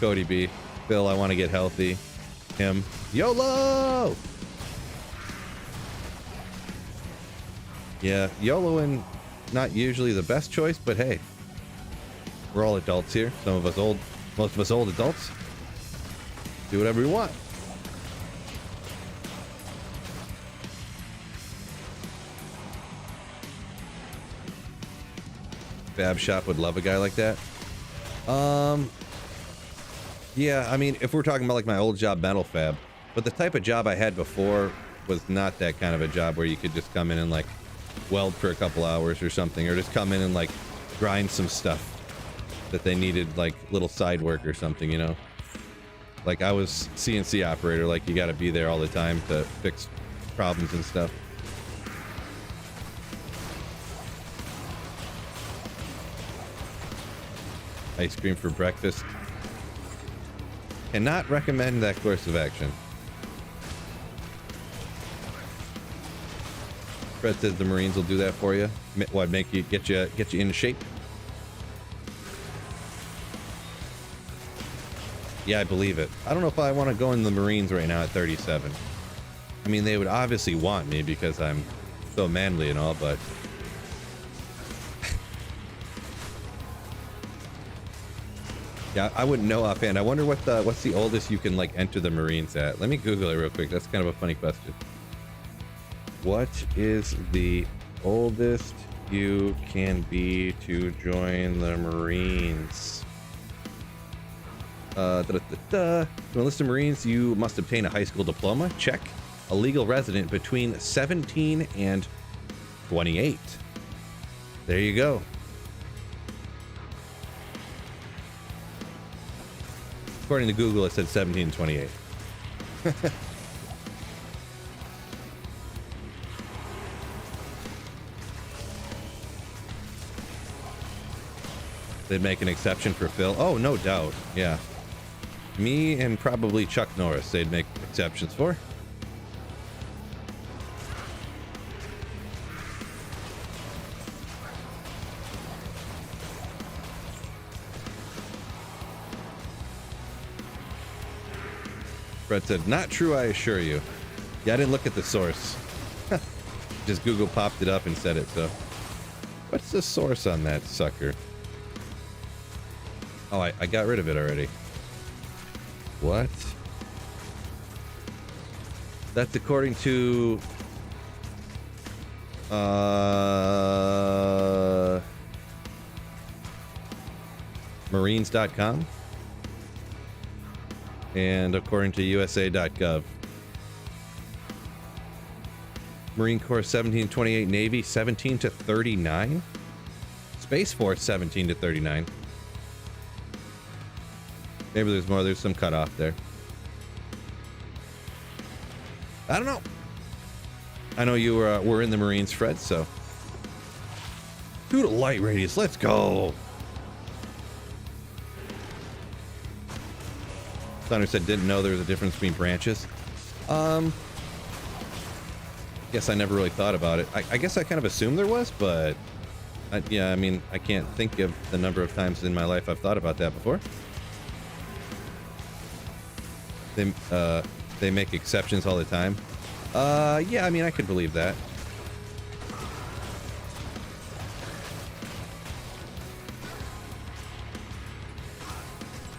Cody B. Phil, I want to get healthy. Him. YOLO! Yeah, YOLOing, not usually the best choice, but hey, we're all adults here. Some of us old, most of us old adults. Do whatever we want. fab shop would love a guy like that. Yeah, I mean, if we're talking about like my old job, metal fab, but the type of job I had before was not that kind of a job where you could just come in and like weld for a couple hours or something, or just come in and like grind some stuff that they needed, like little side work or something, you know? Like I was CNC operator, like you got to be there all the time to fix problems and stuff. Ice cream for breakfast. Cannot recommend that course of action. Fred says the Marines will do that for you. What, make you get you in shape? Yeah, I believe it. I don't know if I want to go in the Marines right now at 37. I mean, they would obviously want me because I'm so manly and all, but yeah, I wouldn't know offhand. I wonder what's the oldest you can like enter the Marines at. Let me Google it real quick. That's kind of a funny question. What is the oldest you can be to join the Marines? To enlist the Marines, you must obtain a high school diploma. Check. A legal resident between 17 and 28. There you go. According to Google, it said 17 and 28. They'd make an exception for Phil. Oh, no doubt. Yeah. Me and probably Chuck Norris, they'd make exceptions for. Fred said, not true, I assure you. Yeah, I didn't look at the source. Just Google popped it up and said it, so. What's the source on that sucker? Oh, I got rid of it already. What? That's according to... Marines.com. And according to USA.gov. Marine Corps 17 to 28, Navy 17 to 39, Space Force 17 to 39. Maybe there's more. There's some cutoff there. I don't know. I know you were in the Marines, Fred. So, do the light radius. Let's go. Thunder said didn't know there was a difference between branches. Guess I never really thought about it. I guess I kind of assumed there was, but yeah, I mean, I can't think of the number of times in my life I've thought about that before. They make exceptions all the time. Yeah, I mean, I could believe that.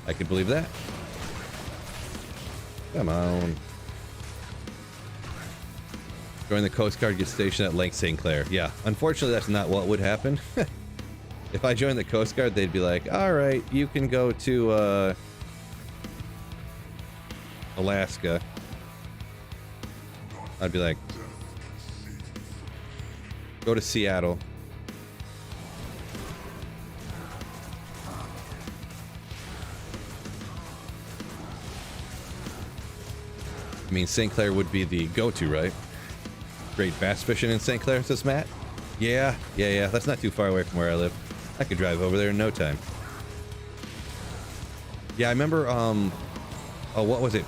I could believe that. Come on. Join the Coast Guard, get stationed at Lake St. Clair. Yeah, unfortunately, that's not what would happen. If I joined the Coast Guard, they'd be like, all right, you can go to Alaska. I'd be like, go to Seattle. I mean, St. Clair would be the go-to, right? Great bass fishing in St. Clair, says Matt. Yeah. That's not too far away from where I live. I could drive over there in no time. Yeah, I remember. Oh, what was it?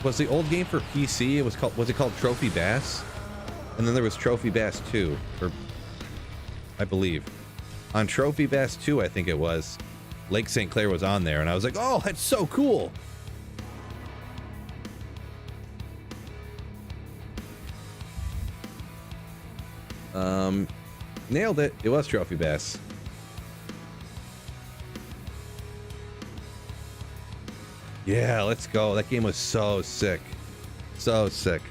Was the old game for PC? Was it called Trophy Bass? And then there was Trophy Bass 2, or I believe on Trophy Bass 2, I think it was. Lake St. Clair was on there, and I was like, oh, that's so cool. Nailed it. It was Trophy Bass. Yeah, let's go. That game was so sick. So sick.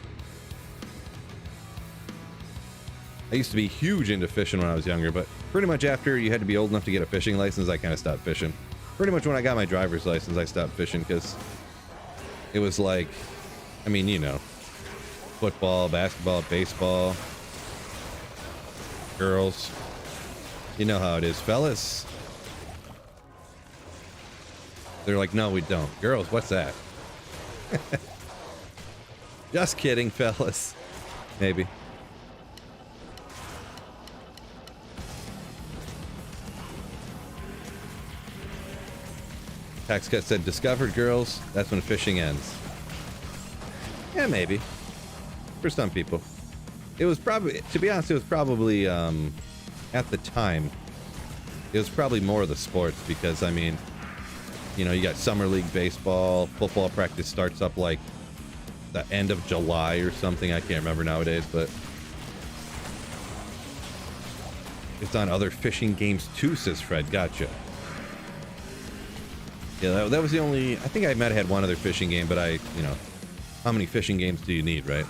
I used to be huge into fishing when I was younger, but Pretty much after you had to be old enough to get a fishing license, I kind of stopped fishing. Pretty much when I got my driver's license, I stopped fishing because it was like, I mean, you know, football, basketball, baseball, girls. You know how it is, fellas. They're like, no, we don't. Girls, what's that? Just kidding, fellas. Maybe. Tax Cut said, discovered girls, that's when fishing ends. Yeah, maybe. For some people. It was probably, to be honest, it was probably, at the time, it was probably more of the sports because, I mean, you know, you got summer league baseball, football practice starts up like the end of July or something. I can't remember nowadays, but it's on other fishing games too, says Fred. Gotcha. Yeah, that was the only, I think I might have had one other fishing game, but you know, how many fishing games do you need, right?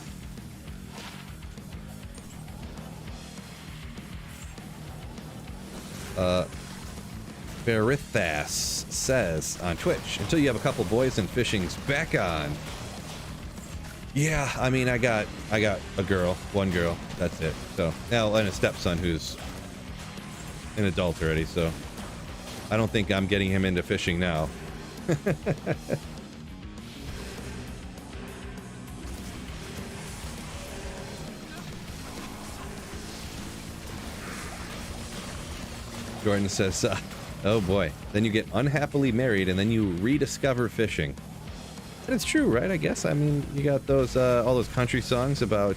Berithas says on Twitch, until you have a couple boys and fishing's back on. Yeah, I mean, I got a girl, one girl, that's it. So now, and a stepson who's an adult already, so I don't think I'm getting him into fishing now. Jordan says, oh boy, then you get unhappily married and then you rediscover fishing. And it's true, right? I guess. I mean, you got those all those country songs about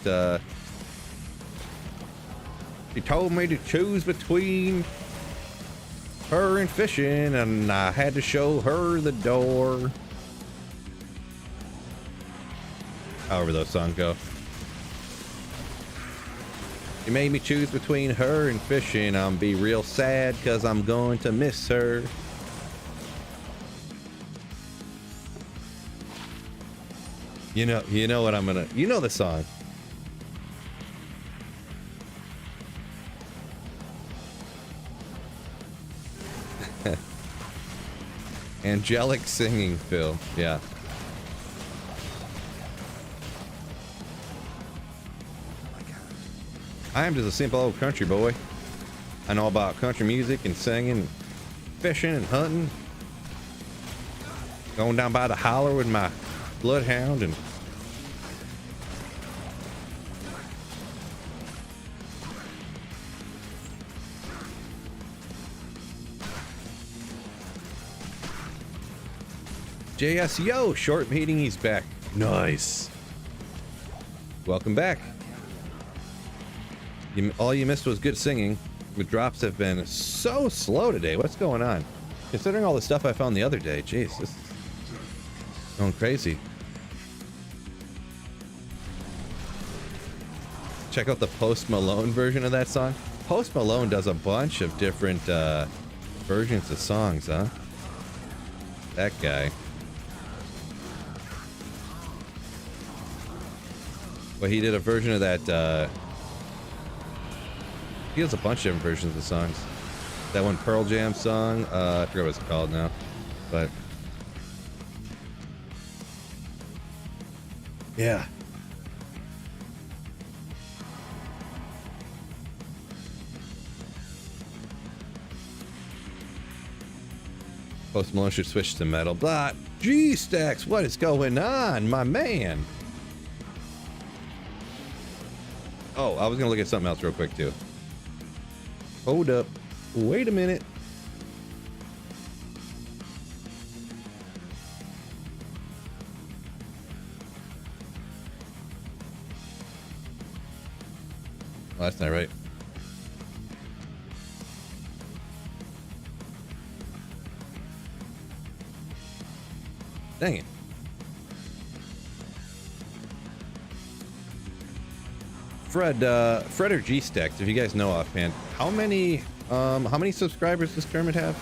she told me to choose between her and fishing, and I had to show her the door. However those songs go. You made me choose between her and fishing. I'm be real sad because I'm going to miss her. You know what I'm gonna, you know the song. Angelic singing, Phil. Yeah. I am just a simple old country boy. I know about country music and singing, fishing and hunting. Going down by the holler with my bloodhound and JSO short meeting, he's back. Nice. Welcome back. All you missed was good singing. The drops have been so slow today. What's going on? Considering all the stuff I found the other day, jeez, this is going crazy. Check out the Post Malone version of that song. Post Malone does a bunch of different versions of songs, huh? That guy. Well, he did a version of that, he has a bunch of different versions of songs. That one Pearl Jam song, I forget what it's called now, but yeah. Post Malone should switch to metal. Blah. G-Stacks, what is going on, my man? Oh, I was gonna look at something else real quick too. Hold up. Wait a minute. Oh, that's not right. Dang it. Fred or G-Stacks, if you guys know offhand, how many subscribers does Kermit have?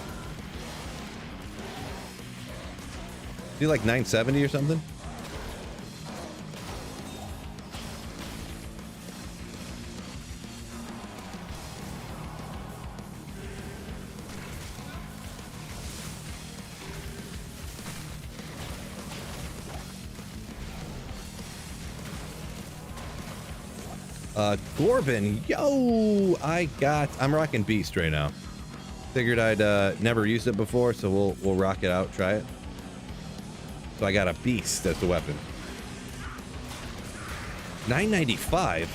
Is he like 970 or something? Gorbin, yo, I'm rocking Beast right now. Figured I'd never used it before, so we'll rock it out, try it. So I got a Beast as the weapon. 995?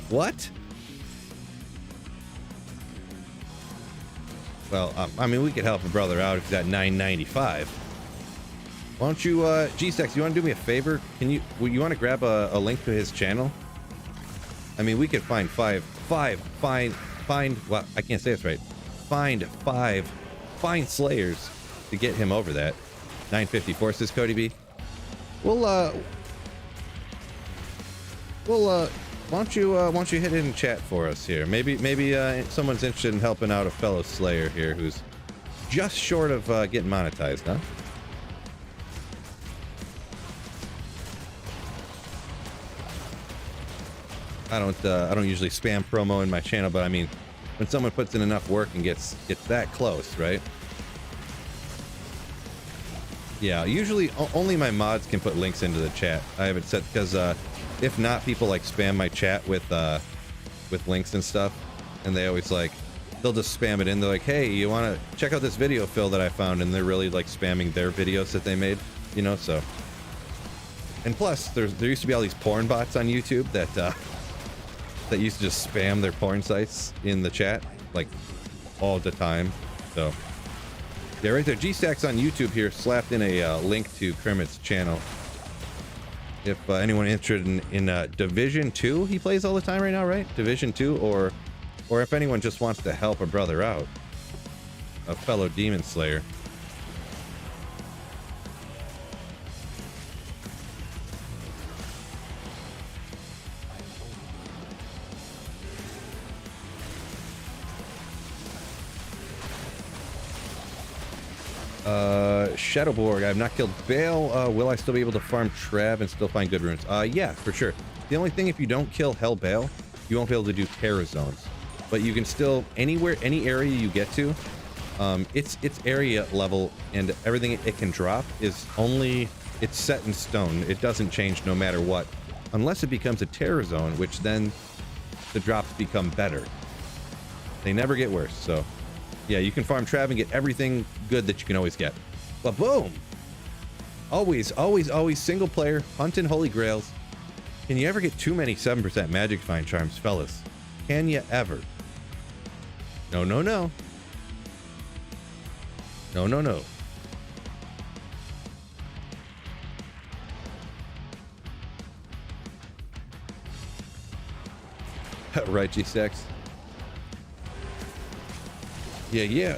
What? Well, I mean, we could help a brother out if he's at 995. Why don't you, G-Sex, you want to do me a favor? You want to grab a link to his channel? I mean, we could find find, well, I can't say this right. Find Slayers to get him over that. 954 says Cody B. Why don't you hit it in chat for us here? Maybe someone's interested in helping out a fellow Slayer here who's just short of getting monetized, huh? I don't usually spam promo in my channel, but I mean, when someone puts in enough work and gets that close, right? Yeah, usually only my mods can put links into the chat. I have it set because if not, people like spam my chat with links and stuff, and they always they'll just spam it in. They're like, hey, you want to check out this video, Phil, that I found, and they're really like spamming their videos that they made, you know. So, and plus, there used to be all these porn bots on YouTube that used to just spam their porn sites in the chat like all the time. So yeah, right there, G-Stacks on YouTube here slapped in a link to Kermit's channel. If anyone interested in Division 2, he plays all the time right now, right? Division 2, or if anyone just wants to help a brother out, a fellow Demon Slayer. Shadowborg, I have not killed Bale. Will I still be able to farm Trav and still find good runes? Yeah, for sure. The only thing, if you don't kill Hell Bale, you won't be able to do Terra Zones. But you can still, any area you get to, its area level and everything it can drop is it's set in stone. It doesn't change no matter what. Unless it becomes a Terra Zone, which then the drops become better. They never get worse, so... yeah, you can farm Trav and get everything good that you can always get. But boom! Always single player, hunting holy grails. Can you ever get too many 7% magic find charms, fellas? Can you ever? No, no, no. No, no, no. Right, G6. Yeah, yeah.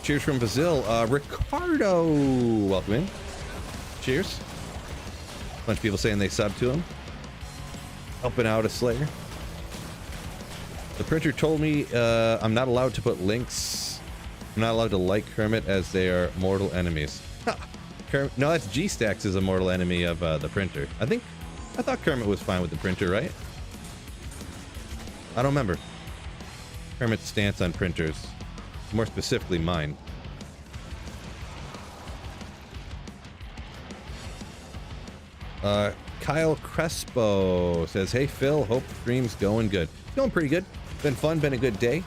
Cheers from Brazil. Ricardo, welcome in. Cheers. Bunch of people saying they sub to him. Helping out a Slayer. The printer told me I'm not allowed to put links. I'm not allowed to like Kermit as they are mortal enemies. Kermit, no, that's G-Stacks is a mortal enemy of the printer. I thought Kermit was fine with the printer, right? I don't remember Kermit's stance on printers, more specifically mine. Kyle Crespo says, hey Phil, hope stream's going good. Going pretty good. Been fun, been a good day.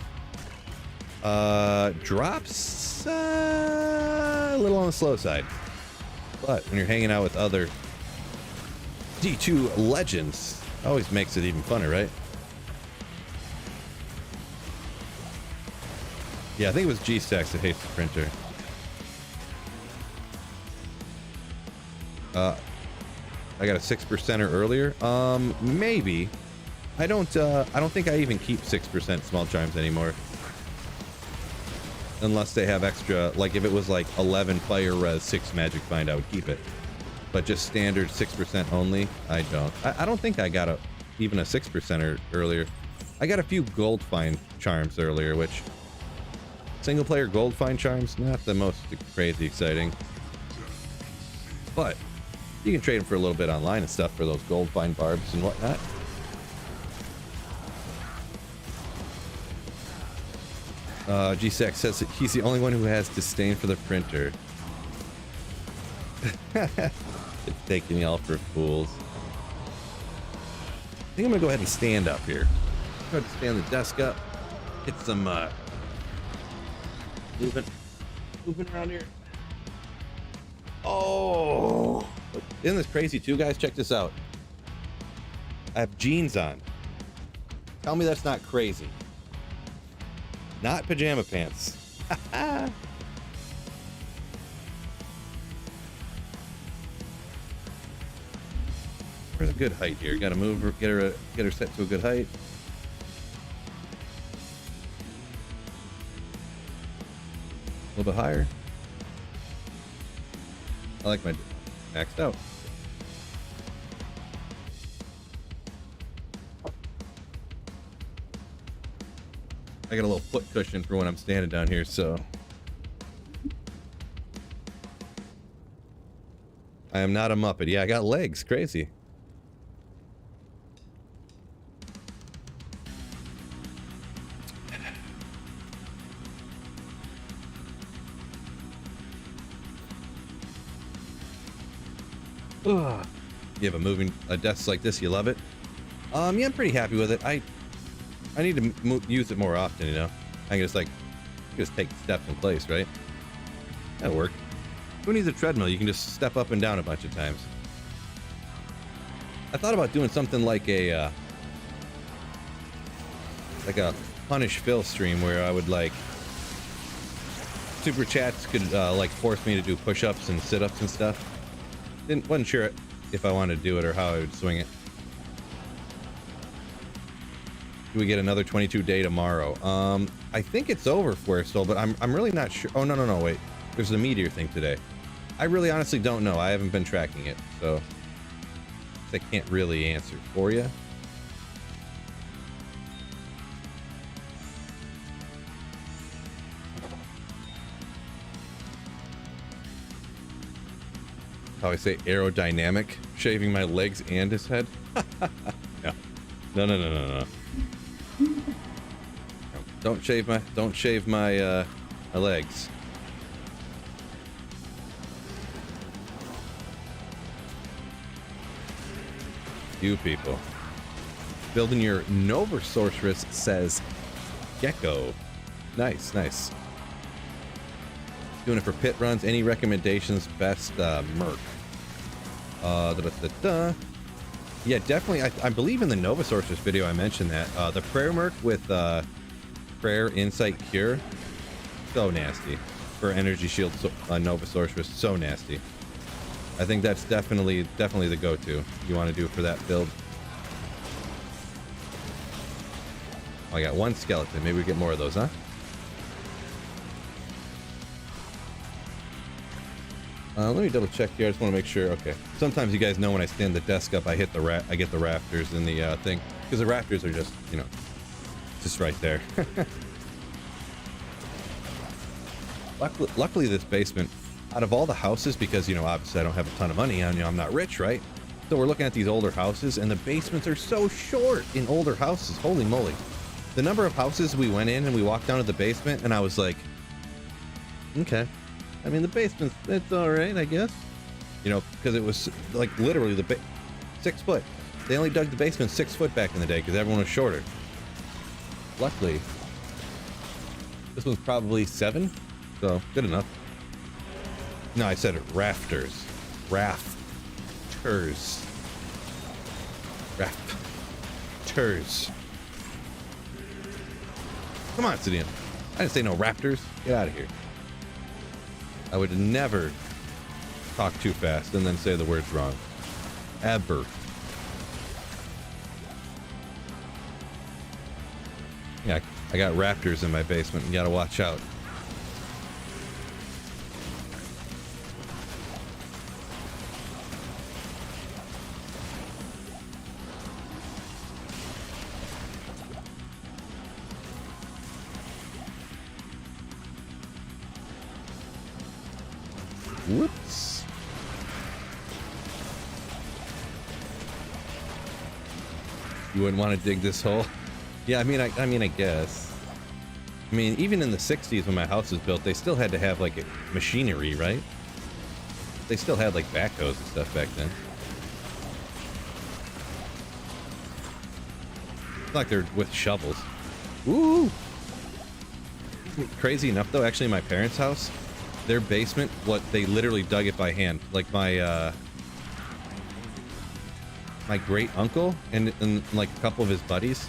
Drops a little on the slow side, but when you're hanging out with other D2 legends, always makes it even funner, right? Yeah, I think it was G-Stacks that hates the printer. I got a 6%er earlier. Maybe. I don't think I even keep 6% small charms anymore. Unless they have extra, like if it was like 11 fire res, 6 magic find, I would keep it. But just standard 6% only, I don't. I don't think I got even a 6%er earlier. I got a few gold find charms earlier, which single player gold find charms, not the most crazy exciting. But you can trade them for a little bit online and stuff for those gold find barbs and whatnot. G-Sex says that he's the only one who has disdain for the printer. It's taking y'all for fools. think I'm gonna go ahead and stand up here. Go ahead and stand the desk up. Get some moving around here. Oh, isn't this crazy too, guys? Check this out. I have jeans on. Tell me that's not crazy. Not pajama pants. Where's a good height here? Gotta move her, get her set to a good height. A little bit higher. I like my maxed out. I got a little foot cushion for when I'm standing down here, so I am not a Muppet. Yeah, I got legs. Crazy. Ugh. You have a desk like this, you love it? Yeah, I'm pretty happy with it. I need to use it more often, you know? I can just take steps in place, right? That'll work. Who needs a treadmill? You can just step up and down a bunch of times. I thought about doing something like a Punish Phil stream where I would super chats could force me to do push-ups and sit-ups and stuff. Wasn't sure if I wanted to do it or how I would swing it. Do we get another 22 day tomorrow? I think it's over for us still, but I'm really not sure. Oh, no, wait. There's a meteor thing today. I really honestly don't know. I haven't been tracking it, so I can't really answer for you. How I say aerodynamic, shaving my legs and his head. No. Don't shave my legs. You people. Building your Nova Sorceress, says Gecko. Nice. Doing it for pit runs. Any recommendations? Best Merc. Yeah, definitely. I believe in the Nova Sorceress video I mentioned that. The Prayer Merc with Prayer, Insight, Cure. So nasty. For Energy Shield, Nova Sorceress. So nasty. I think that's definitely the go-to you want to do for that build. Oh, I got one skeleton. Maybe we get more of those, huh? Let me double check here. I just want to make sure. Okay. Sometimes you guys know when I stand the desk up, I get the rafters in the thing, because the rafters are just, just right there. Luckily, this basement, out of all the houses, because obviously I don't have a ton of money, and I'm not rich, right? So we're looking at these older houses, and the basements are so short in older houses. Holy moly! The number of houses we went in and we walked down to the basement, and I was like, okay. I mean, the basement's, it's all right, I guess. Because it was literally 6 foot. They only dug the basement 6 foot back in the day because everyone was shorter. Luckily, this one's probably 7, so good enough. No, I said rafters. Rafters. Come on, Sidian. I didn't say no raptors. Get out of here. I would never talk too fast and then say the words wrong. Ever. Yeah, I got raptors in my basement. You gotta watch out. Whoops. You wouldn't want to dig this hole? Yeah, I mean, I guess. I mean, even in the 60s when my house was built, they still had to have machinery, right? They still had backhoes and stuff back then. It's like they're with shovels. Ooh. Crazy enough, though, actually, my parents' house, their basement, they literally dug it by hand. Like my great uncle and like a couple of his buddies,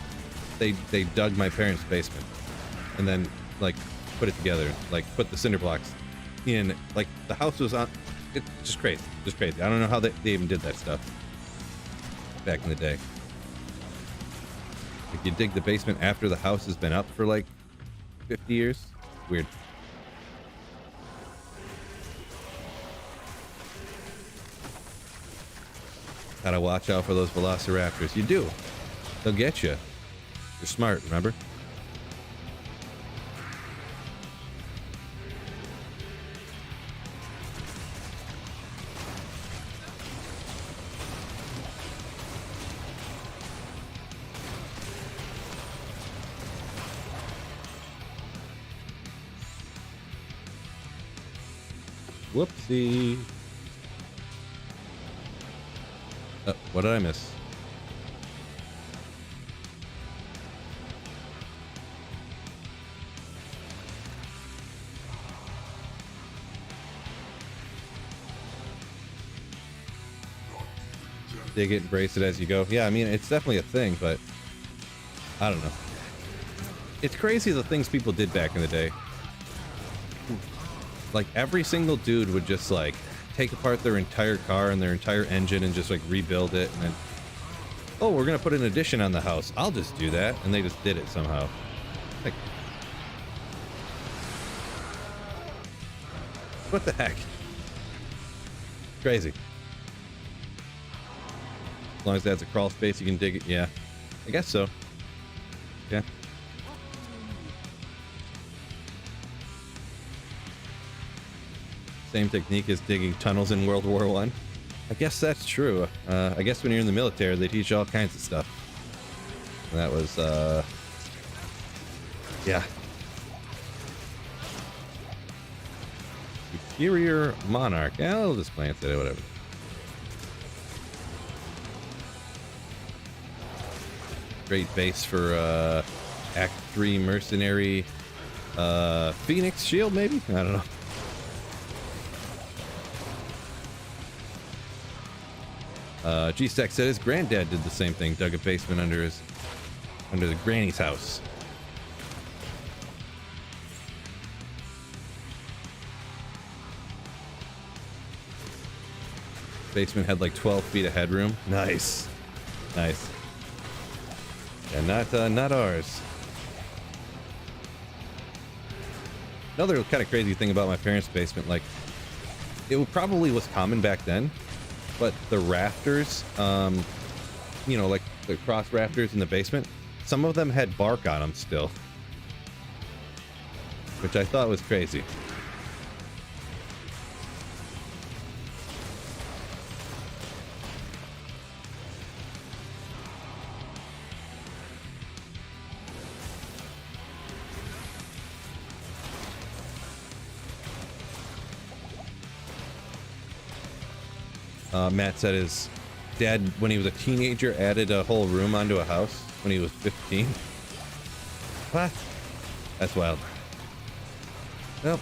they dug my parents' basement, and then like put it together, like put the cinder blocks in. Like the house was on. It's just crazy, just crazy. I don't know how they even did that stuff back in the day. Like you dig the basement after the house has been up for like 50 years. Weird. Gotta watch out for those velociraptors. You do. They'll get you. You're smart, remember? Whoopsie. What did I miss? Dig it, embrace it as you go. Yeah, I mean, it's definitely a thing, but I don't know. It's crazy the things people did back in the day. Like, every single dude would just, like, take apart their entire car and their entire engine and just, like, rebuild it, and then, oh, we're gonna put an addition on the house. I'll just do that. And they just did it somehow. Like, what the heck? Crazy. As long as that's a crawl space, you can dig it. Yeah, I guess so. Yeah. Same technique as digging tunnels in World War I. I guess that's true. I guess when you're in the military, they teach you all kinds of stuff. And that was, yeah. Superior Monarch. Yeah, I'll just glance at it, whatever. Great base for, Act 3 Mercenary, Phoenix Shield, maybe? I don't know. G-Stack said his granddad did the same thing, dug a basement under the granny's house. Basement had like 12 feet of headroom. Nice. Nice. Yeah, not ours. Another kind of crazy thing about my parents' basement, like, it probably was common back then, but the rafters, you know, like the cross rafters in the basement, some of them had bark on them still, which I thought was crazy. Matt said his dad, when he was a teenager, added a whole room onto a house when he was 15. What? That's wild. Well,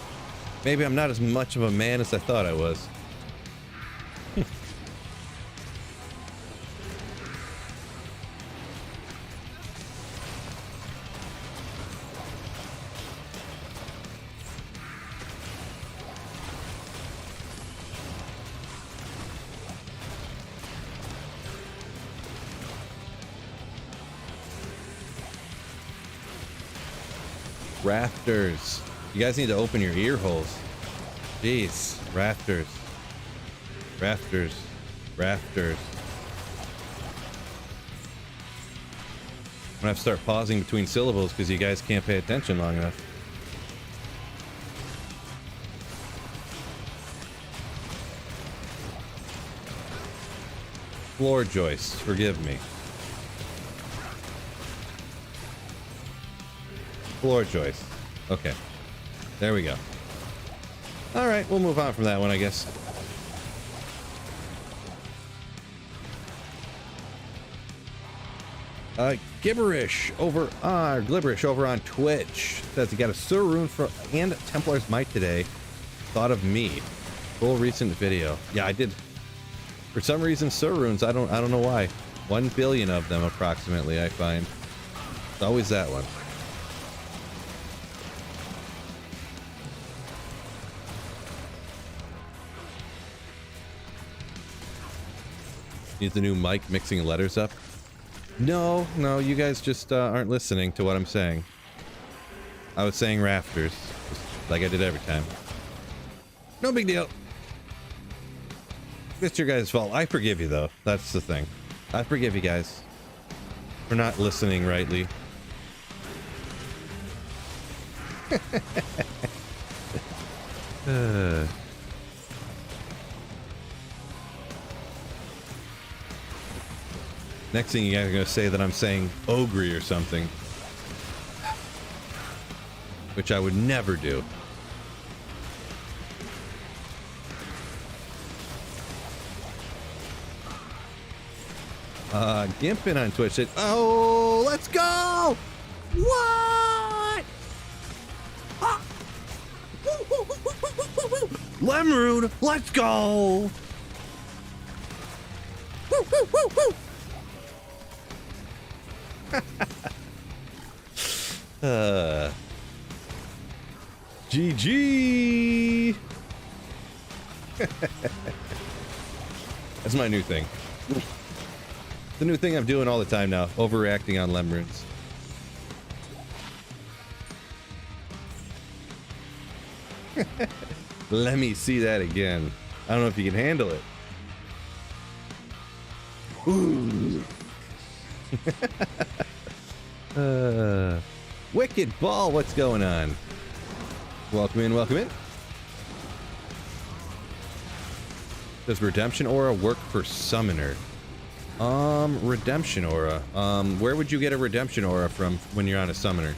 maybe I'm not as much of a man as I thought I was. Rafters. You guys need to open your ear holes. Jeez. Rafters. Rafters. Rafters. I'm gonna have to start pausing between syllables because you guys can't pay attention long enough. Floor joists. Forgive me. Floor joist. Okay. There we go. Alright, we'll move on from that one, I guess. Gibberish over on Twitch says he got a Sur Rune for and Templar's Might today. Thought of me. Full recent video. Yeah, I did. For some reason, Sur Runes, I don't know why. 1 billion of them approximately, I find. It's always that one. Needs a new mic mixing letters up. No, you guys just aren't listening to what I'm saying. I was saying rafters, just like I did every time. No big deal. It's your guys' fault. I forgive you, though. That's the thing. I forgive you guys for not listening rightly. Next thing you guys are going to say that I'm saying ogre or something. Which I would never do. Gimpin on Twitch said, oh, let's go! What? Ah! Lemrude, let's go! Woo, woo, woo, woo. GG. That's my new thing. The new thing I'm doing all the time now. Overreacting on Lemrunes. Let me see that again. I don't know if you can handle it. Ooh. Wicked Ball, what's going on? Welcome in, welcome in. Does Redemption Aura work for Summoner? Redemption Aura. Where would you get a Redemption Aura from when you're on a Summoner?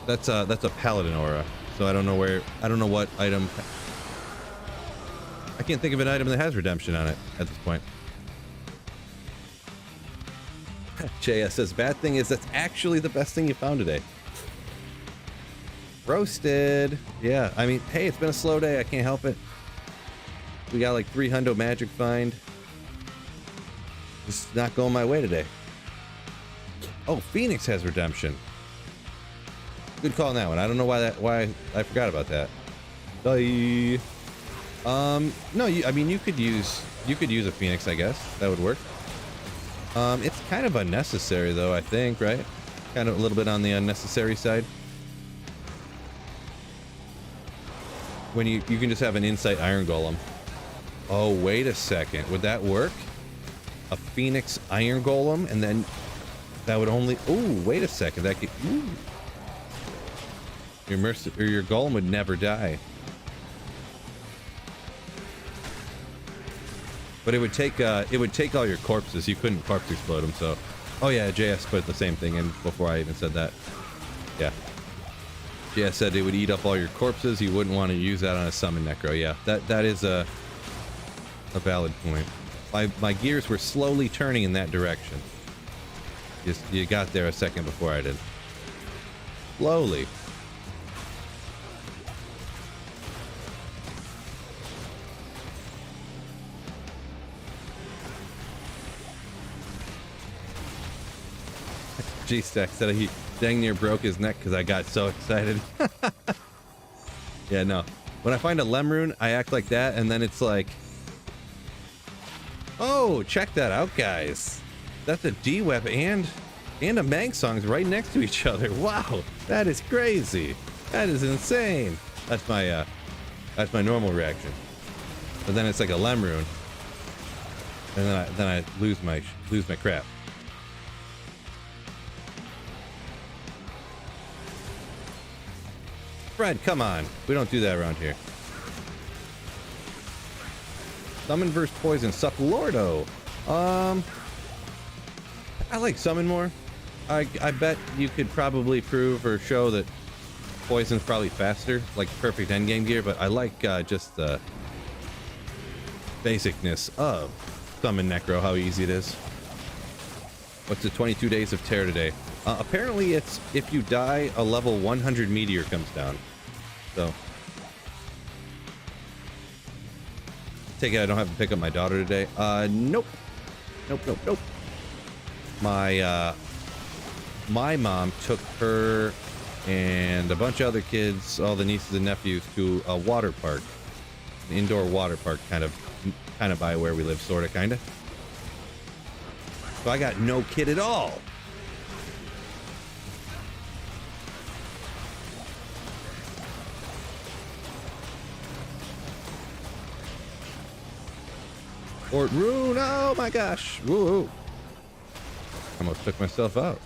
That's a Paladin Aura. So I don't know what item. I can't think of an item that has Redemption on it at this point. JS says, bad thing is that's actually the best thing you found today. Roasted. Yeah, I mean, hey, it's been a slow day. I can't help it. We got like 3 hundo magic find. It's not going my way today. Oh, Phoenix has Redemption. Good call on that one. I don't know why I forgot about that. Bye. No, I mean, you could use a Phoenix, I guess. That would work. It's kind of unnecessary though, I think, right? Kind of a little bit on the unnecessary side. When you can just have an Insight Iron Golem. Oh, wait a second. Would that work? A Phoenix Iron Golem, and then that would only... Oh, wait a second. That could... Ooh. Your Golem would never die. But it would take all your corpses. You couldn't corpse explode them, so... Oh yeah, JS put the same thing in before I even said that. Yeah. JS said it would eat up all your corpses. You wouldn't want to use that on a summon necro. Yeah, that is a valid point. My gears were slowly turning in that direction. You got there a second before I did. Slowly. G-Stack said he dang near broke his neck because I got so excited. Yeah, no. When I find a Lemrune, I act like that, and then it's like... Oh, check that out, guys. That's a D-Web and a Mang Song's right next to each other. Wow, that is crazy. That is insane. That's my normal reaction. But then it's like a Lemrune. And then I lose my crap. Fred, come on. We don't do that around here. Summon versus Poison. Suck Lordo. I like Summon more. I bet you could probably prove or show that Poison's probably faster, like perfect endgame gear, but I like just the basicness of Summon Necro, how easy it is. What's the 22 days of terror today? Apparently it's if you die, a level 100 meteor comes down. So take it I don't have to pick up my daughter today. Nope. Nope. My mom took her and a bunch of other kids, all the nieces and nephews, to a water park, an indoor water park, kind of by where we live, kind of. So I got no kid at all. Fort Rune, oh my gosh. Woo. Almost took myself out.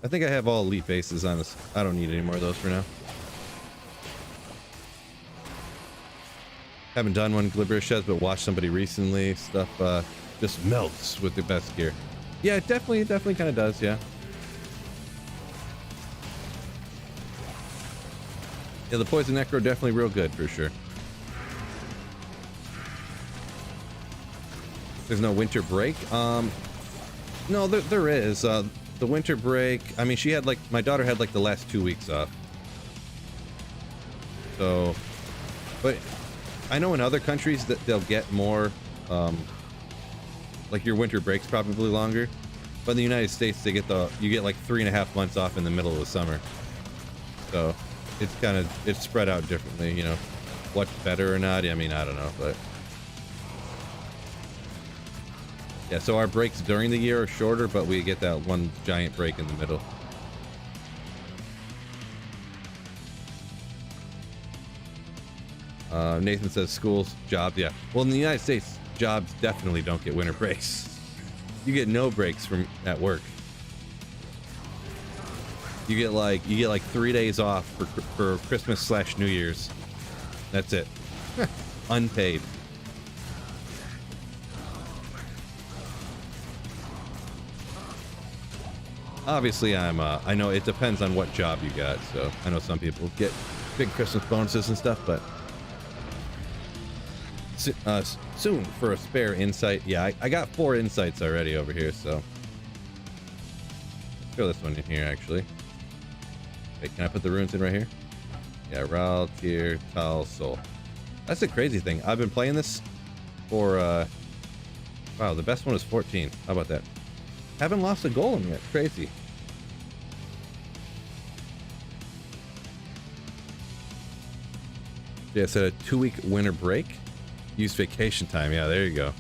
I think I have all elite bases on this. I don't need any more of those for now. Haven't done one Glibberish yet, but watched somebody recently. Stuff just melts with the best gear. Yeah, it definitely kind of does, yeah. Yeah, the Poison Necro definitely real good for sure. There's no winter break. No, there is. The winter break. I mean, she had like my daughter had like the last 2 weeks off. So, but I know in other countries that they'll get more. Like your winter break's probably longer, but in the United States you get like 3.5 months off in the middle of the summer. So it's spread out differently. You know, what's better or not? I mean, I don't know, but. Yeah, so our breaks during the year are shorter, but we get that one giant break in the middle. Nathan says schools, jobs, yeah. Well, in the United States, jobs definitely don't get winter breaks. You get no breaks from at work. You get like 3 days off for Christmas / New Year's. That's it. Unpaid. Obviously, I know it depends on what job you got. So I know some people get big Christmas bonuses and stuff, but soon for a spare insight. Yeah, I got 4 insights already over here. So let's throw this one in here actually. Wait, can I put the runes in right here? Yeah, Ral, Tier, Tal, Soul. That's the crazy thing. I've been playing this for wow, the best one is 14. How about that? Haven't lost a golem yet. Crazy. Yeah, it's a 2-week winter break. Use vacation time. Yeah, there you go.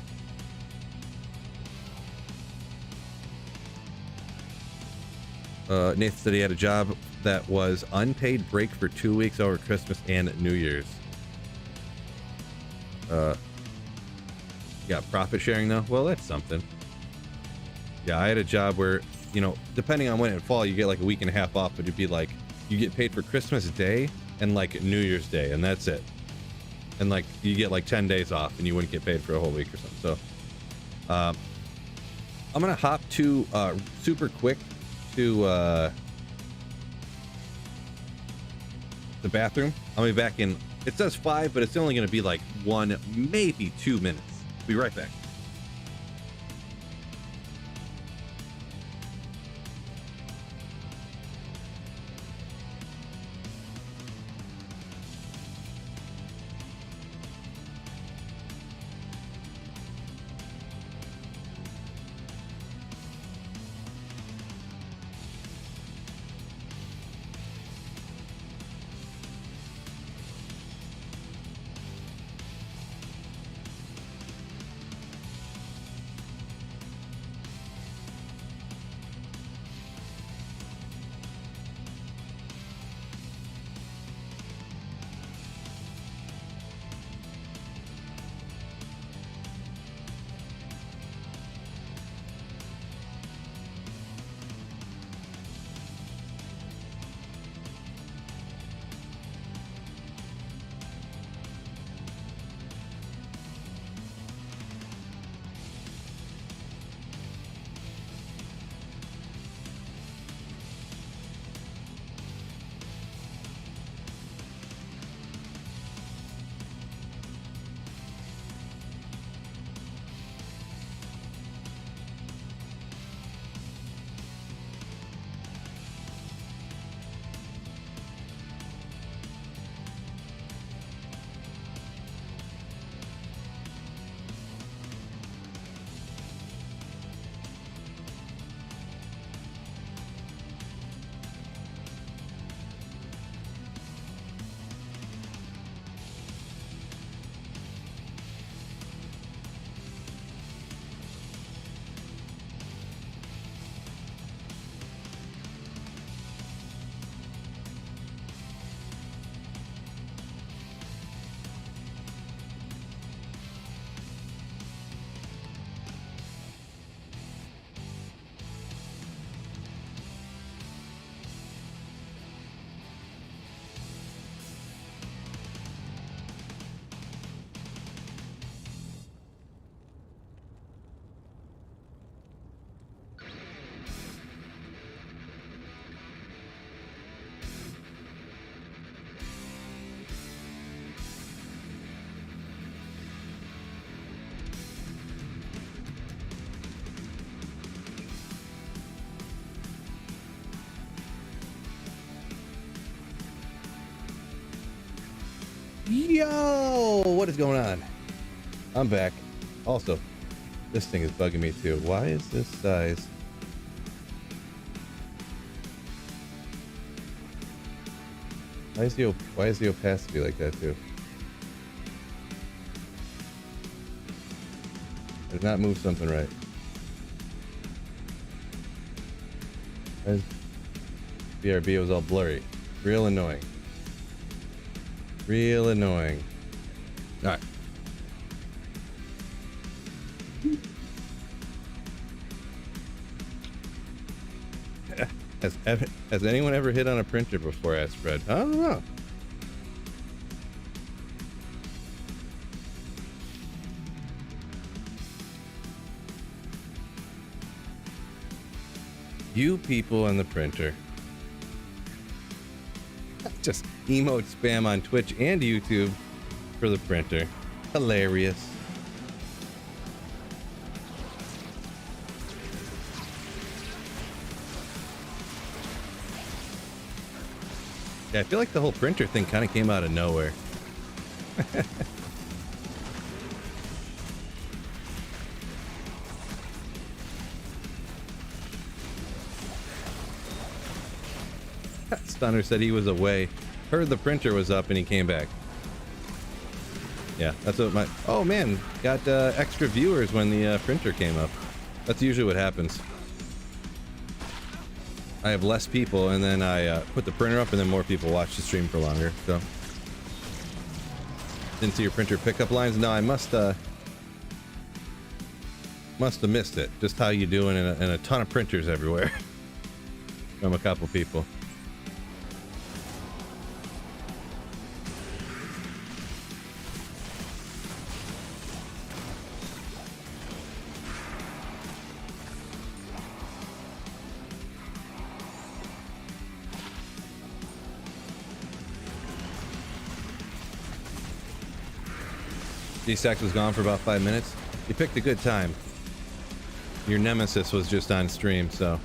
Nathan said he had a job that was unpaid break for 2 weeks over Christmas and New Year's. Got profit sharing though? Well, that's something. Yeah, I had a job where, you know, depending on when it fall, you get like a week and a half off, but it'd be like, you get paid for Christmas Day and like New Year's Day, and that's it. And like, you get like 10 days off and you wouldn't get paid for a whole week or something. So, I'm gonna hop to, super quick to, the bathroom. I'll be back in, it says 5, but it's only gonna be like 1, maybe 2 minutes. Be right back. Yo, what is going on? I'm back. Also, this thing is bugging me too. Why is this size? Why is the opacity like that too? I did not move something right. BRB was all blurry. Real annoying. Real annoying. All right. Has anyone ever hit on a printer before? Asked Fred. I don't know. You people and the printer. Just emote spam on Twitch and YouTube for the printer. Hilarious. Yeah, I feel like the whole printer thing kind of came out of nowhere. Stunner said he was away, heard the printer was up, and he came back. Yeah, that's what my... Oh man, got extra viewers when the printer came up. That's usually what happens. I have less people, and then I put the printer up, and then more people watch the stream for longer. So, didn't see your printer pickup lines. No, I must have missed it. Just how you doing in a ton of printers everywhere from a couple people. D-Stack was gone for about 5 minutes. You picked a good time. Your nemesis was just on stream, so.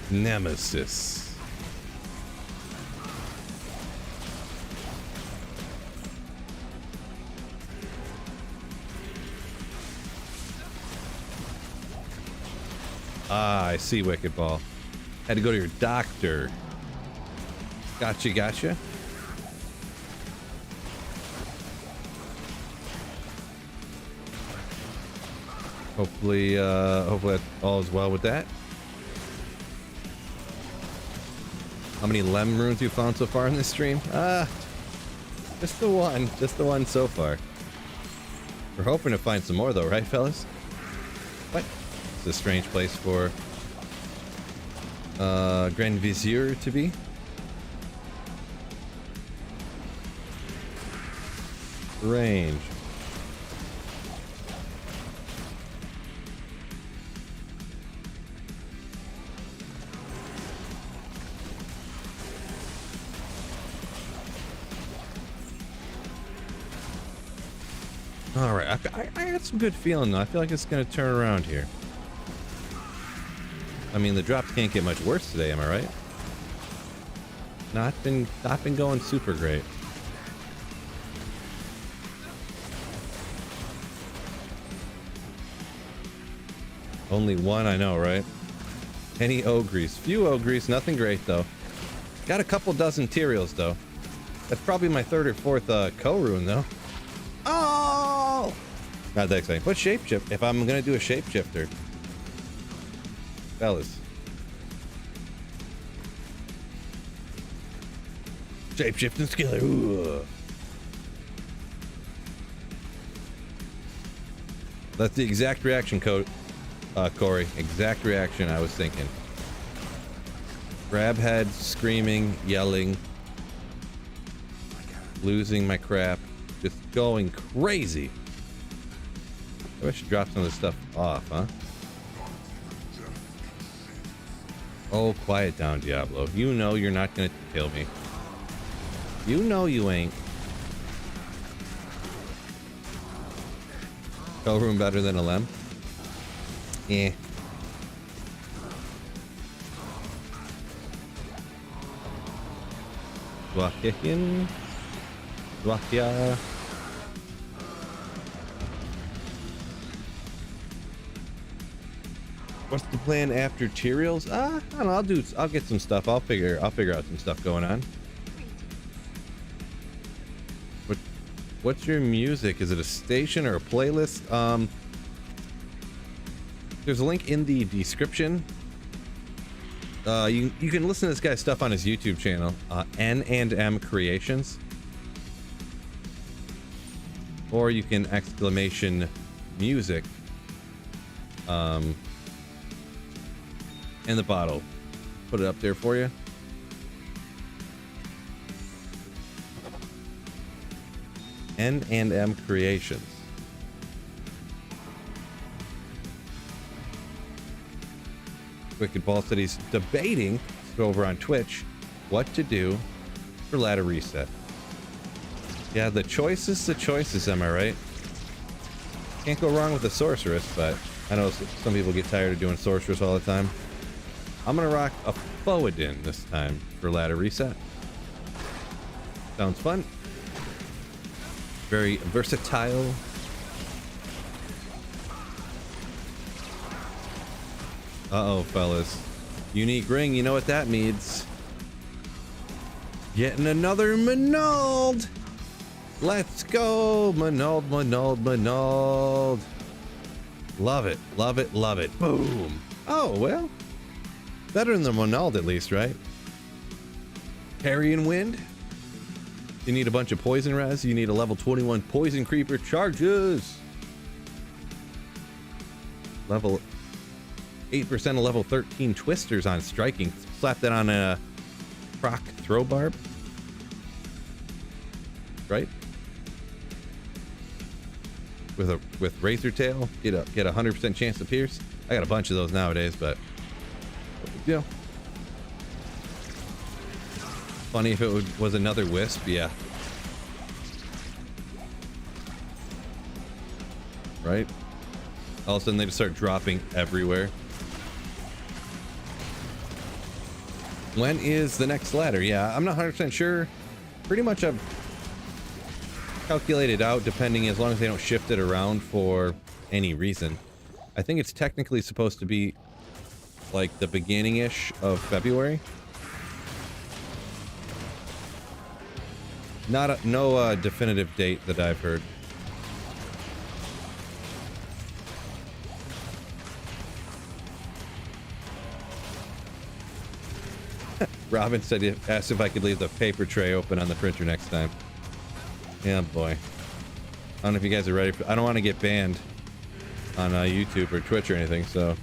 Nemesis. Ah, I see, Wicked Ball. Had to go to your doctor. Gotcha, gotcha. Hopefully all is well with that. How many lemon runes you found so far in this stream? Just the one so far. We're hoping to find some more though, right, fellas? What? It's a strange place for Grand Vizier to be. Strange. All right, I got some good feeling though. I feel like it's gonna turn around here. I mean, the drops can't get much worse today, am I right? Not been going super great. Only one, I know, right? Any ogres? Few ogres, nothing great though. Got a couple dozen Tyraels though. That's probably my third or fourth co-rune though. Oh! Not that exciting. What shapeshift? If I'm gonna do a shapeshifter, fellas. Shapeshifting skiller. Ooh. That's the exact reaction code, Corey. Exact reaction I was thinking. Grab head, screaming, yelling, losing my crap, just going crazy. I wish I should drop some of this stuff off, huh? Oh, quiet down, Diablo. You know you're not gonna kill me. You know you ain't. Co-room better than a lem? Eh. Block kicking. Slovakia. What's the plan after Tyraels? I don't know. I'll get some stuff. I'll figure out some stuff going on. What's your music? Is it a station or a playlist? There's a link in the description. You can listen to this guy's stuff on his YouTube channel, N&M Creations, or you can exclamation music in the bottle. Put it up there for you. N&M Creations. Wicked Ball said he's debating over on Twitch what to do for ladder reset. Yeah, the choices, am I right? Can't go wrong with the sorceress, but I know some people get tired of doing sorceress all the time. I'm gonna rock a Foadin this time for ladder reset. Sounds fun. Very versatile. Uh-oh, fellas. Unique ring, you know what that means. Getting another Manold! Let's go! Manold, Manold, Manold. Love it, love it, love it. Boom! Oh, well. Better than the Manold at least, right? Carrion Wind. You need a bunch of poison res. You need a level 21 poison creeper charges. Level 8% of level 13 twisters on striking. Slap that on a proc throw barb. Right? With razor tail, get a 100% chance to pierce. I got a bunch of those nowadays, but you know. Funny if it was another wisp, yeah. Right? All of a sudden they just start dropping everywhere. When is the next ladder? Yeah, I'm not 100% sure. Pretty much I've calculated out, depending, as long as they don't shift it around for any reason. I think it's technically supposed to be like the beginning-ish of February. No definitive date that I've heard. Robin said he asked if I could leave the paper tray open on the printer next time. Yeah, boy. I don't know if you guys are ready for. I don't want to get banned on YouTube or Twitch or anything, so.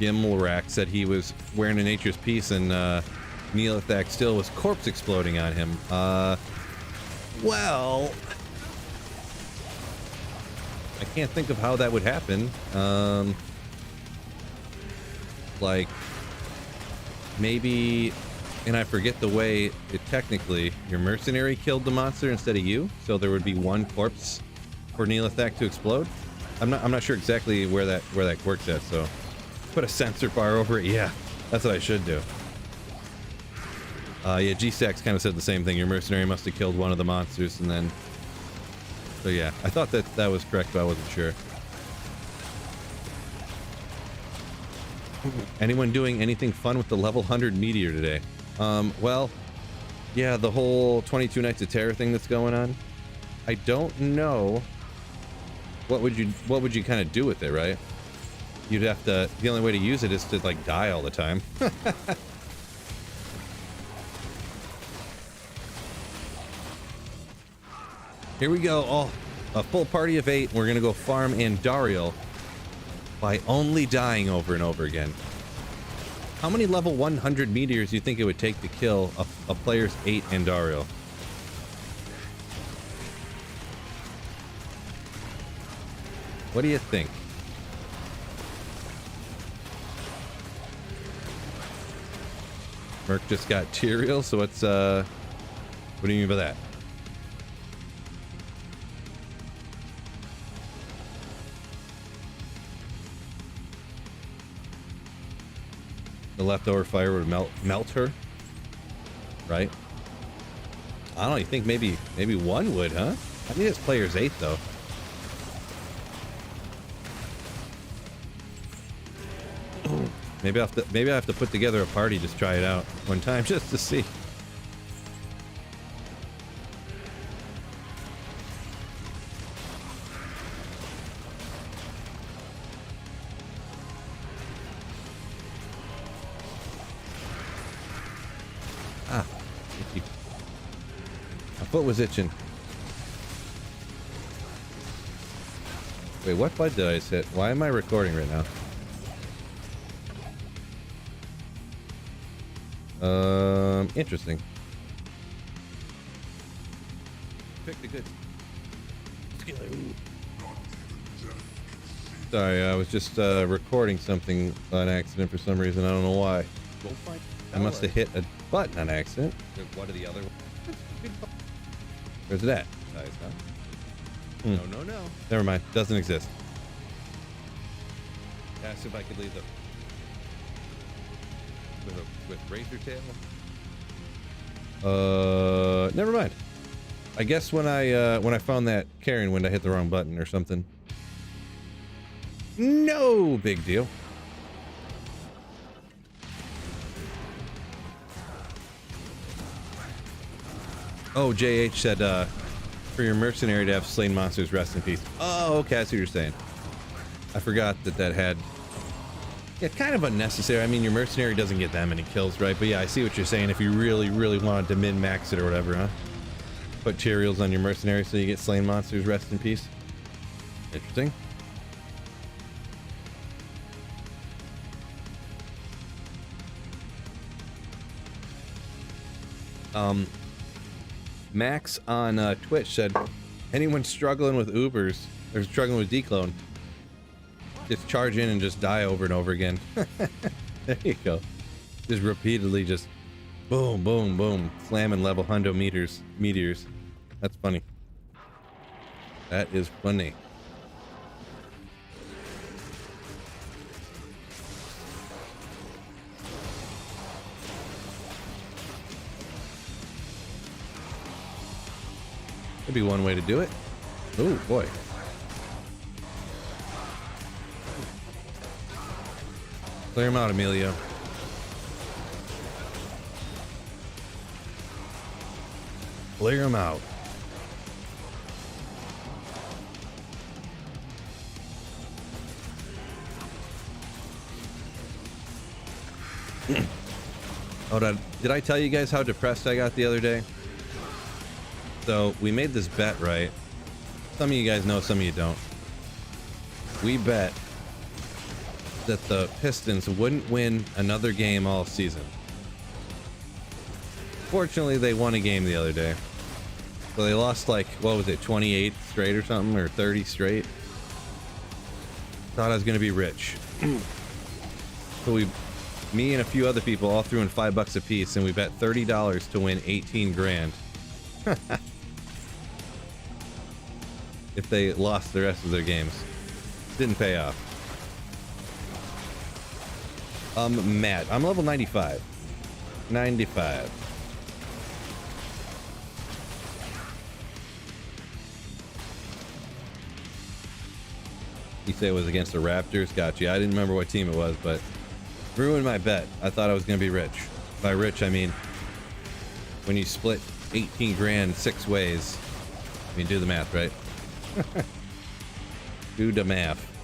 Gimmelrack said he was wearing a Nature's Peace and Neolithac still was corpse exploding on him. Well, I can't think of how that would happen. Like, maybe, and I forget the way it technically, your mercenary killed the monster instead of you, so there would be one corpse for Neolithac to explode. I'm not sure exactly where that works at, so. Put a sensor bar over it. Yeah, that's what I should do. Yeah, G-Stacks kind of said the same thing. Your mercenary must have killed one of the monsters, and then. So yeah, I thought that was correct, but I wasn't sure. Anyone doing anything fun with the level 100 meteor today? Well, yeah, the whole 22 Nights of Terror thing that's going on. I don't know. What would you kind of do with it, right? You'd have to, the only way to use it is to like die all the time. Here we go. Oh, a full party of 8. We're gonna go farm Andariel by only dying over and over again. How many level 100 meteors do you think it would take to kill a player's 8 Andariel? What do you think? Merc just got Tyrael, so what's what do you mean by that? The leftover fire would melt her, right? I don't know. You think maybe one would, huh? I think it's player's 8 though. Maybe I have to put together a party, just try it out one time just to see. Ah, itchy. My foot was itching. Wait, what button did I just hit? Why am I recording right now? Interesting. Picked a good. Sorry, I was just recording something on accident for some reason. I don't know why. I must have hit a button on accident. What are the other ones? Where's it at? No. No. Never mind. Doesn't exist. Asked if I could leave the with razor tail. Never mind. I guess when I found that carrying wind, I hit the wrong button or something. No big deal. Oh, JH said, for your mercenary to have slain monsters, rest in peace. Oh, okay, I see what you're saying. I forgot that had... Yeah, kind of unnecessary. I mean, your mercenary doesn't get that many kills, right? But yeah, I see what you're saying. If you really, really wanted to min-max it or whatever, huh? Put Cheerios on your mercenary so you get slain monsters, rest in peace. Interesting. Max on Twitch said, anyone struggling with Ubers or struggling with declone, just charge in and just die over and over again. There you go. Just repeatedly just boom, boom, boom, slamming level hundo meteors. That's funny. That is funny. Could be one way to do it. Oh boy. Clear him out, Emilio. Clear him out. Oh, did I tell you guys how depressed I got the other day? So we made this bet, right? Some of you guys know, some of you don't. We bet that the Pistons wouldn't win another game all season. Fortunately, they won a game the other day. So they lost like, what was it, 28 straight or something, or 30 straight? Thought I was gonna be rich. So me and a few other people all threw in $5 a piece, and we bet $30 to win 18 grand. If they lost the rest of their games. Didn't pay off. Matt, I'm level 95. 95. You say it was against the Raptors? Gotcha. I didn't remember what team it was, but ruined my bet. I thought I was going to be rich. By rich, I mean when you split 18 grand 6 ways. I mean, do the math, right? Do the math.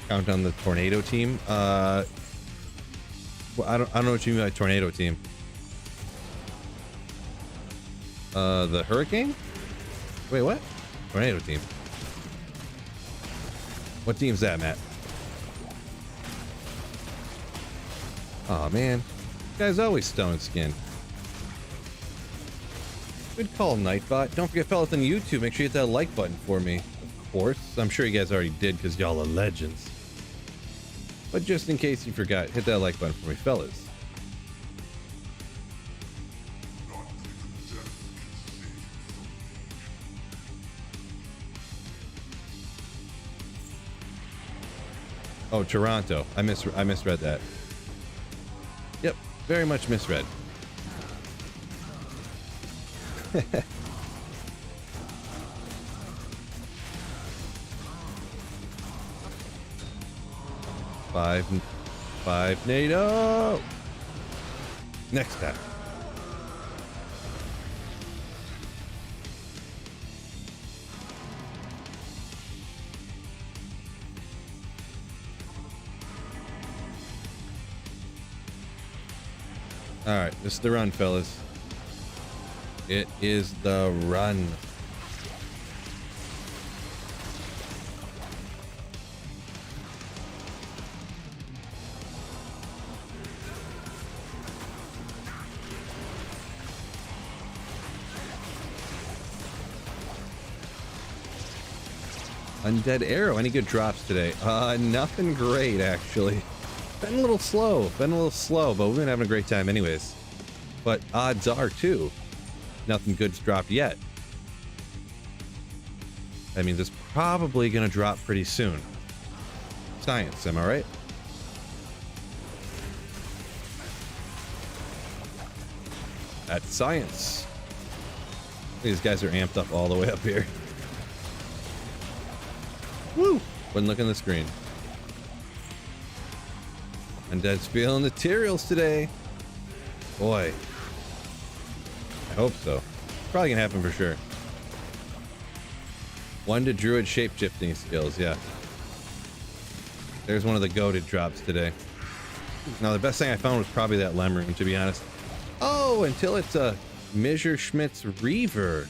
Count down the tornado team. Well, I don't know what you mean by tornado team. The hurricane? Wait, what? Tornado team. What team's that, Matt? Oh man. Guy's always stone skinned. Good call, Nightbot. Don't forget, fellas, on YouTube, make sure you hit that like button for me. Of course. I'm sure you guys already did because y'all are legends. But just in case you forgot, hit that like button for me, fellas. Oh, Toronto. I misread that. Yep, very much misread. Five NATO. Next time. All right, this is the run, fellas. It is the run. Undead Arrow. Any good drops today? Nothing great, actually. Been a little slow, but we've been having a great time anyways. But odds are, too, nothing good's dropped yet. That means it's probably going to drop pretty soon. Science, am I right? That's science. These guys are amped up all the way up here. Woo! Wouldn't look on the screen. Undead's feeling the materials today. Boy. I hope so. Probably gonna happen for sure. 1 to Druid shapeshifting skills, yeah. There's one of the goated drops today. Now the best thing I found was probably that Lemon, to be honest. Oh, until it's a Messerschmitt's Reaver.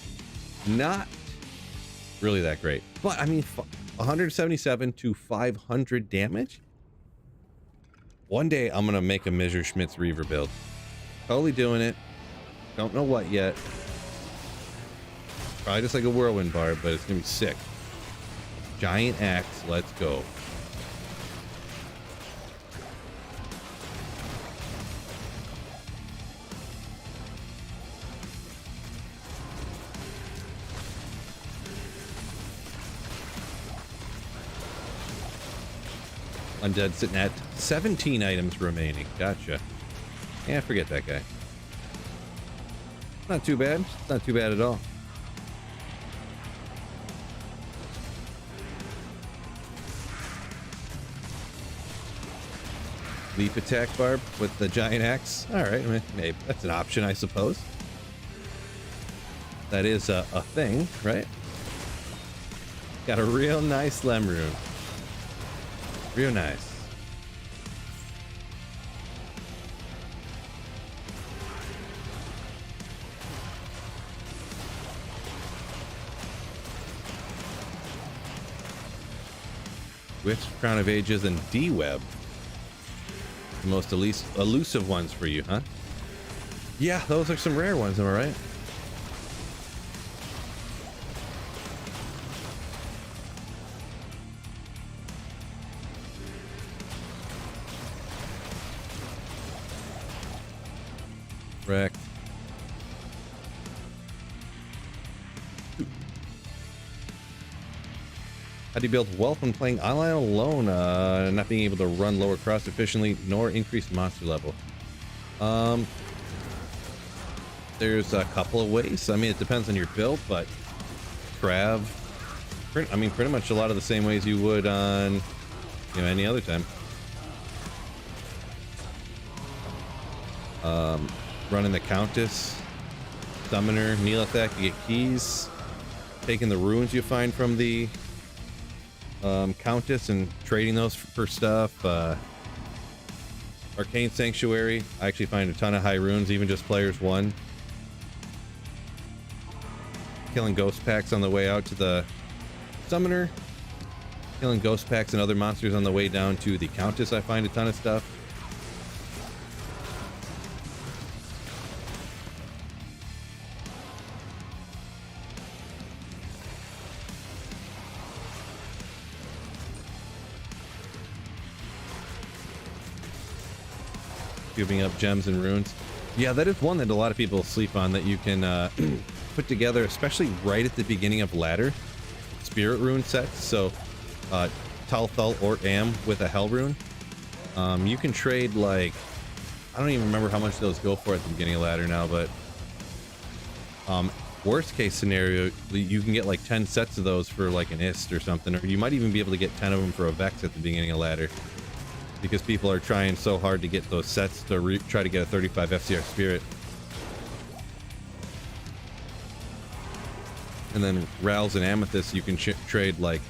Not really that great. But I mean, 177 to 500 damage? One day I'm gonna make a Messerschmitt's Reaver build. Totally doing it. Don't know what yet. Probably just like a whirlwind bar, but it's gonna be sick. Giant axe, let's go. Undead sitting at 17 items remaining. Gotcha. Yeah, forget that guy. Not too bad. Not too bad at all. Leap attack barb with the giant axe. All right, I mean, maybe that's an option, I suppose. That is a thing, right? Got a real nice lem rune. Real nice. Witch, Crown of Ages, and D-Web. The most elusive ones for you, huh? Yeah, those are some rare ones, am I right? Correct. How do you build wealth when playing online alone? Not being able to run lower cross efficiently, nor increase monster level. There's a couple of ways. I mean, it depends on your build, but Trav, I mean, pretty much a lot of the same ways you would on, you know, any other time. Running the Countess, Summoner, Neolithic to get keys, taking the runes you find from the Countess and trading those for stuff. Arcane Sanctuary, I actually find a ton of high runes, even just players 1. Killing ghost packs on the way out to the Summoner. Killing ghost packs and other monsters on the way down to the Countess, I find a ton of stuff. vacuuming up gems and runes. Yeah, that is one that a lot of people sleep on, that you can put together, especially right at the beginning of ladder spirit rune sets. So Talthal or Am with a Hell rune. You can trade, like, I don't even remember how much those go for at the beginning of ladder now, but worst case scenario, you can get like 10 sets of those for like an ist or something, or you might even be able to get 10 of them for a Vex at the beginning of ladder, because people are trying so hard to get those sets to try to get a 35 FCR spirit. And then Rals and Amethyst, you can trade like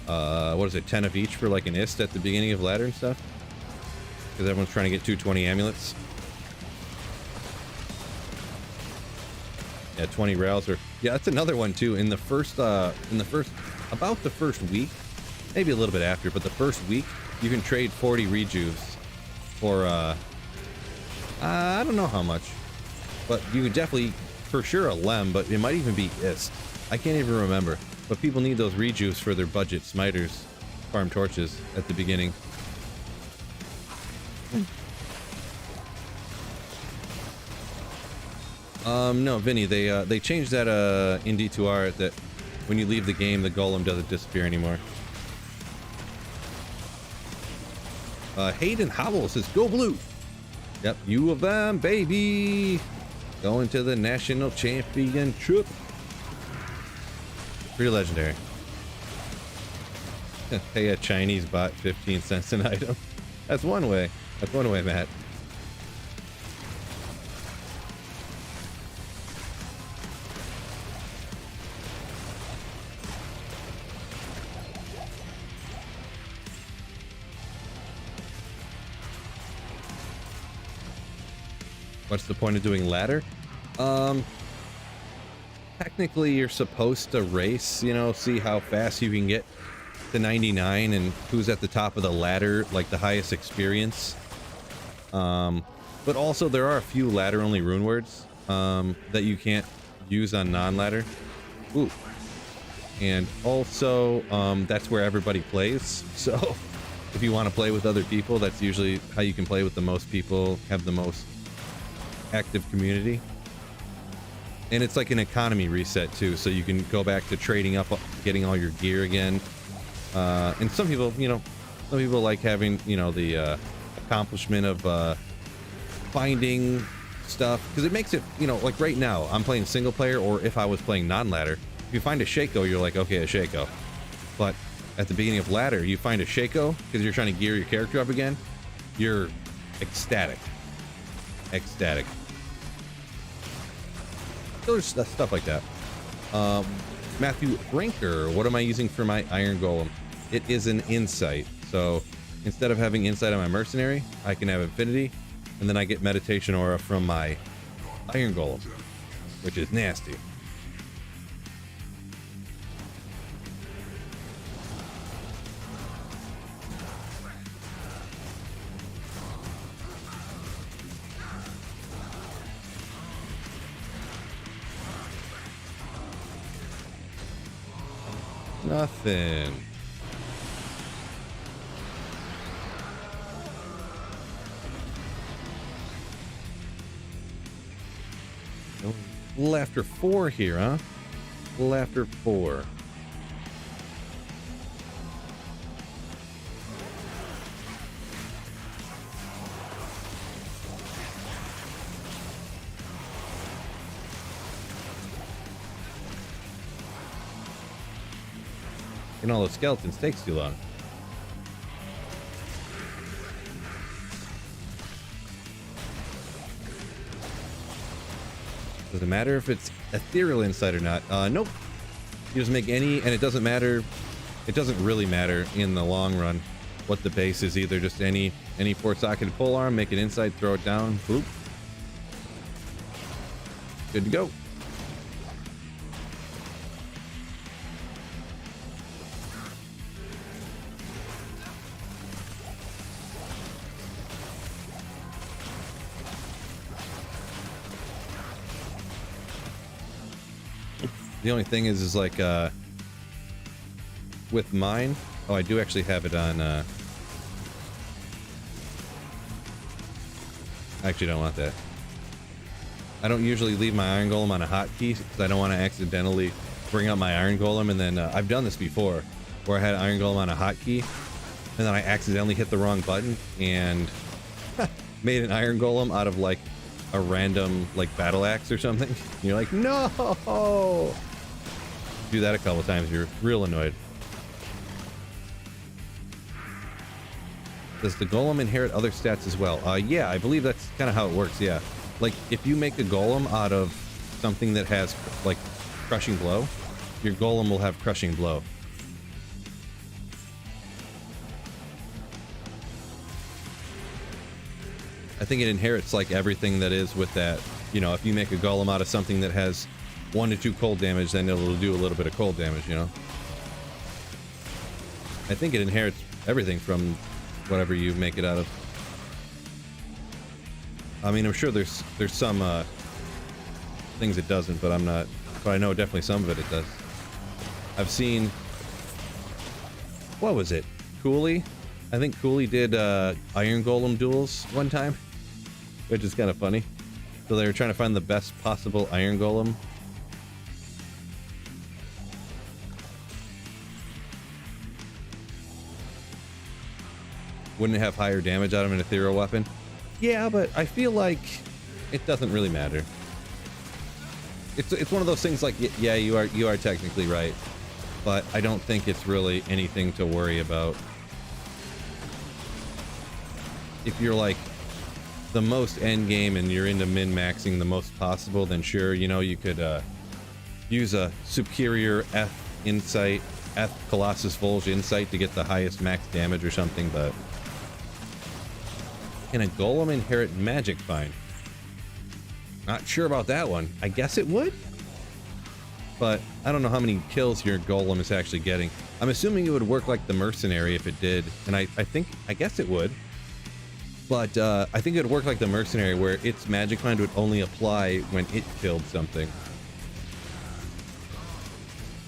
what is it, 10 of each for like an ist at the beginning of ladder and stuff, because everyone's trying to get 220 amulets. Yeah, 20 Rals. Or yeah, that's another one too. In the first about the first week, maybe a little bit after, but the first week you can trade 40 rejuves for I don't know how much, but you could definitely, for sure, a Lem, but it might even be ist. I can't even remember. But people need those rejuves for their budget smiters, farm torches at the beginning. No, Vinny, they changed that in D2R, that when you leave the game, the golem doesn't disappear anymore. Hayden Howell says, "Go blue." Yep, U of M, baby. Going to the national championship. Pretty legendary. Pay a Chinese bot 15 cents an item. That's one way. That's one way, Matt. What's the point of doing ladder? Technically you're supposed to race, you know, see how fast you can get to 99 and who's at the top of the ladder, like the highest experience. But also there are a few ladder only rune words that you can't use on non-ladder. Ooh. And also that's where everybody plays. So if you want to play with other people, that's usually how you can play with the most people, have the most active community. And it's like an economy reset too, so you can go back to trading up, getting all your gear again. And some people, you know, some people like having, you know, the accomplishment of finding stuff, because it makes it, you know, like right now I'm playing single player, or if I was playing non-ladder, if you find a Shaco, you're like, okay, a Shaco. But at the beginning of ladder, you find a Shaco because you're trying to gear your character up again, you're ecstatic. There's stuff like that. Matthew Brinker, what am I using for my Iron Golem? It is an Insight. So instead of having Insight on my Mercenary, I can have Infinity, and then I get Meditation Aura from my Iron Golem, which is nasty. Nothing. A little after 4 here, huh? A little after 4. And all those skeletons takes too long. Does it matter if it's ethereal insight or not? Nope. You just make any, and it doesn't matter. It doesn't really matter in the long run what the base is either. Just any port socket pole arm, make an insight, throw it down, boop. Good to go. The only thing is like, with mine, oh, I do actually have it on, I actually don't want that. I don't usually leave my iron golem on a hotkey because I don't want to accidentally bring up my iron golem, and then I've done this before where I had iron golem on a hotkey and then I accidentally hit the wrong button and made an iron golem out of like a random like battle axe or something. And you're like, no! Do that a couple times, you're real annoyed. Does the golem inherit other stats as well? Yeah, I believe that's kind of how it works, yeah. Like, if you make a golem out of something that has, like, crushing blow, your golem will have crushing blow. I think it inherits, like, everything that is with that. You know, if you make a golem out of something that has 1 to 2 cold damage, then it'll do a little bit of cold damage, you know? I think it inherits everything from whatever you make it out of. I mean, I'm sure there's some things it doesn't, but I know definitely some of it does. I've seen, what was it? Cooley? I think Cooley did Iron Golem duels one time, which is kind of funny. So they were trying to find the best possible Iron Golem. Wouldn't it have higher damage out of an ethereal weapon? Yeah, but I feel like it doesn't really matter. It's one of those things like, yeah, you are technically right, but I don't think it's really anything to worry about. If you're like the most end game and you're into min-maxing the most possible, then sure, you know, you could use a superior F insight, F Colossus Volge insight to get the highest max damage or something, but can a golem inherit magic find? Not sure about that one. I guess it would, but I don't know how many kills your golem is actually getting. I'm assuming it would work like the mercenary if it did, and I guess it would, but I think it would work like the mercenary where its magic find would only apply when it killed something.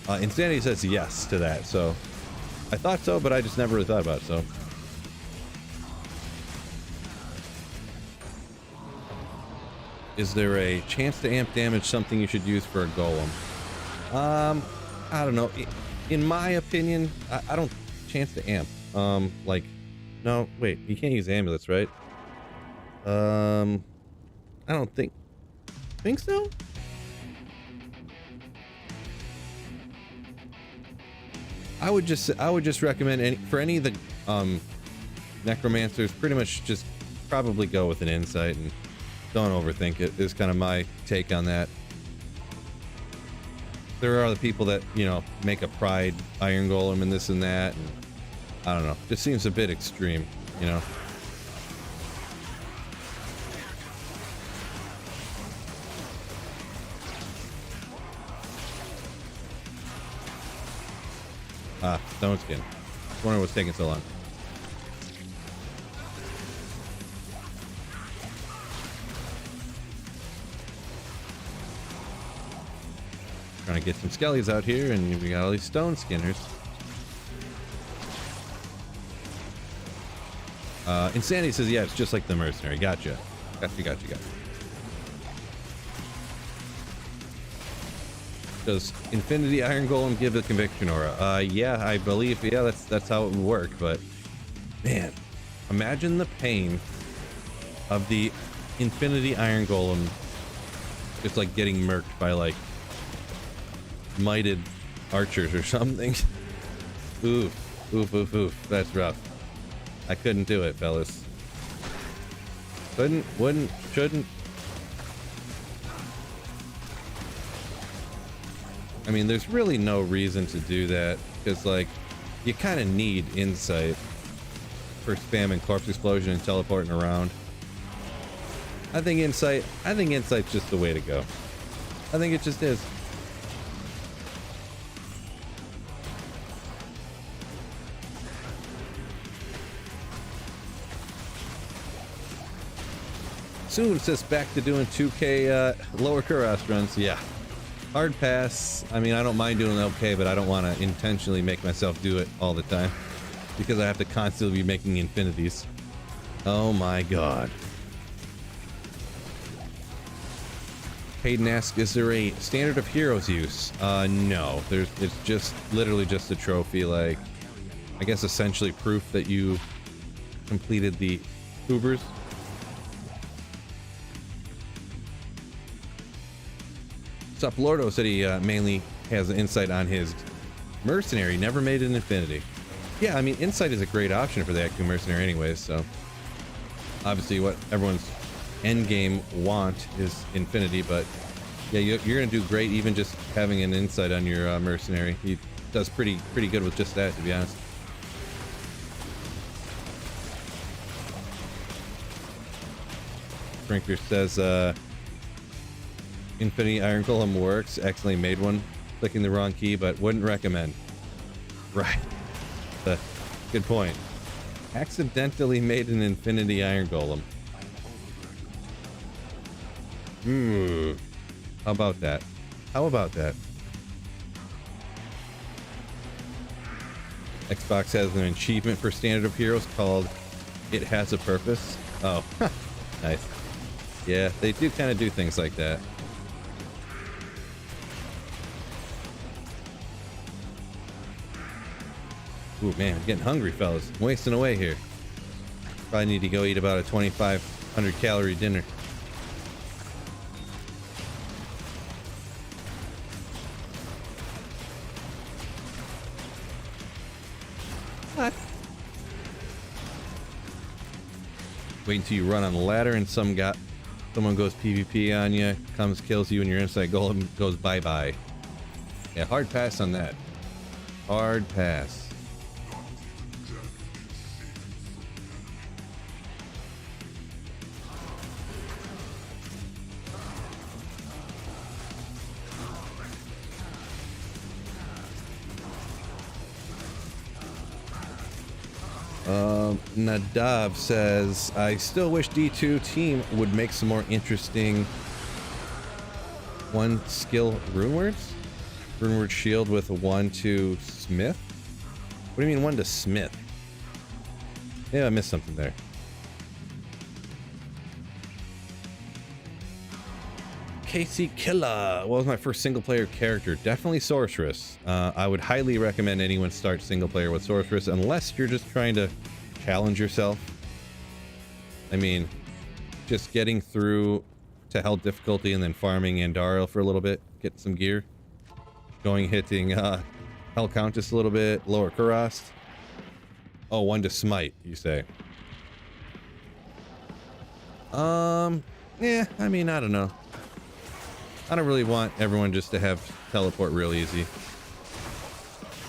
Insanity says yes to that, so I thought so, but I just never really thought about it, so. Is there a chance to amp damage something you should use for a golem? I don't know. In my opinion, I don't chance to amp. Like, no, wait, you can't use amulets, right? I don't think so? I would just recommend for any of the necromancers, pretty much just probably go with an insight and don't overthink it, is kind of my take on that. There are the people that, you know, make a pride iron golem and this and that, and I don't know, just seems a bit extreme, you know. Stone skin. Wonder what's taking so long. Trying to get some skellies out here, and we got all these stone skinners. Insanity says, yeah, it's just like the mercenary. Gotcha. Gotcha. Does Infinity Iron Golem give a conviction aura? Yeah, I believe, yeah, that's how it would work, but man, imagine the pain of the Infinity Iron Golem just like getting murked by like mighted archers or something. Oof, that's rough. I couldn't do it, fellas. Couldn't, wouldn't, shouldn't. I mean, there's really no reason to do that, because like you kind of need insight for spamming corpse explosion and teleporting around. I think insight's just the way to go. I think it just is. Soon says back to doing 2K lower Kuros runs. Yeah. Hard pass. I mean, I don't mind doing okay, but I don't want to intentionally make myself do it all the time because I have to constantly be making infinities. Oh my god. Hayden asks, is there a standard of heroes use? No. It's just literally just a trophy, like, I guess essentially proof that you completed the Ubers. Sup, Lordo said he mainly has an insight on his mercenary, never made an infinity. Yeah, I mean, insight is a great option for the Act 2 mercenary anyways, so obviously what everyone's end game want is infinity, but yeah, you're gonna do great even just having an insight on your mercenary. He does pretty good with just that, to be honest. Sprinker says Infinity Iron Golem works, excellently made one, clicking the wrong key, but wouldn't recommend. Right. Good point. Accidentally made an Infinity Iron Golem. How about that? How about that? Xbox has an achievement for Standard of Heroes called It Has a Purpose. Oh, nice. Yeah, they do kind of do things like that. Ooh, man, I'm getting hungry, fellas. I'm wasting away here. Probably need to go eat about a 2,500 calorie dinner. What? Wait until you run on the ladder and someone goes PvP on you, comes, kills you, and your inside golem goes bye-bye. Yeah, hard pass on that. Hard pass. Nadav says, I still wish D2 team would make some more interesting one skill rune words. Rune word shield with a 1 to smith. What do you mean 1 to smith? Yeah, I missed something there. Casey Killa. What was my first single player character? Definitely Sorceress. I would highly recommend anyone start single player with Sorceress unless you're just trying to challenge yourself. I mean, just getting through to hell difficulty and then farming Andariel for a little bit, getting some gear, hitting hell count just a little bit, lower Kurast. Oh, 1 to smite, you say? Yeah, I mean, I don't know. I don't really want everyone just to have teleport real easy.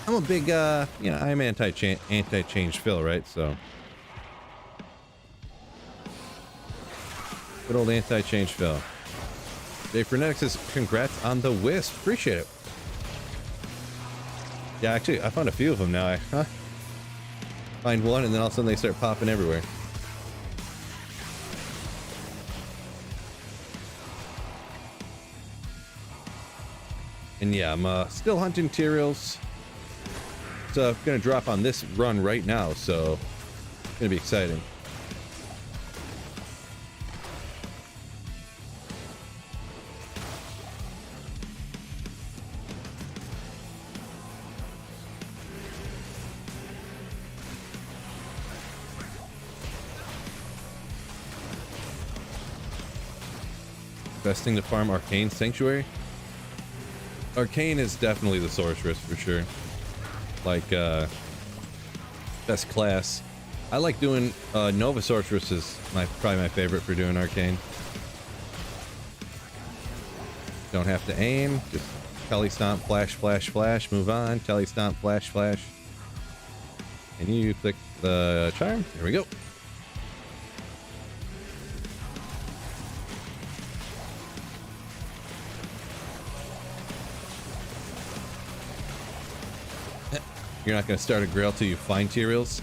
I'm a big, I'm anti-change Phil, right? So. Good old anti-change Phil. Dave Frenetic says, congrats on the Wisp. Appreciate it. Yeah, actually, I found a few of them now. I find one and then all of a sudden they start popping everywhere. And yeah, I'm still hunting Tyraels. So I'm gonna drop on this run right now, so it's gonna be exciting. Best thing to farm Arcane Sanctuary? Arcane is definitely the Sorceress for sure. Like, best class. I like doing, Nova Sorceress is probably my favorite for doing Arcane. Don't have to aim, just Telly Stomp, flash, flash, flash, move on, Telly Stomp, flash, flash. And you click the charm, here we go. You're not going to start a grail till you find Tyraels?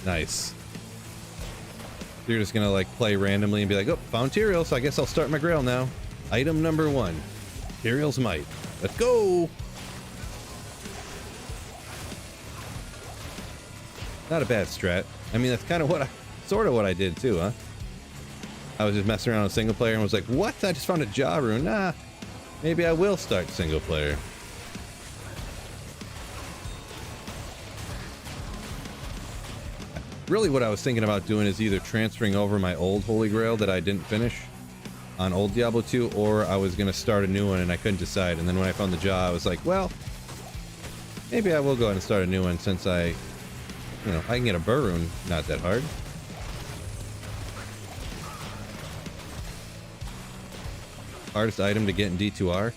Nice. You're just going to like play randomly and be like, oh, found Tyraels, so I guess I'll start my grail now. Item number 1. Tyrael's Might. Let's go! Not a bad strat. I mean, that's kind of sort of what I did too, huh? I was just messing around with single player and was like, what? I just found a jaw rune. Nah, maybe I will start single player. Really what I was thinking about doing is either transferring over my old Holy Grail that I didn't finish on old Diablo 2, or I was going to start a new one and I couldn't decide. And then when I found the jaw, I was like, well, maybe I will go ahead and start a new one since I can get a burr rune not that hard. Hardest item to get in D2R?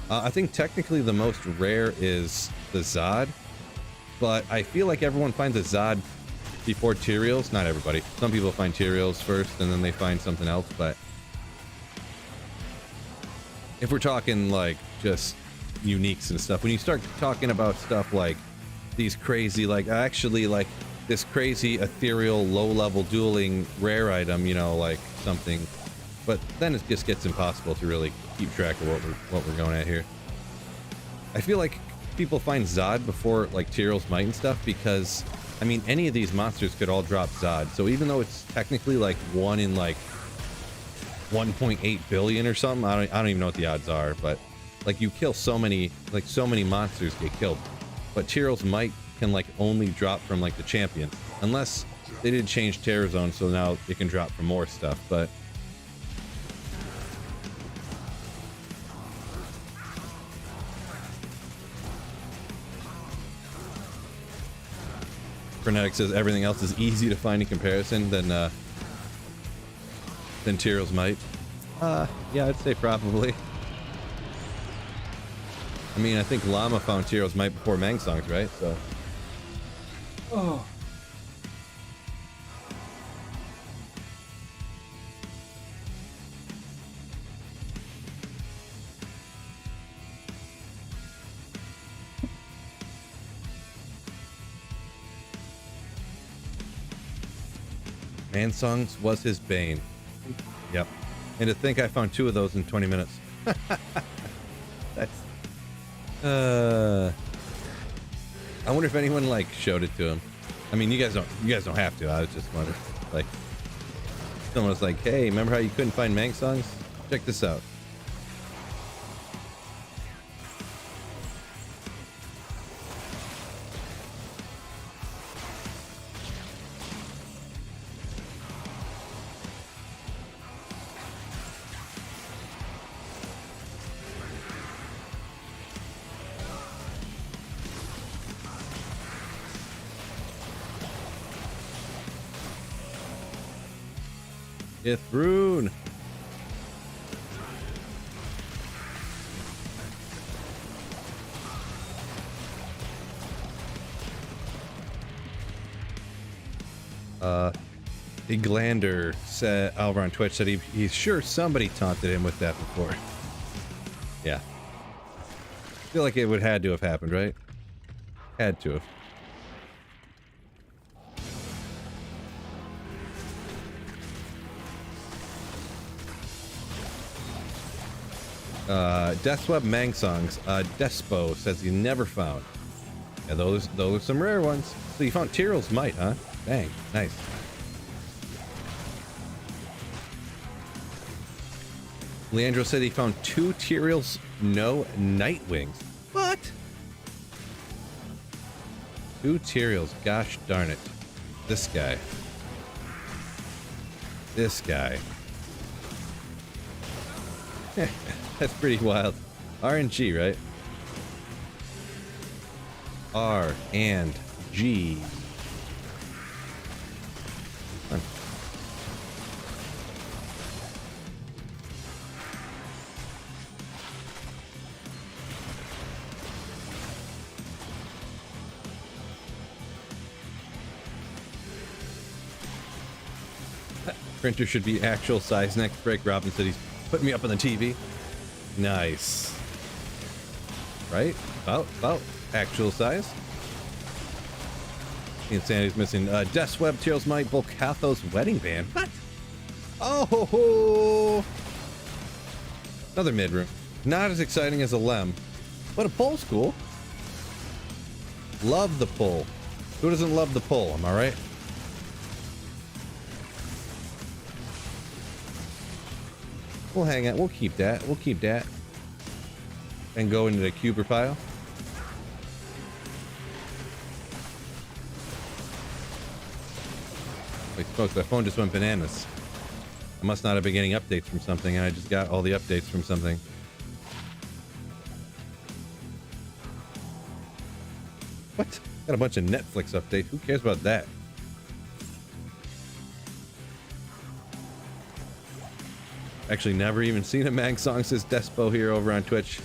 I think technically the most rare is the Zod, but I feel like everyone finds a Zod before Tyraels. Not everybody. Some people find Tyraels first and then they find something else, but if we're talking like just uniques and stuff, when you start talking about stuff like these crazy, like actually like this crazy ethereal low-level dueling rare item, like something, but then it just gets impossible to really keep track of what we're going at here. I feel like people find Zod before like Tyrael's Might and stuff because I mean, any of these monsters could all drop Zod. So even though it's technically like 1 in like 1.8 billion or something, I don't even know what the odds are, but like you kill so many monsters get killed. But Tyrael's Might can like only drop from like the champion, unless they did change Terror Zone, so now it can drop from more stuff. But Frenetic says everything else is easy to find in comparison than Tyrael's Might. Yeah, I'd say probably. I mean, I think Llama found Tyrael's Might before Mangsong's, right? So. Oh. Mansong's was his bane. Yep. And to think I found 2 of those in 20 minutes. That's... I wonder if anyone like showed it to him. I mean, you guys don't have to. I was just wondering. Like, someone was like, "Hey, remember how you couldn't find Mangsongs? Check this out." Fifth rune. Iglander said, over on Twitch, said he's sure somebody taunted him with that before. Yeah. I feel like it would had to have happened, right? Had to have. Deathsweb Mangsongs, Despo says he never found. Yeah, those are some rare ones. So you found Tyrael's Might, huh? Dang, nice. Leandro said he found 2 Tyrael's no Nightwings. What? 2 Tyraels, gosh darn it. This guy. This guy. That's pretty wild. RNG, right? R and G. Printer should be actual size next break. Robin said he's putting me up on the TV. Nice. Right? About actual size. Insanity's missing. Deathsweb, Tyrael's Might, Volcatho's Wedding Band. What? Oh! Another mid-room. Not as exciting as a Lem, but a pull's cool. Love the pull. Who doesn't love the pull? Am I right? We'll hang out. We'll keep that. We'll keep that. And go into the cuber pile. Like, folks, my phone just went bananas. I must not have been getting updates from something, and I just got all the updates from something. What? Got a bunch of Netflix updates. Who cares about that? Actually, never even seen a Mag song, says Despo here over on Twitch.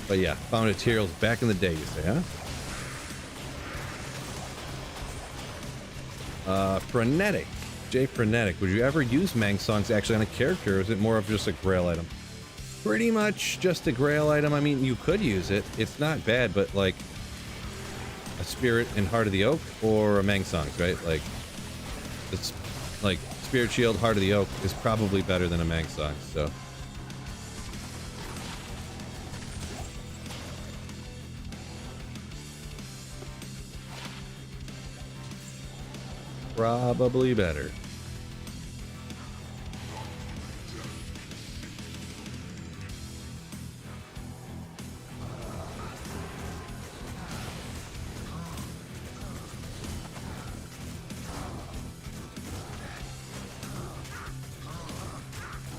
But yeah, found materials back in the day, you say, huh? Frenetic. Jay Frenetic. Would you ever use Mang songs actually on a character, or is it more of just a grail item? Pretty much just a grail item. I mean, you could use it. It's not bad, but like a Spirit in Heart of the Oak or a Mang songs, right? Like, it's like Spirit Shield, Heart of the Oak is probably better than a Mang song, so. Probably better.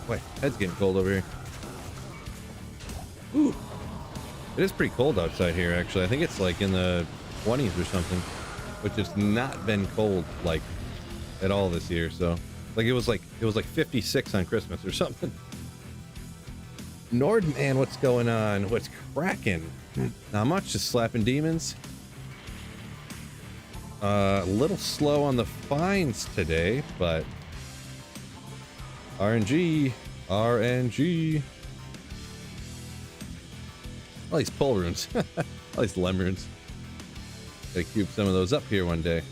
Wait, head's getting cold over here. Ooh. It is pretty cold outside here, actually. I think it's like in the 20s or something, which has not been cold like at all this year. So like it was like 56 on Christmas or something. Nordman, what's going on? What's cracking? Not much, just slapping demons. A little slow on the finds today, but RNG. All these pole runes. All these lem runes. Gotta cube some of those up here one day.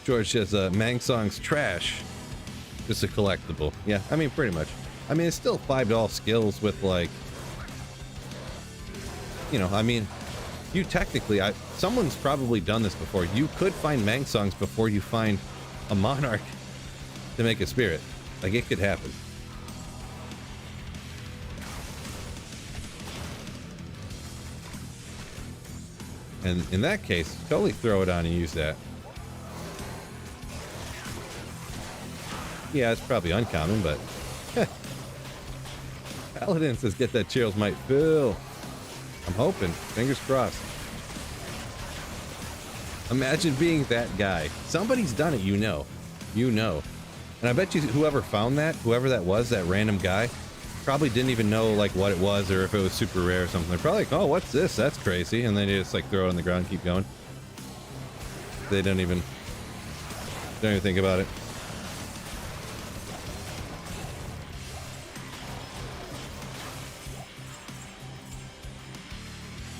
George says, Mang Song's trash. Just a collectible. Yeah, I mean, pretty much. I mean, it's still $5 skills with, like, you know, I mean, you technically, someone's probably done this before. You could find Mang Songs before you find a Monarch to make a Spirit. Like, it could happen. And in that case, totally throw it on and use that. Yeah, it's probably uncommon, but... Paladin says, get that Cheers might fill. I'm hoping. Fingers crossed. Imagine being that guy. Somebody's done it, you know. You know. And I bet you whoever found that, whoever that was, that random guy, probably didn't even know like what it was or if it was super rare or something. They're probably like, oh, what's this? That's crazy. And then you just like throw it on the ground and keep going. They don't even think about it.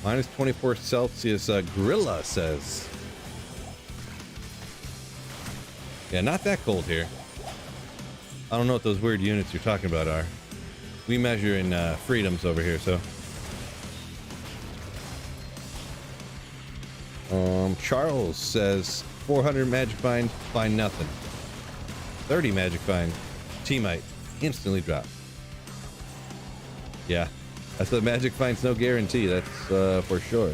Minus 24 Celsius, Gorilla says. Yeah, not that cold here. I don't know what those weird units you're talking about are. We measure in freedoms over here, so. Charles says 400 magic find nothing. 30 magic find, T-Mite, instantly drop. Yeah, that's the magic find's no guarantee, that's for sure.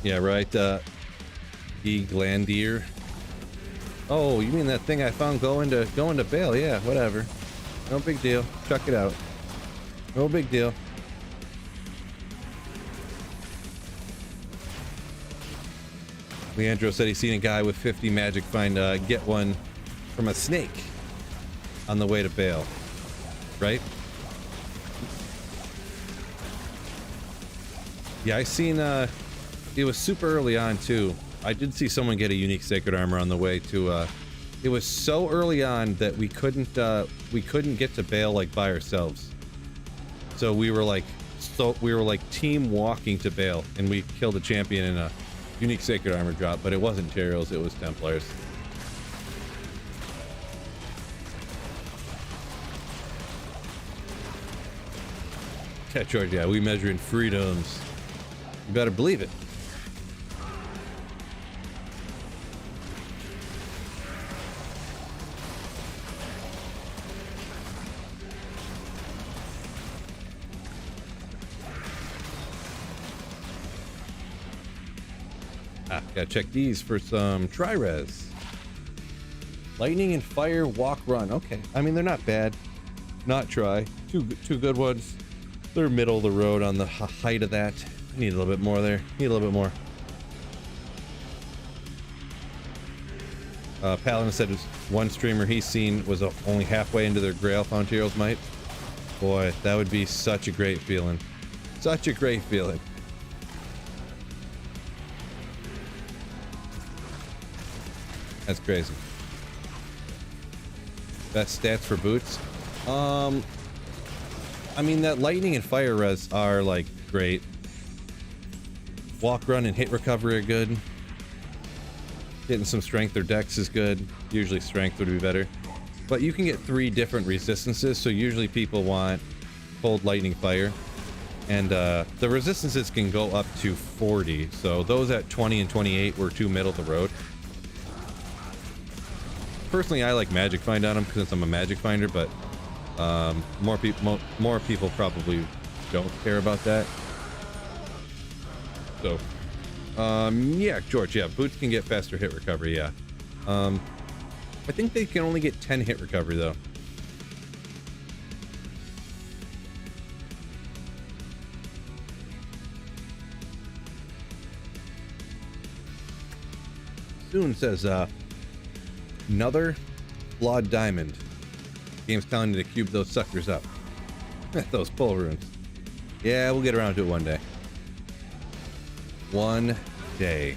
Yeah, right, E. Glandier. Oh, you mean that thing I found going to Bale? Yeah, whatever. No big deal. Chuck it out. No big deal. Leandro said he's seen a guy with 50 magic find get one from a snake on the way to Bale. Right? Yeah, I seen it was super early on too. I did see someone get a unique sacred armor on the way to it was so early on that we couldn't get to Bale like by ourselves. So we were like team walking to Bale, and we killed a champion unique sacred armor drop, but it wasn't Tyrells, it was Templars. Yeah, George, yeah, we measure in freedoms. You better believe it. Gotta check these for some tri-res. Lightning and fire, walk, run. Okay, I mean, they're not bad. Not try. Two good ones. They're middle of the road on the height of that. I need a little bit more there. Need a little bit more. Paladin said one streamer he's seen was only halfway into their Grail found Heroes Might. Boy, that would be such a great feeling. Such a great feeling. That's crazy. Best stats for boots? I mean, that lightning and fire res are like great. Walk, run, and hit recovery are good. Getting some strength or dex is good. Usually strength would be better. But you can get 3 different resistances, so usually people want cold, lightning, fire. And the resistances can go up to 40. So those at 20 and 28 were too middle of the road. Personally, I like magic find on them because I'm a magic finder, but more people probably don't care about that. So, yeah, George, yeah, boots can get faster hit recovery, yeah. I think they can only get 10 hit recovery though. Soon says, another flawed diamond. Game's telling you to cube those suckers up. Those pull runes. Yeah, we'll get around to it one day. One day.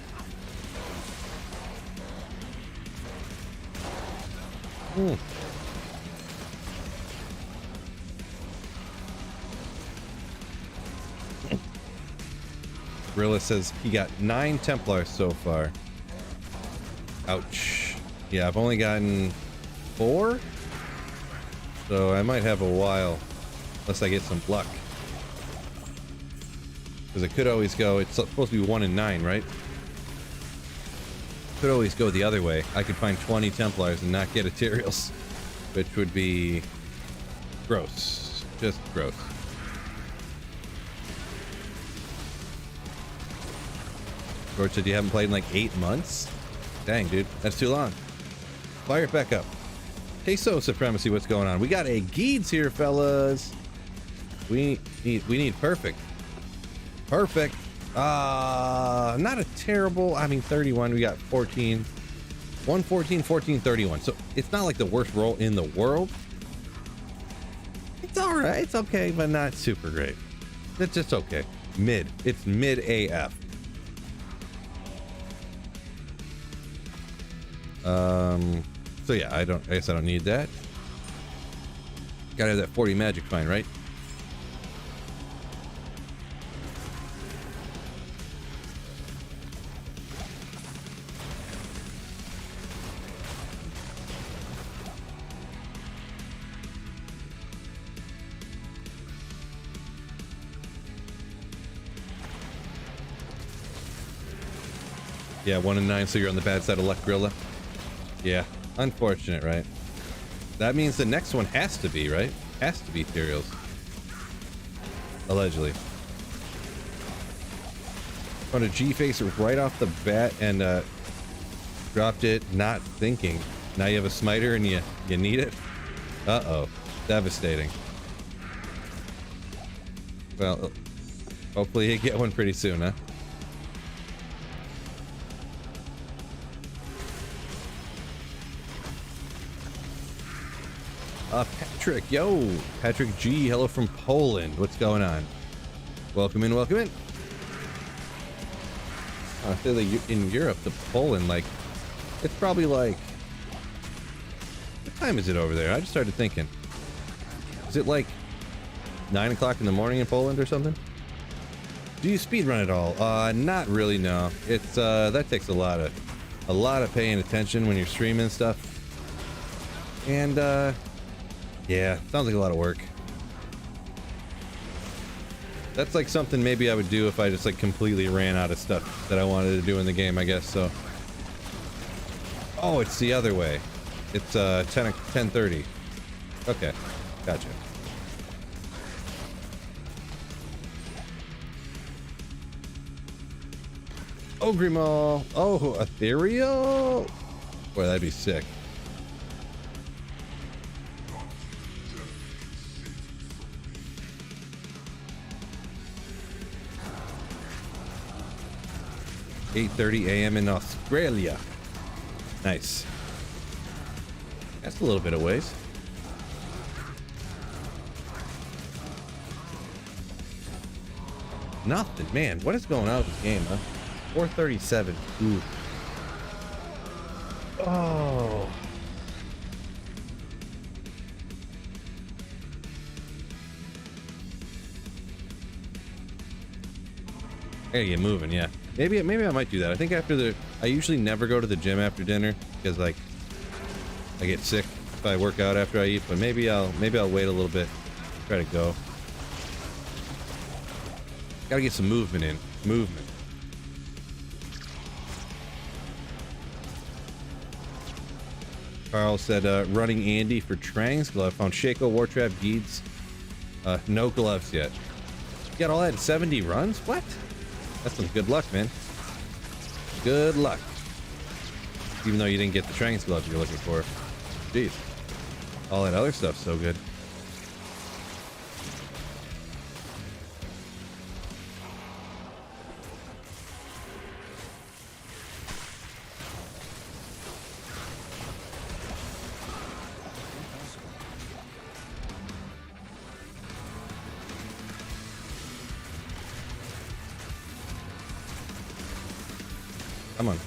Gorilla says he got 9 Templars so far. Ouch. Yeah, I've only gotten 4, so I might have a while unless I get some luck. Because it could always go, it's supposed to be 1 and 9, right? Could always go the other way. I could find 20 Templars and not get Ethereals, which would be gross. Just gross. George said you haven't played in like 8 months? Dang, dude, that's too long. Fire it back up. Queso Supremacy, what's going on? We got a Geeds here, fellas. We need perfect. Perfect. Not a terrible, I mean 31, we got 14. 114, 14, 31. So it's not like the worst roll in the world. It's alright, it's okay, but not super great. It's just okay. Mid. It's mid AF. So yeah, I guess I don't need that. Gotta have that 40 magic find, right? Yeah, 1 and 9, so you're on the bad side of luck, Gorilla. Yeah, unfortunate, right? That means the next one has to be, right? Has to be Ethereals. Allegedly. Found a G-Face right off the bat and dropped it not thinking. Now you have a smiter and you need it? Uh-oh. Devastating. Well, hopefully you get one pretty soon, huh? Patrick, yo, Patrick G, hello from Poland. What's going on? Welcome in, welcome in. I feel like in Europe to Poland, like, it's probably like, what time is it over there? I just started thinking. Is it like 9 o'clock in the morning in Poland or something? Do you speedrun at all? Not really, no. It's that takes a lot of paying attention when you're streaming stuff. And yeah, sounds like a lot of work. That's like something maybe I would do if I just like completely ran out of stuff that I wanted to do in the game, I guess. So oh, it's the other way. It's 10:30. Okay, gotcha. Ogrimal. Oh, ethereal. Boy, that'd be sick. (8:30 a.m. in Australia). Nice. That's a little bit of ways. Nothing, man. What is going on with this game, huh? 437. Ooh. Oh. Gotta get moving, yeah. Maybe I might do that. I think I usually never go to the gym after dinner because like I get sick if I work out after I eat, but maybe I'll wait a little bit, try to go. Gotta get some movement in. Movement. Carl said, running Andy for Trang's glove. Found Shaco, Wartrap, Geeds. No gloves yet. You got all that in 70 runs? What? That's some good luck, man. Good luck. Even though you didn't get the Trang's glove you're looking for. Jeez. All that other stuff's so good. Come on.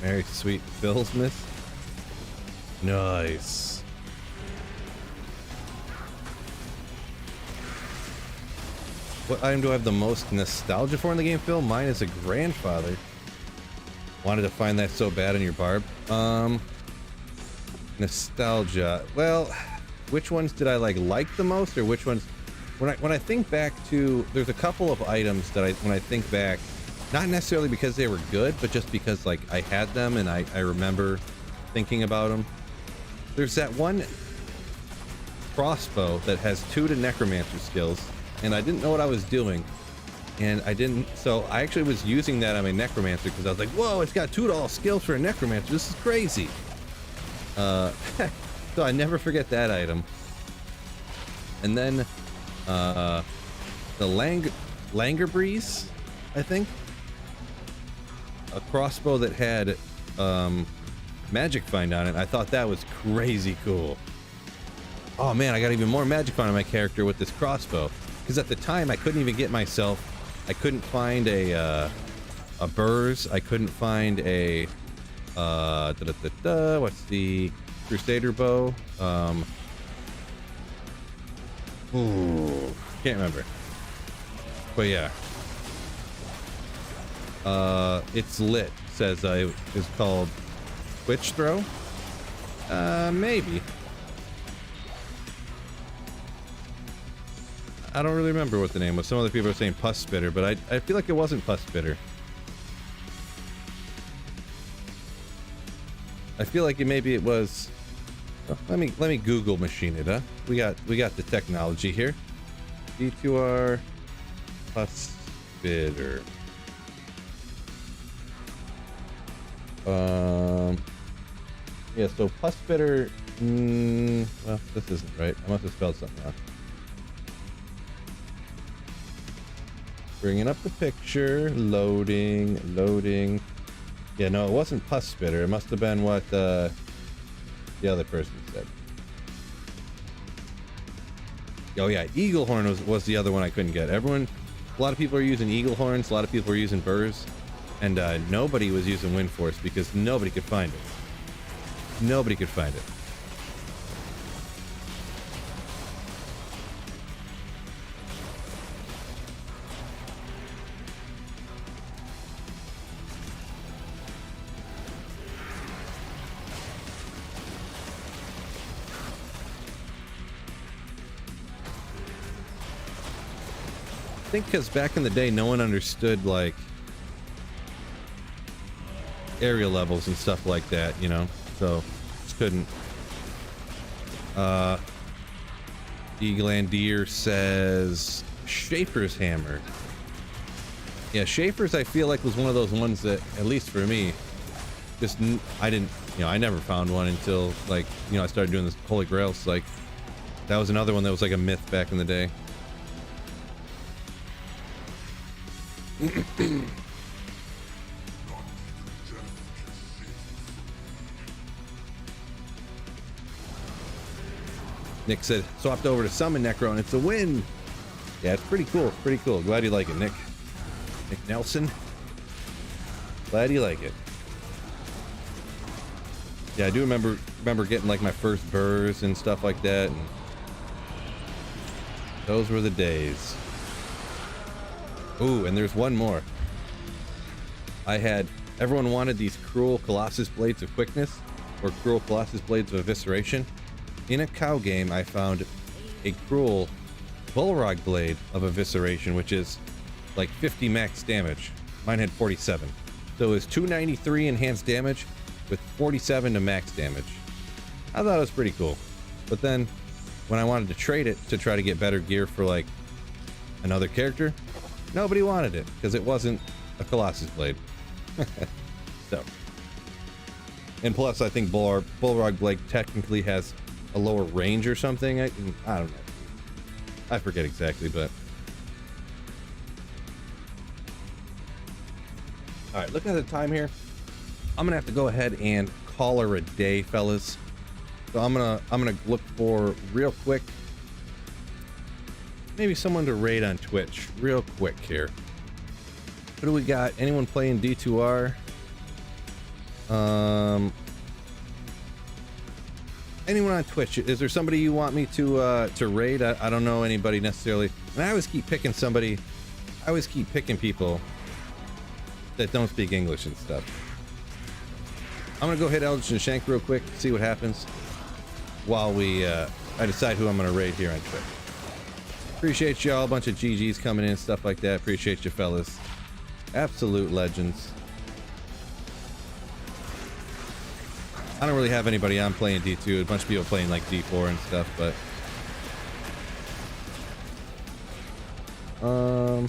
Very sweet. Bill's miss. Nice. What item do I have the most nostalgia for in the game, Phil? Mine is a grandfather. Wanted to find that so bad in your barb. Nostalgia. Well, which ones did I like the most, or which ones? When I think back to, there's a couple of items that when I think back, not necessarily because they were good, but just because like I had them and I remember thinking about them. There's that one crossbow that has 2 to necromancer skills, and I didn't know what I was doing, and so I actually was using that on my necromancer because I was like, whoa, it's got 2 to all skills for a necromancer. This is crazy. So I never forget that item. And then the Langer Breeze, I think. A crossbow that had magic find on it. I thought that was crazy cool. Oh man, I got even more magic find on my character with this crossbow, because at the time I couldn't even get myself, I couldn't find a burrs, I couldn't find a what's the Crusader bow? Ooh, can't remember, but yeah. It's lit. Says it is called Witch Throw. Maybe. I don't really remember what the name was. Some other people are saying Pus Spitter, but I feel like it wasn't Pus Spitter. I feel like maybe it was. Oh, let me Google machine it, huh? We got the technology here. D2R Pus Spitter. Yeah, so Pus Spitter Well, this isn't right. I must have spelled something wrong. Bringing up the picture. Loading. Yeah, no, it wasn't Pus Spitter. It must have been what the other person said. Oh yeah, Eagle Horn was the other one I couldn't get. A lot of people are using Eagle Horns. A lot of people are using Burrs. And nobody was using Wind Force because nobody could find it. Nobody could find it. I think because back in the day, no one understood like area levels and stuff like that, you know, so just couldn't. Eaglandier says Schaefer's hammer. Yeah, Schaefer's I feel like was one of those ones that, at least for me, just I didn't, you know, I never found one until like, you know, I started doing this Holy Grails. Like that was another one that was like a myth back in the day. Nick said, swapped over to Summon Necro and it's a win. Yeah, it's pretty cool. Pretty cool. Glad you like it, Nick. Nick Nelson. Glad you like it. Yeah, I do remember getting like my first burrs and stuff like that. And those were the days. Ooh, and there's one more. Everyone wanted these Cruel Colossus Blades of Quickness or Cruel Colossus Blades of Evisceration. In a cow game, I found a Cruel Bullrog Blade of Evisceration, which is like 50 max damage. Mine had 47. So it was 293 enhanced damage with 47 to max damage. I thought it was pretty cool. But then when I wanted to trade it to try to get better gear for like another character, nobody wanted it because it wasn't a Colossus Blade. So, and plus I think Bullrog Blade technically has a lower range or something. I don't know. I forget exactly, but all right, looking at the time here, I'm gonna have to go ahead and call her a day, fellas. So I'm gonna look for real quick, maybe someone to raid on Twitch real quick here. What do we got? Anyone playing D2R? Anyone on Twitch? Is there somebody you want me to raid? I don't know anybody necessarily. And I always keep picking somebody. I always keep picking people that don't speak English and stuff. I'm gonna go hit Eldritch and Shank real quick, see what happens while I decide who I'm gonna raid here on Twitch. Appreciate y'all, a bunch of GGs coming in and stuff like that. Appreciate you fellas. Absolute legends. I don't really have anybody on playing D2. A bunch of people playing like D4 and stuff, but all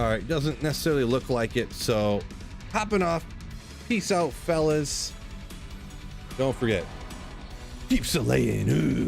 right, doesn't necessarily look like it, so hopping off. Peace out, fellas. Don't forget, keep slaying. Ooh.